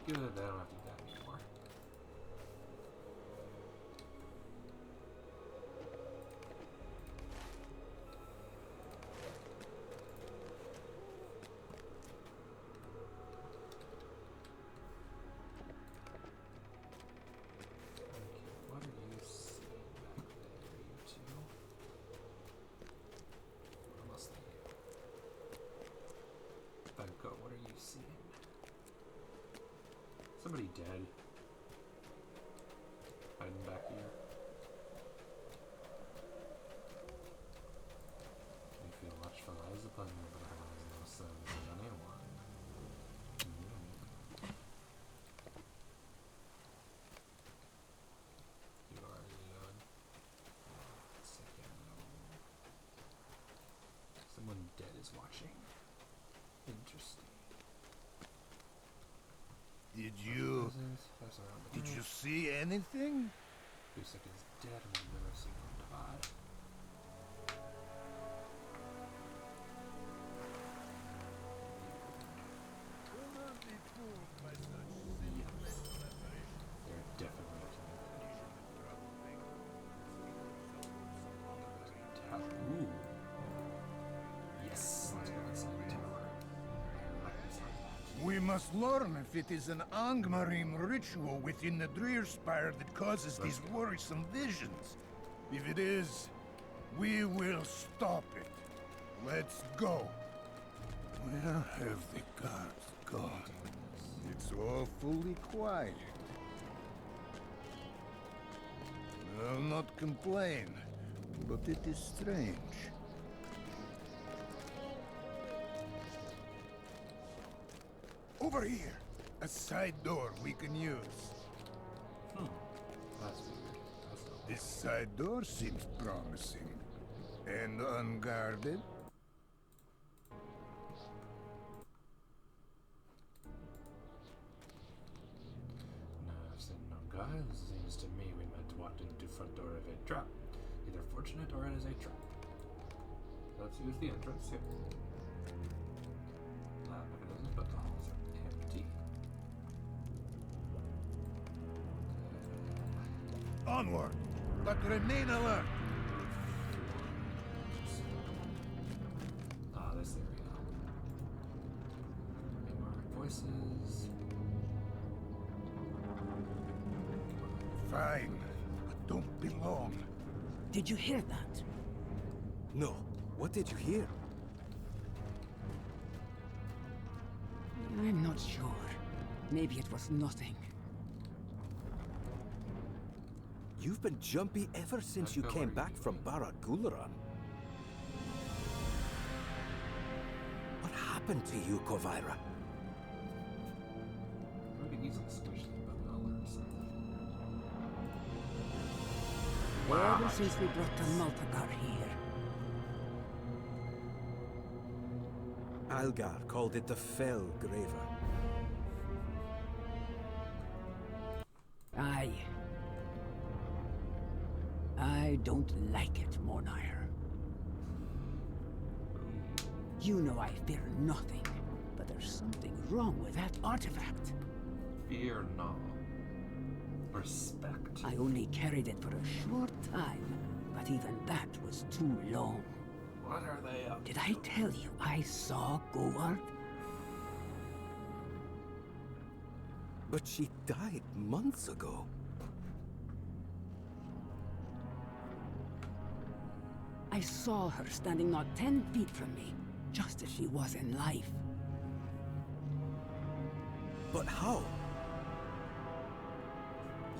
Good, I don't have to do that anymore. somebody dead? Hiding back here. We feel much for lies upon you, but I has no sons of anyone. You are alone. Someone dead is watching. Interesting. Did you see anything? Busek is dead and we've never seen him die. Do not be fooled by such scintillating apparitions. They're definitely Ooh. Yes, let's go inside the tower. I like this like that. We must learn if it is an Angmarim ritual within the Drearspire that causes these worrisome visions. If it is, we will stop it. Let's go. Where have the guards gone? It's awfully quiet. I'll not complain, but it is strange. Over here! A side door we can use. That's weird. That's not This side door seems promising. And unguarded? No, I've seen no guys. Seems to me we meant walked into front door of a trap. Either fortunate or it is a trap. Let's use the entrance here. Mechanisms, but the halls are empty. Onward! But remain alert! This area. More voices. Fine, but don't be long. Did you hear that? No. What did you hear? I'm not sure. Maybe it was nothing. You've been jumpy ever since you came back from Barad Gularan. What happened to you, Kovira? We could easily squish them, but I'll learn something. Ever since we brought the Maltagar here. Algar called it the Fell Graver. I don't like it, Mornair. You know I fear nothing, but there's something wrong with that artifact. Fear not. Respect. I only carried it for a short time, but even that was too long. What are they up Did I tell you I saw Govard? But she died months ago. I saw her standing not 10 feet from me, just as she was in life. But how?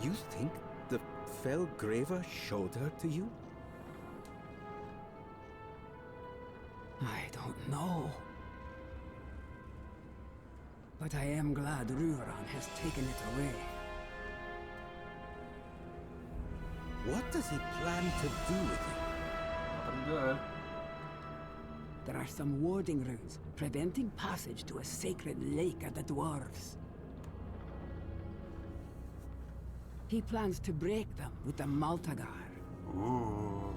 You think the Fell Graver showed her to you? I don't know. But I am glad Ruveron has taken it away. What does he plan to do with it? Nothing good. There are some warding runes preventing passage to a sacred lake of the dwarves. He plans to break them with the Maltagar. Ooh.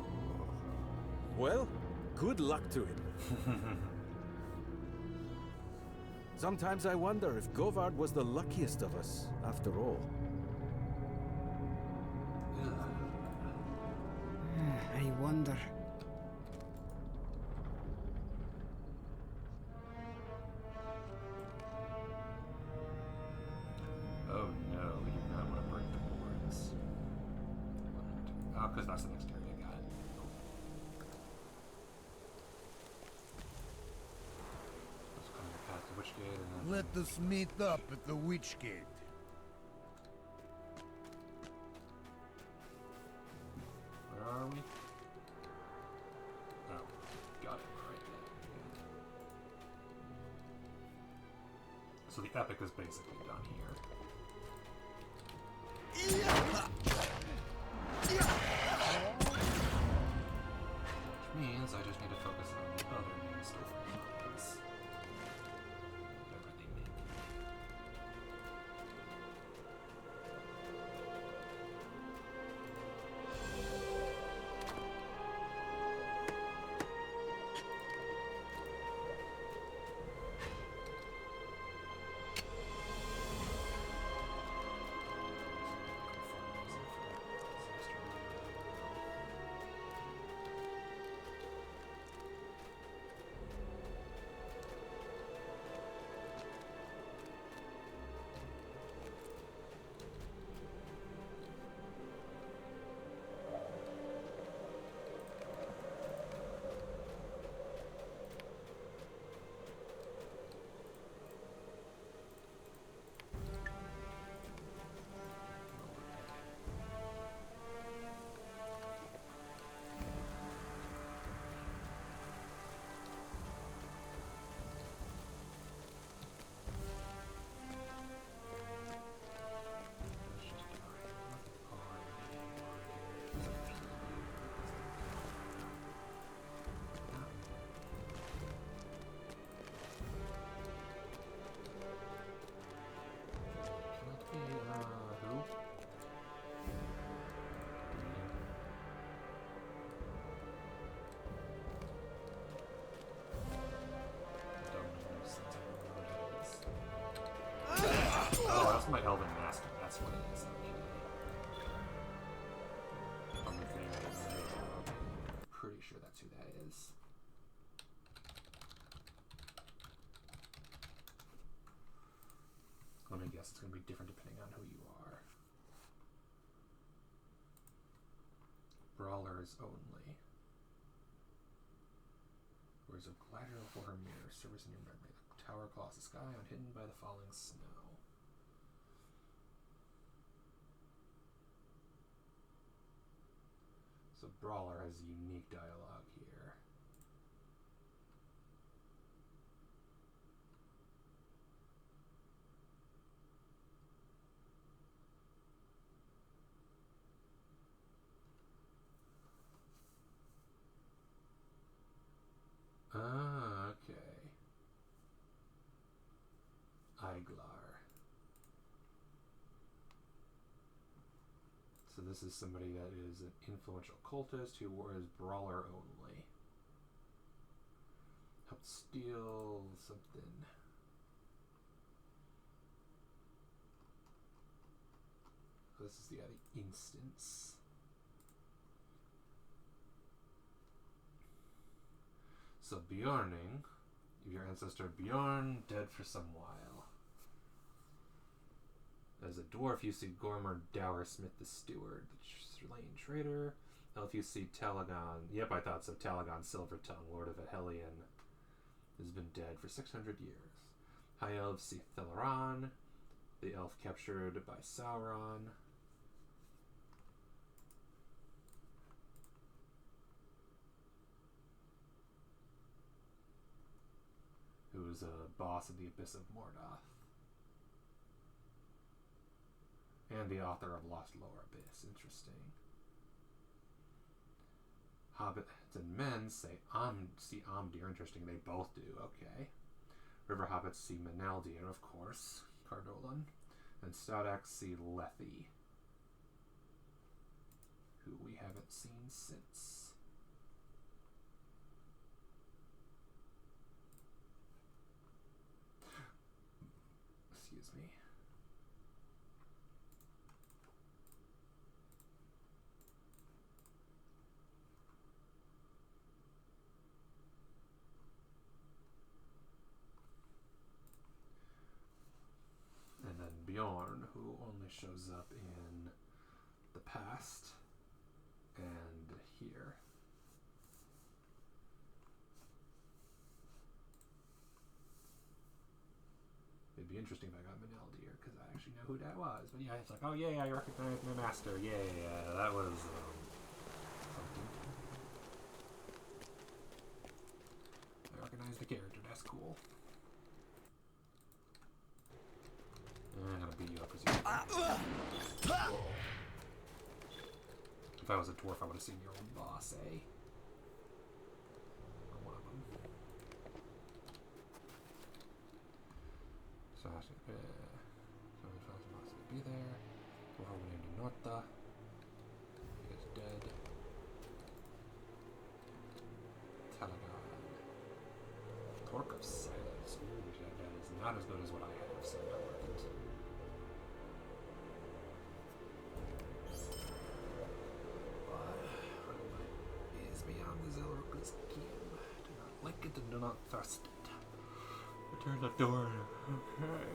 Well, good luck to him. Sometimes I wonder if Govard was the luckiest of us, after all. I wonder. Oh no, we do not want to break the boards. Oh, because that's the next area, got it. Let's come past the witch gate and then... Let us meet up at the Witch Gate. are we? Oh, got it right there. So the epic is basically done here. Which means I just need to focus on the other main storylines. Whatever they may be. Oh, that's my Elven Master. That's what it is. Okay. I'm pretty sure that's who that is. Let me guess. It's going to be different depending on who you are. Brawlers only. Words of Gladriel for her mirror. Serves in your memory. The tower across the sky, unhidden by the falling snow. So Brawler has unique dialogue here. Ah, okay. Iglar. So this is somebody that is an influential cultist who was Brawler only. Helped steal something. This is the instance. So Bjorning, your ancestor Bjorn, dead for some while. As a dwarf, you see Gormr Dowersmith the Steward, the slain traitor. Elf, you see Talagon. Yep, I thought so. Talagon Silvertongue, Lord of Ahelion, has been dead for 600 years. High elves see Thelaran, the elf captured by Sauron. Who is a boss of the Abyss of Mordoth. And the author of Lost Lower Abyss. Interesting. Hobbits and men see Amdir. Interesting. They both do. Okay. River Hobbits see Menaldir, of course. Cardolan. And Staudax see Lethe, who we haven't seen since. Excuse me. And then Bjorn, who only shows up in the past and here. It'd be interesting if I got Meneldir, because I actually know who that was. But yeah, it's like, oh yeah, I recognize my master. Yeah, that was something. customize the character. That's cool. I'm gonna beat you up because you. If I was a dwarf, I would have seen your own boss, eh? Or one of them. So I should be there. Dwarf named Norta. He is dead. Talagon. Torque of Silence. Ooh, that is not as good as what I have, so not worth it. Is beyond the Zelruk's scheme. Do not like it and do not trust it. Return the door. Okay.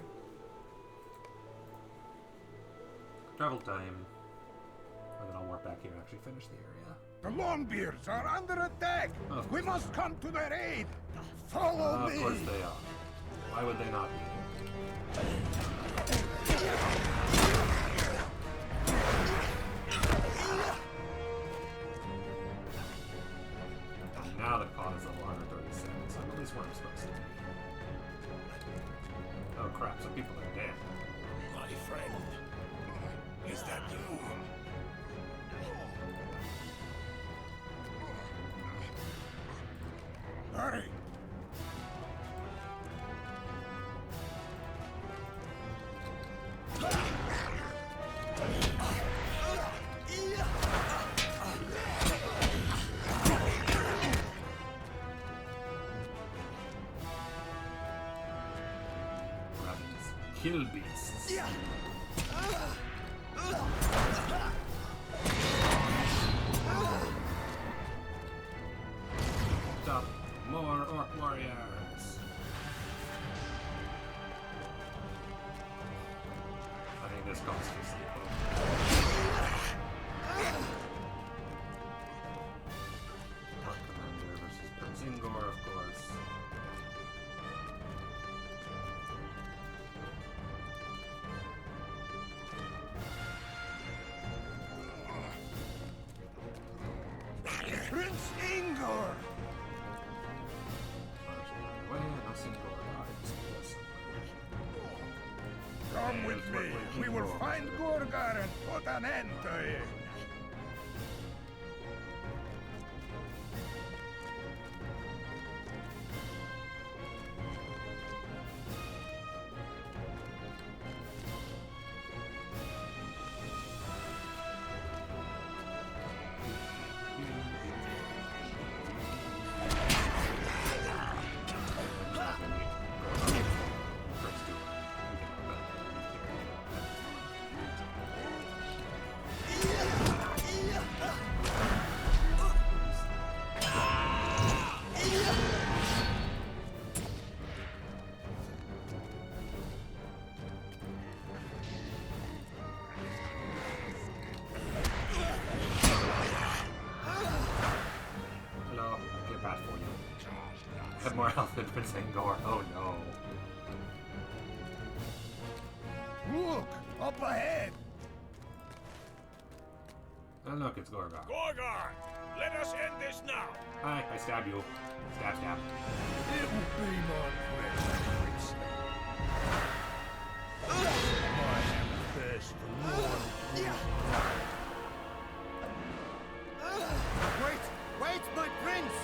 Travel time. And then I'll work back here and actually finish the area. The Longbeards are under attack! Of We course must come to their aid! Follow me! Of course they are. Why would they not be here? Now the pod is level 137, so I'm at least where I'm supposed to be. Oh crap, some people are dead. My friend, is that you? Hurry! Rabbits. Kill beasts. Stop. More orc warriors. I think this calls for sleep. Orc commander versus Prince Ingor, of course. Prince Ingor! Come with me. We will find Gorgar and put an end to it. Hello, I get bad for you. I have more health than Prince Angor. Oh no. Look, up ahead. Oh look, it's Gorgar. Gorgar, let us end this now. Hi, I stab you. Stab, stab. It will be my pleasure, Prince. I am thirst for more. Wait, my prince!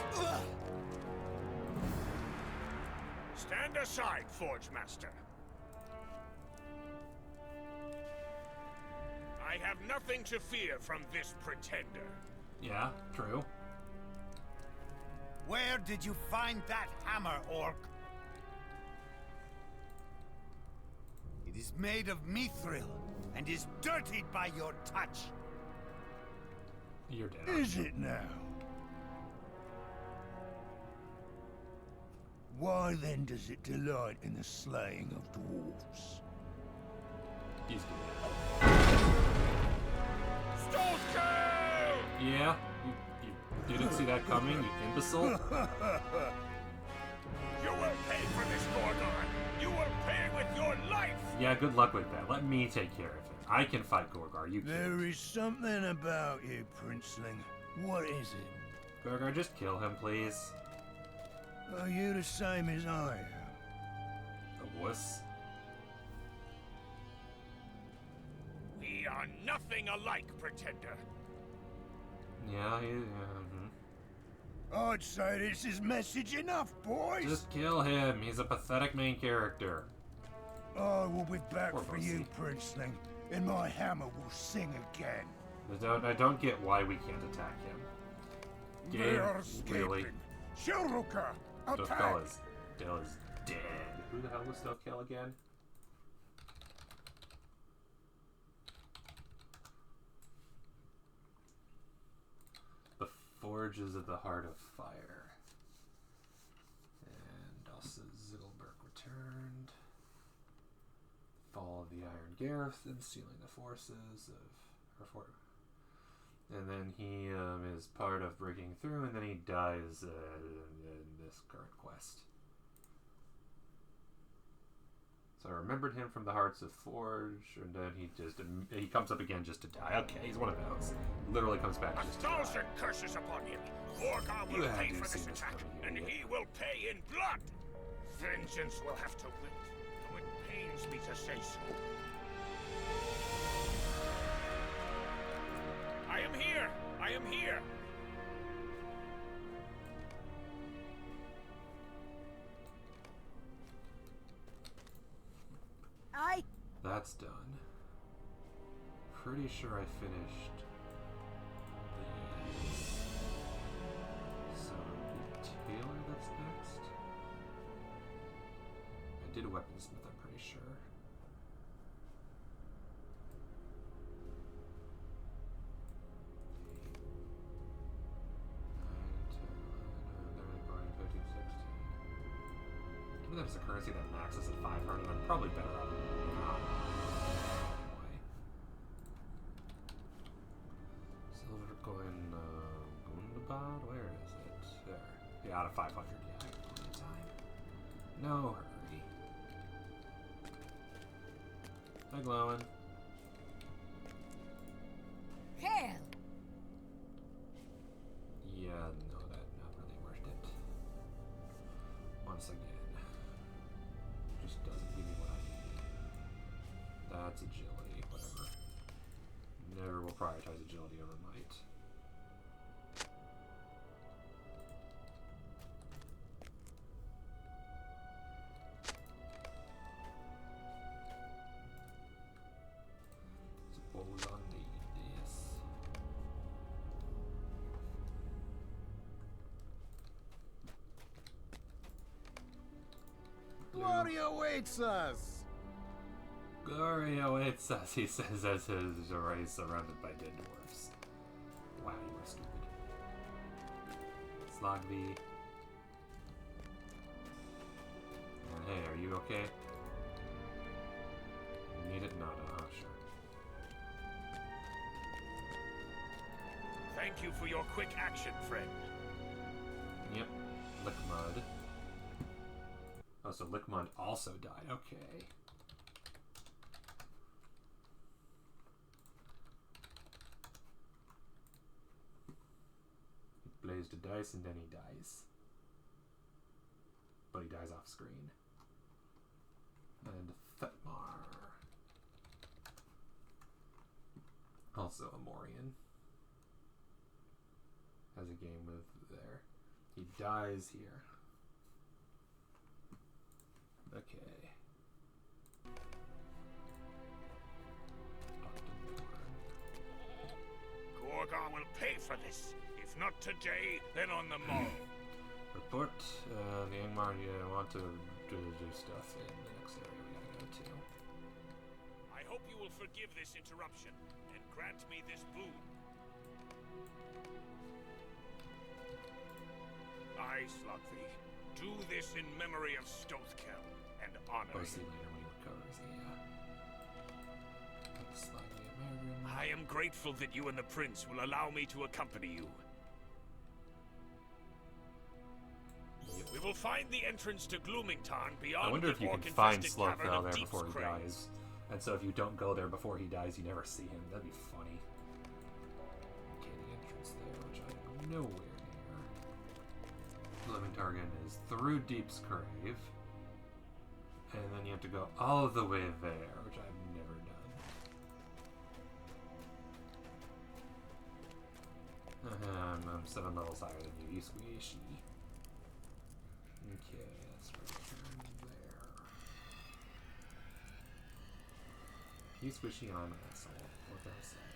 Stand aside, Forge Master. I have nothing to fear from this pretender. Yeah, true. Where did you find that hammer, Orc? It is made of mithril and is dirtied by your touch. You're dead. Is it now? Why then does it delight in the slaying of dwarves? He's dead. Stone kill! Yeah? You didn't see that coming, you imbecile? You will pay for this, Gorgar. You will pay with your life. Yeah, good luck with that. Let me take care of it. I can fight Gorgar, you There can't. is something about you, Princeling. What is it? Gorgar, just kill him, please. Are you the same as I am? A wuss? We are nothing alike, Pretender. Yeah, yeah. I'd say this is message enough, boys. Just kill him. He's a pathetic main character. I will be back Poor for you, Princeling, and my hammer will sing again. I don't get why we can't attack him. They are escaping. Really? Shilruka, attack! Del is dead. Who the hell was Stokel again? The Forges of the Heart of Fire. And also Ziggelberg returned. Fall of the Iron Gareth and sealing the forces of... And then he is part of breaking through, and then he dies in this current quest. So I remembered him from the Hearts of Forge, and then he comes up again just to die. Okay, he's one of those. Literally comes back just to die. 1,000 curses upon him. Gorgon will pay for this attack, and he will pay in blood. Vengeance will have to wait, though it pains me to say so. I am here! I am here! That's done. Pretty sure I finished these. So it'll be Taylor that's next. I did a weaponsmith, I'm pretty sure. Given that it's a currency that maxes at 500, I'm probably better off not. Anyway. Silver coin, Gundabad? Where is it? There. Yeah, out of 500. Yeah, I have plenty of time. No hurry. Hi, Glowin. Hell! Yeah, no, that not really worth it. Once again. Just doesn't give me what I need. That's agility, whatever. Never will prioritize agility over might. Suppose I'll need this. Glory awaits us! Glory awaits us, he says as his array is surrounded by dead dwarfs. Wow, you are stupid. Slogby. Hey, are you okay? Need it? Not, sure. Thank you for your quick action, friend. Yep. Lickmud. Oh, so Lickmud also died. Okay. He blazed a dice and then he dies. But he dies off screen. And Thetmar. Also a Morian. Has a game with there. He dies here. Okay. Gorgon will pay for this. If not today, then on the morrow. Report. The Angmar want to do stuff in the next area we gotta go to. I hope you will forgive this interruption and grant me this boon. I, Slugby, do this in memory of Stothkel and honor I'll see him. later when he recovers, yeah. Put the Slugby at Merrin. I am grateful that you and the prince will allow me to accompany you. Yep. We will find the entrance to Gloomington beyond I wonder if the you can orc-infested find cavern Slugfell of there Deep's before he Crags. dies. And so if you don't go there before he dies, you never see him. That'd be funny. Okay, the entrance there, which I'm nowhere near. Bloomington target is through Deep's Grave. And then you have to go all the way there, which I've never done. I'm 7 levels higher than you, squishy. Okay, that's right there. You squishy, I'm an asshole. What did I say?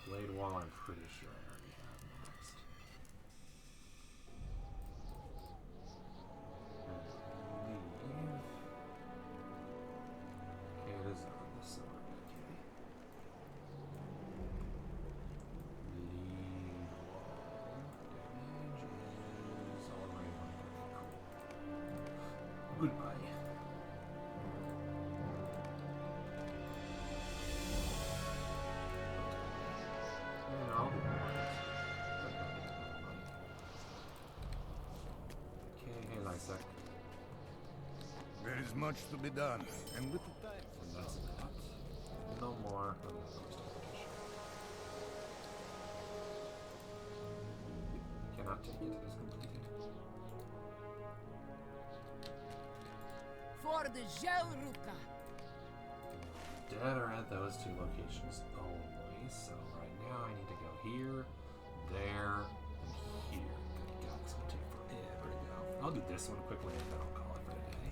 Blade Wall, I'm pretty sure I already have next. Leave. Okay, it is on the sword. Okay. Lead wall. Damage is all around 130. Cool. Goodbye. And I'll be okay, hey Lysek. There is much to be done, and with the time. And that's that. No more. I'm not going to cannot take it. It is completed. For the Jelruka. Dead are at those 2 locations only. So right now I need to go here, there, and here. Good God, it's going to take forever to go. I'll do this one quickly and then I'll call it for today.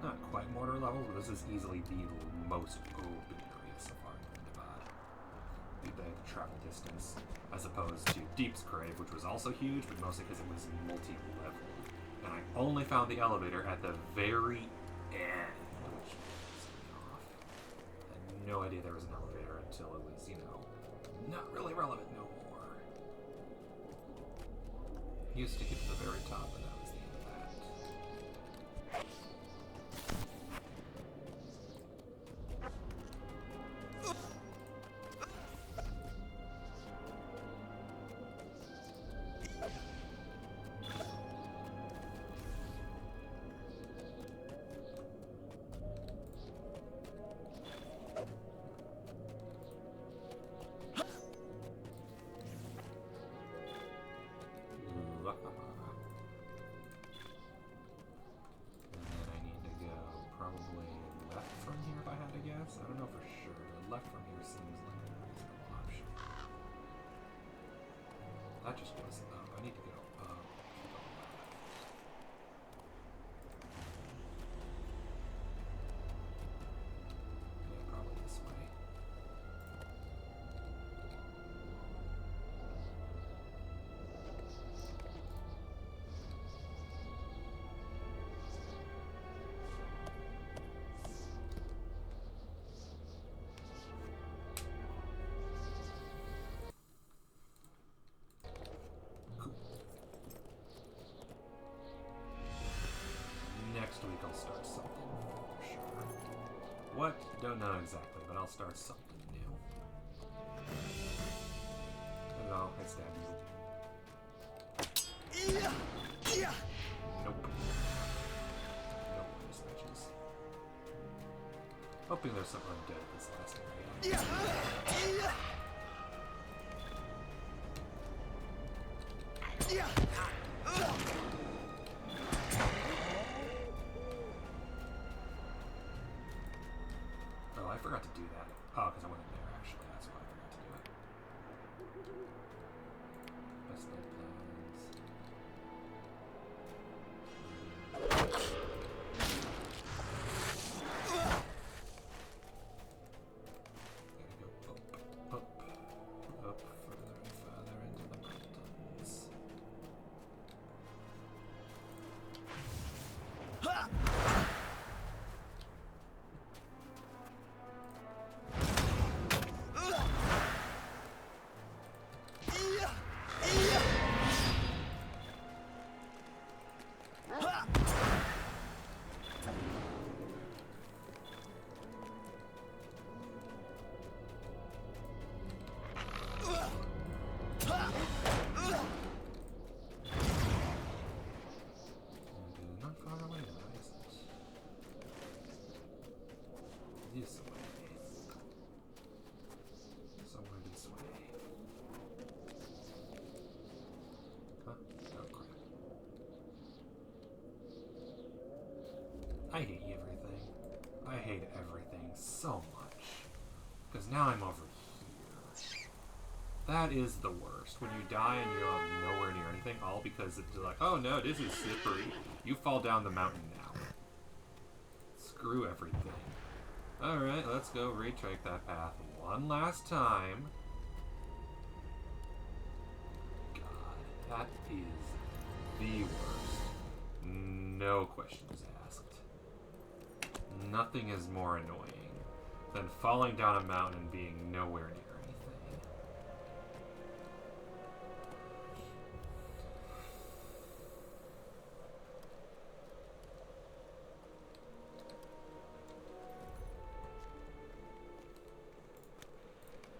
Not quite mortar levels, but this is easily the most open area so far in the Divide. The travel distance, as opposed to Deep's Grave, which was also huge, but mostly because it was multi-level. And I only found the elevator at the very end, which pissed me off. I had no idea there was an elevator until it was, not really relevant no more. Used to get to the very top, but that was the end of that. And then I need to go probably left from here if I had to guess. I don't know for sure. The left from here seems like a reasonable option. That just goes up. I need to go up to the left. Yeah, probably this way. Next week I'll start something for sure. What? Don't know exactly, but I'll start something new. Hello, I stabbed you. Nope. No more snitches. Hoping there's something dead at this last area. Oh, I forgot to do that. Oh, because I went in there, actually. That's why I forgot to do it. Best laid plans. Gotta go up, further and further into the mountains. I hate everything. I hate everything so much. Because now I'm over here. That is the worst. When you die and you're nowhere near anything, all because it's like, oh no, this is slippery. You fall down the mountain now. Screw everything. Alright, let's go retake that path one last time. God, that is the worst. No questions asked. Nothing is more annoying than falling down a mountain and being nowhere near anything.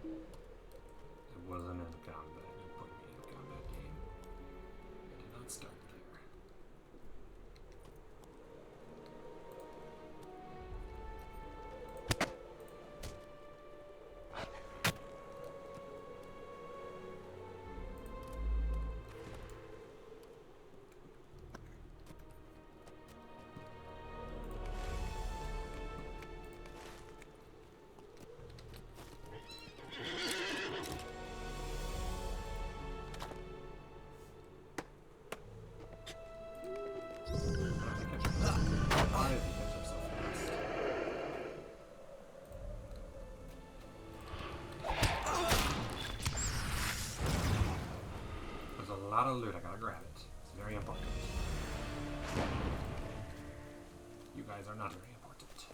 It wasn't in combat. You put me in a combat game. I did not start there. A lot of loot, I gotta grab it. It's very important. You guys are not very important.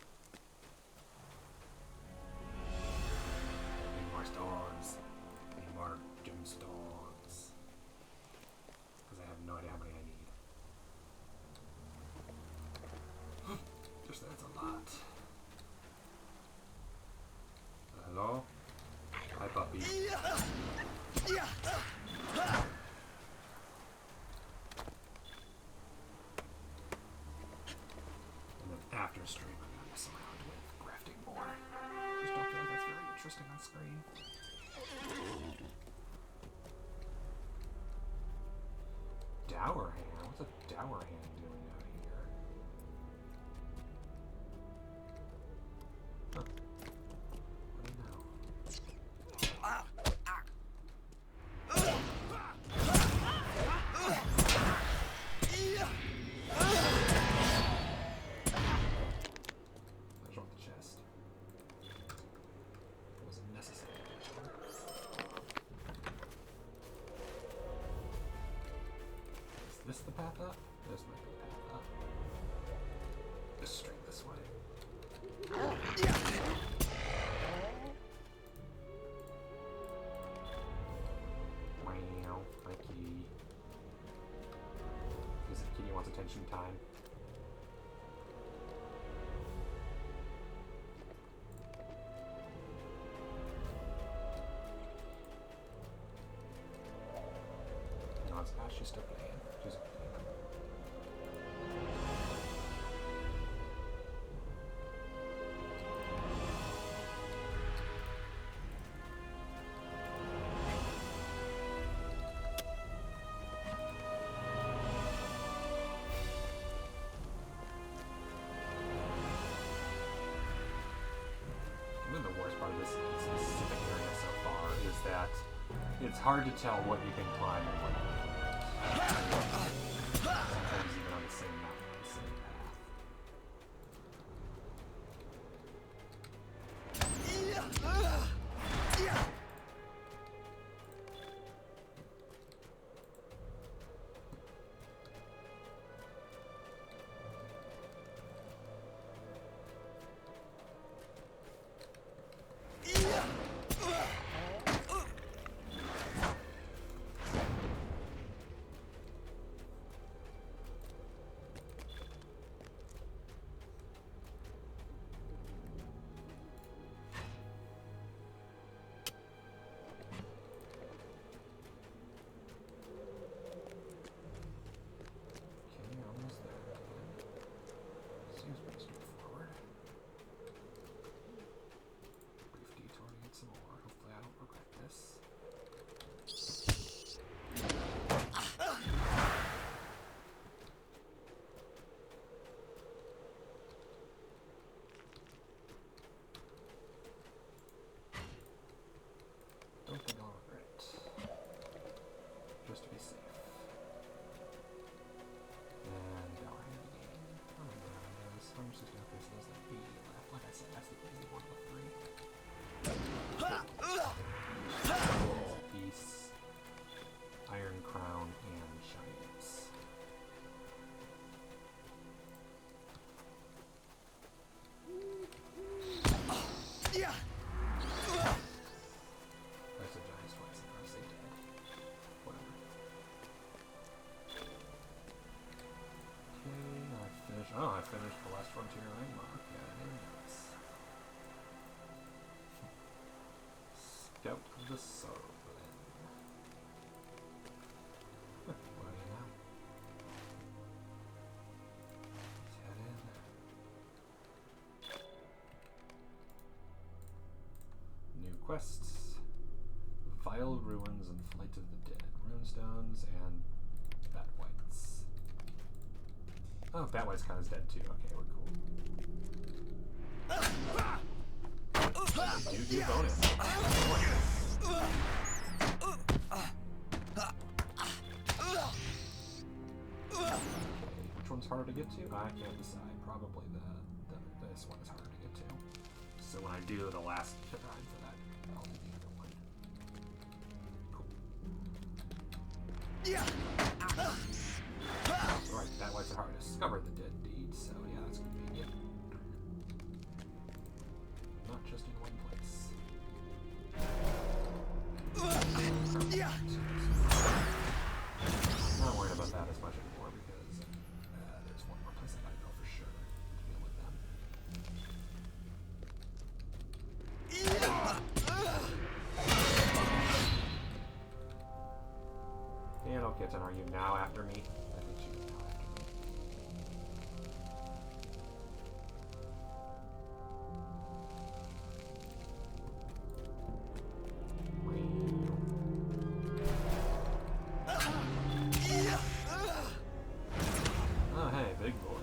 Need more storms. Need more doom storms. Because I have no idea how many I need. Just that it's a lot. Hello? Hi, puppy. After stream, I'm gonna mess around with crafting more. Just don't feel like that's very interesting on screen. Dower hand? What's a dower hand doing out here? Huh. I don't know. Is this the path up? This might be the path up. Just straight this way. Wow, my kitty. This kitty wants attention time. No, it's not. She's still playing. She's playing. And then the worst part of this specific area so far is that it's hard to tell what you can climb and what you can't. Sometimes even on the same mountain, on the same path. last frontier landmark. Yeah, nice. Scout of the Sorrowblend. What do you know? Let's head in. New quests. Vile Ruins and Flight of the Dead. Runestones and Batwhites. Oh, Batwhite's kind of dead too. Okay, we're cool. They do bonus. Okay, which one's harder to get to? I can't decide. Probably this one is harder to get to. So when I do the last time for that, I'll do the other one. Cool. Alright, Batwhites are hard to discover the dead deed, so yeah, that's convenient. Not just in one place. Not worried about that as much anymore because there's one more place I gotta go for sure to deal with them. And Kitten, are you now after me? I think she is now after me. Oh, hey, big boy.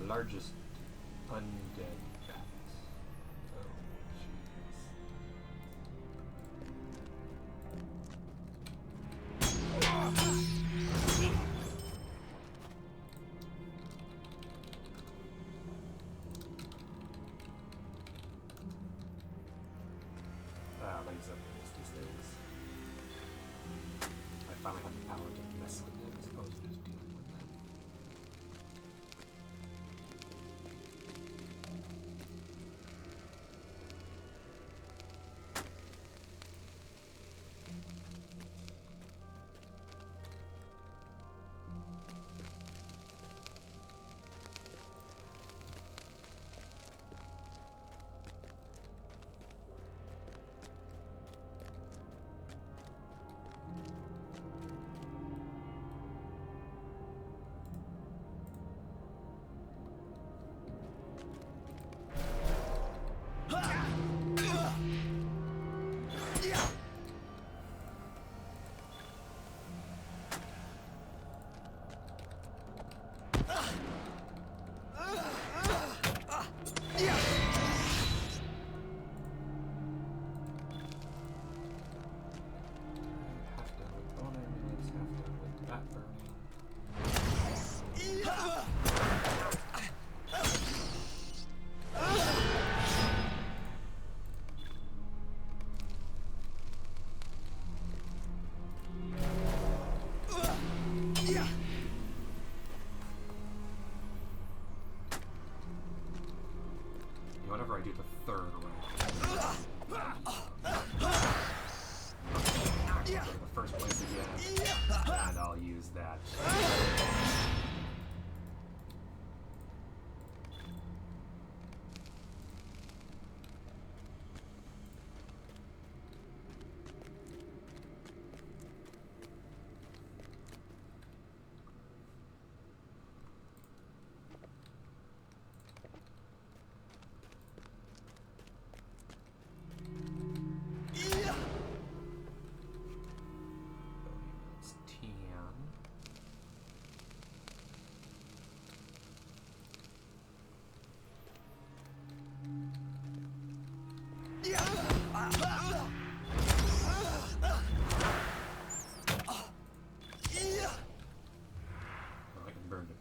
Largest undead bat. Oh, jeez. Lays up these things. I finally have the power to mess with them as opposed to just dealing with them. Whenever I do the third round, I'll go to the first place again, and I'll use that.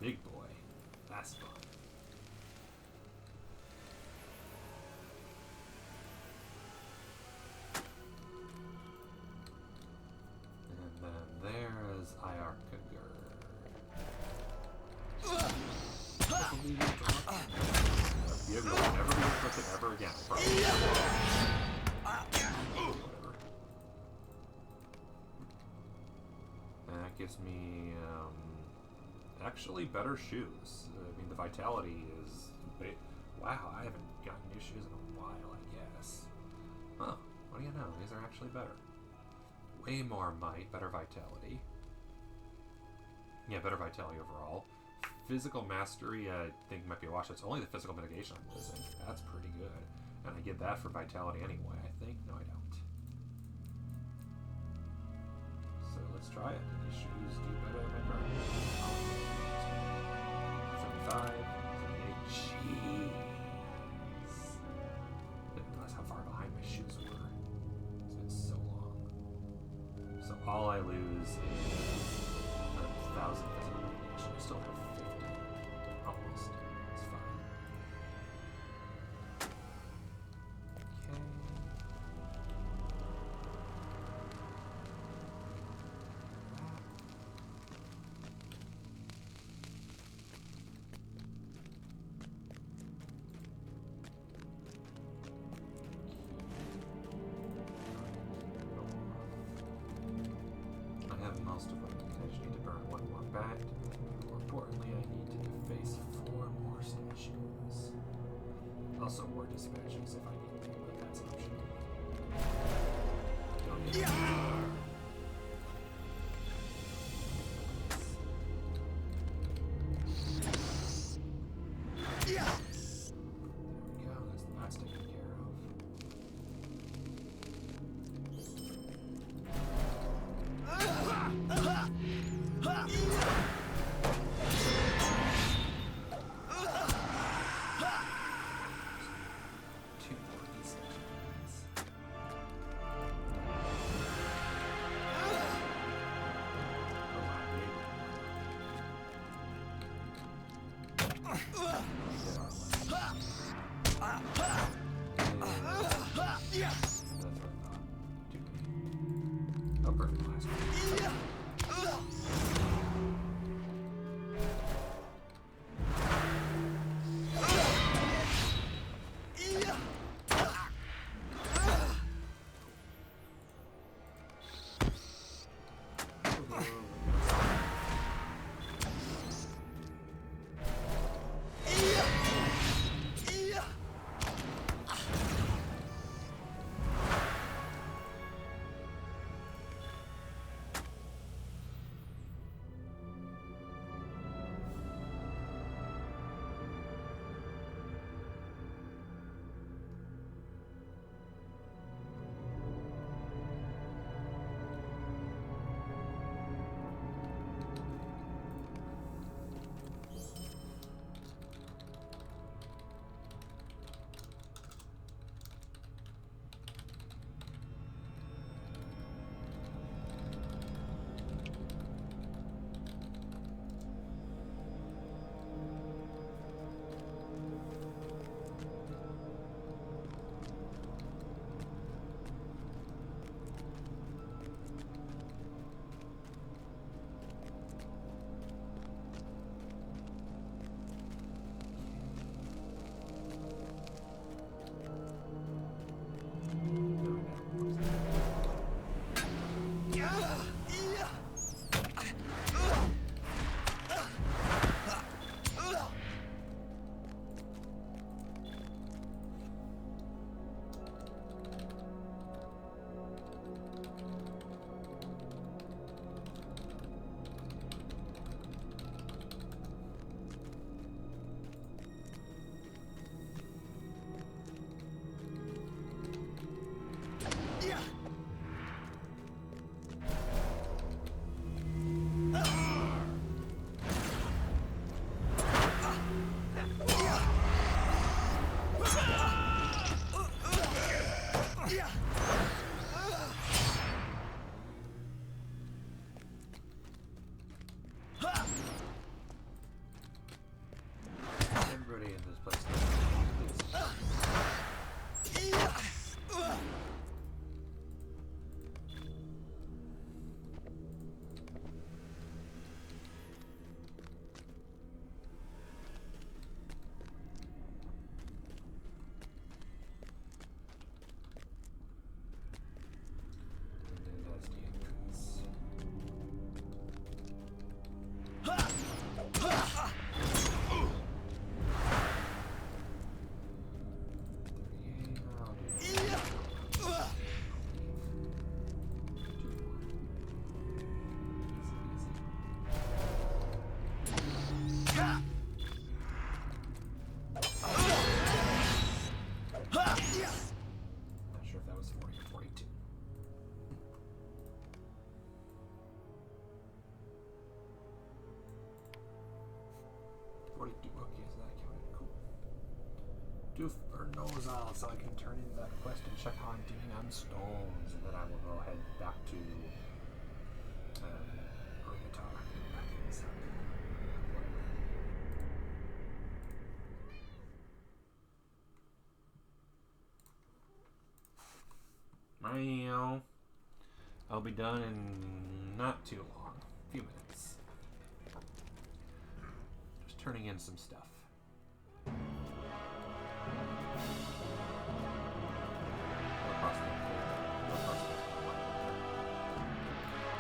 Big boy. That's fun. And then there's Iarkagur. You will never be inflicted ever again. gives me actually better shoes. I mean, the vitality is... Wow, I haven't gotten new shoes in a while, I guess. Huh, what do you know? These are actually better. Way more might, better vitality. Yeah, better vitality overall. Physical mastery, I think might be a wash. It's only the physical mitigation I'm losing. That's pretty good. And I get that for vitality anyway, I think. No, I don't. So let's try it. Do these shoes do better than my current? 75, 78. Jeez. Didn't realize how far behind my shoes were. It's been so long. So all I lose is 1,000 physical mitigation. I still have 50. Almost. It's fine. Okay. I have most of them. I just need to burn one more back. More importantly, I need to deface 4 more statues. Also more dispatches if I need to, but that's optional. Don't need There we go, that's taken care of. Two more of these things. Doof or Nozal, so I can turn in that quest and check on Dinan Stones, and then I will go head back to Urgatar. Meow. I'll be done in not too long. A few minutes. Just turning in some stuff.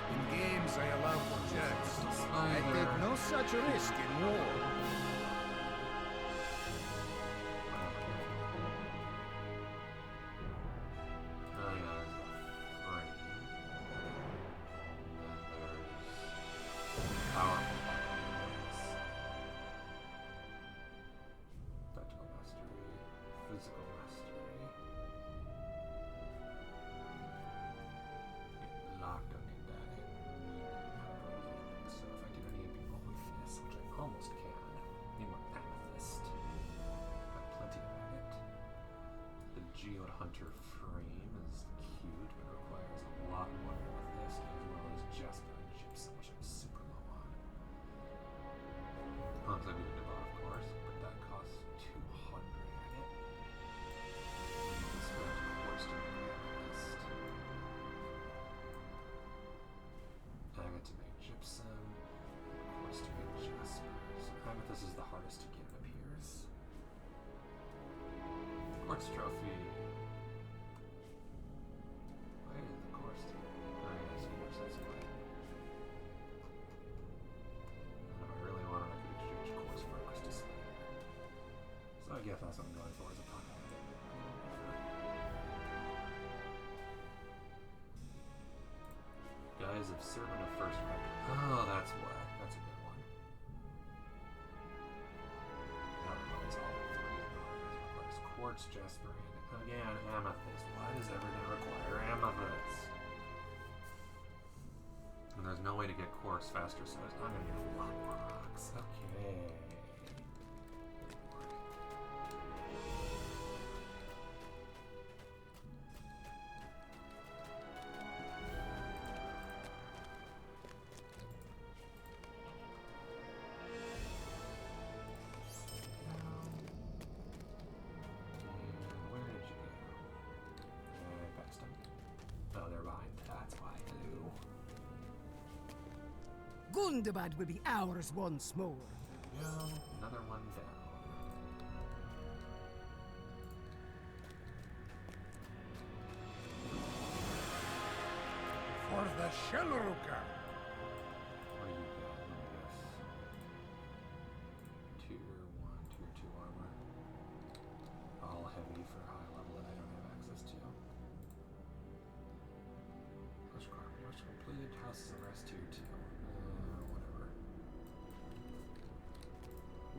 In games, I allow for chance. I take no such risk in war. Quartz trophy. Why is the course? That's why. If I really wanted, I could exchange quartz for a crystal spider. So I guess that's what I'm going for as a pocket. Guise of Servant of First Record. Oh, that's what. That's a good one. That one's all quartz, jasper, and again, amethyst. Why does everything require amethyst? And there's no way to get quartz faster, so I'm gonna need a lot more rocks. Okay. Gundabad will be ours once more. There we go. Another one down. For the Shelruka. What do you got? Let me guess. Tier 1, Tier 2 armor. All heavy for high level that I don't have access to. Rush completed. Houses of Rest Tier 2. Whatever.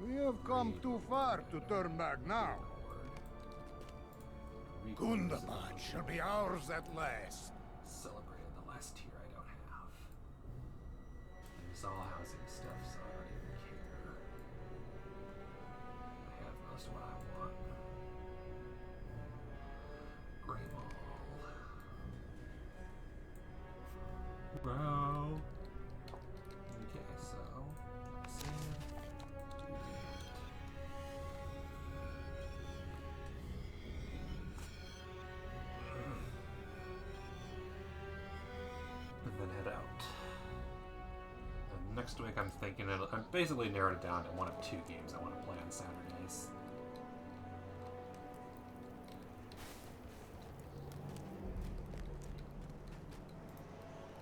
We have come too far to turn back now. Gundabad shall be ours at last. Celebrated the last tier I don't have. It's all housing stuff, so I don't even care. I have most of what I want. Grey Mall. Bro. Okay, so save. And then head out. And next week I'm thinking I'm basically narrowed it down to one of two games I want to play on Saturdays.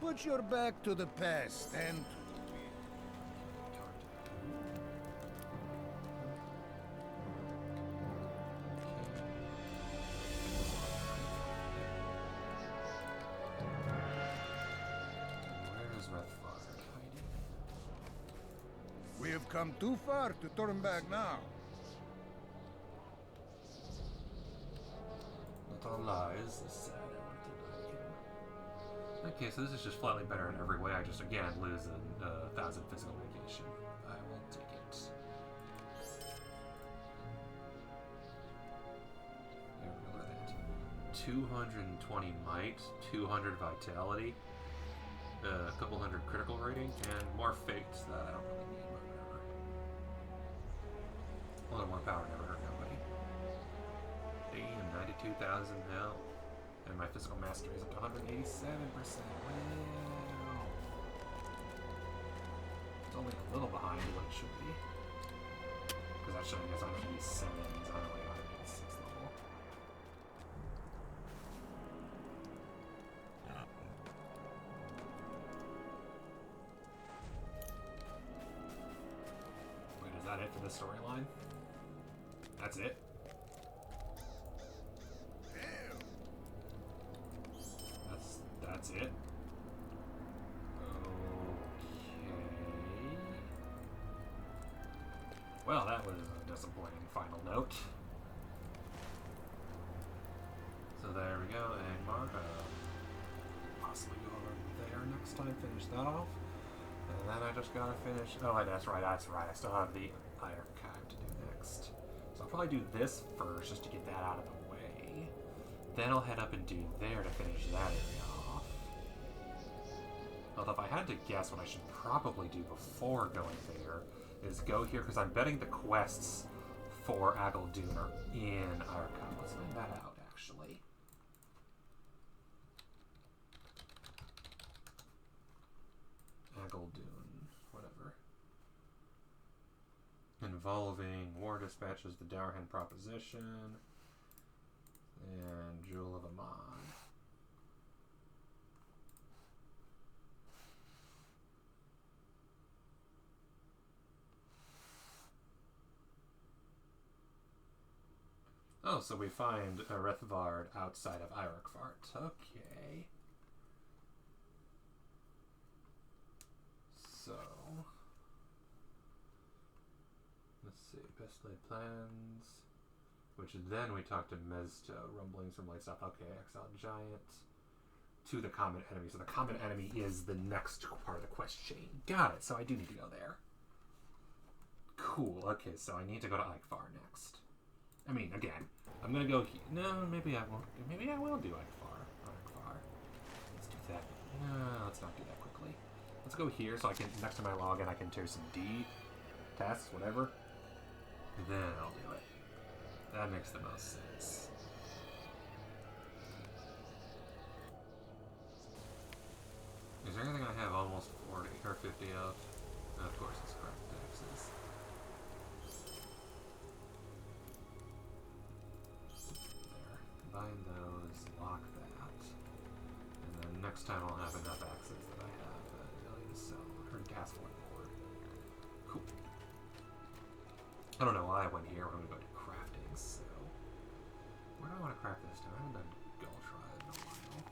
Put your back to the past and Where is Redfall hiding? we have come too far to turn back now. Not all lies. Is sad. I want to die again. Okay, so this is just flatly better in every way. I just again lose a 1,000 physical vacation. I will take it. 220 might, 200 vitality, a couple hundred critical rating, and more fates that I don't really need, but whatever. A little more power never hurt nobody. Damn, 92,000 health. And my physical mastery is up to 187%. Wow. It's only a little behind what it should be. Because that's showing us 187, he's on only 186 level. Wait, is that it for the storyline? That's it? That's it? Okay. Well, that was a disappointing final note. So there we go, and Mark, possibly go over there next time, finish that off. And then I just gotta finish, oh, that's right, I still have the archive to do next. So I'll probably do this first, just to get that out of the way. Then I'll head up and do there to finish that area off. Although if I had to guess, what I should probably do before going there is go here, because I'm betting the quests for Agildoon are in Archive. Let's find that out, actually. Agildoon, whatever. Involving War Dispatches, the Dowerhand Proposition, and Jewel of Amon. Oh, so we find a Rethvard outside of Iroquois. Okay. So, let's see. Best laid plans. Which then we talk to Mezto. Rumblings from Lightstop. Okay, Exiled Giant. To the common enemy. So the common enemy is the next part of the quest chain. Got it. So I do need to go there. Cool. Okay, so I need to go to Iroquois next. I mean, again, I'm gonna go. No, maybe I won't. Maybe I will do Iroquois. Let's do that. No, let's not do that quickly. Let's go here so I can. Next time I log in, I can tear some D tasks, whatever. Then I'll do it. That makes the most sense. Is there anything I have almost 40 or 50 of? And of course, it's correct taxes. Combine those, lock that, and then next time I'll have enough access that I have the ability to sell her gas point board. Cool. I don't know why I went here. I'm going to go to crafting, so where do I want to craft this time? I haven't done Gultry in a while.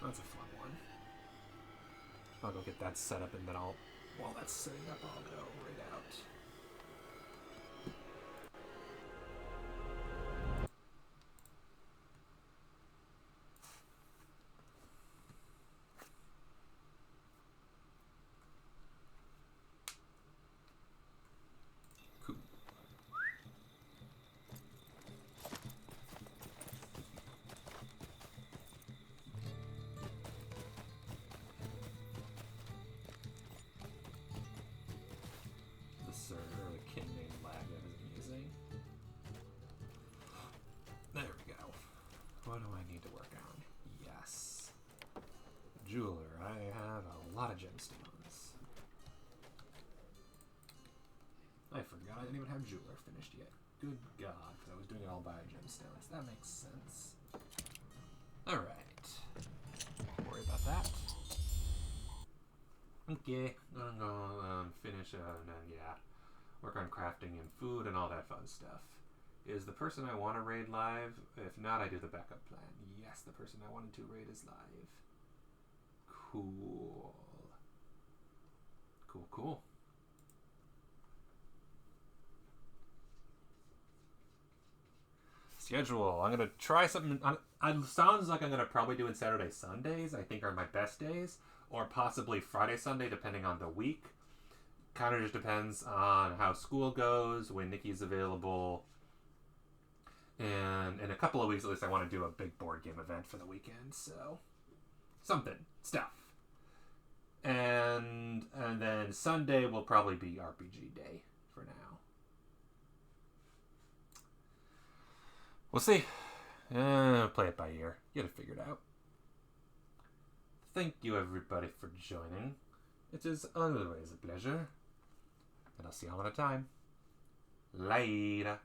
That's a fun one. I'll go get that set up, and then while that's setting up, I'll go right out. What do I need to work on? Yes. Jeweler. I have a lot of gemstones. I forgot I didn't even have Jeweler finished yet. Good God, because I was doing it all by gemstones. That makes sense. Alright. Worry about that. Okay. I'm gonna finish and then, yeah, work on crafting and food and all that fun stuff. Is the person I want to raid live? If not, I do the backup plan. Yes, the person I wanted to raid is live. Cool. Cool, cool. Schedule. I'm going to try something. It sounds like I'm going to probably do it Saturday, Sundays, I think are my best days. Or possibly Friday, Sunday, depending on the week. Kind of just depends on how school goes, when Nikki's available. And in a couple of weeks, at least, I want to do a big board game event for the weekend. So, stuff. And then Sunday will probably be RPG day for now. We'll see. Play it by ear. Get it figured out. Thank you, everybody, for joining. It is always a pleasure. And I'll see you all at a time. Later.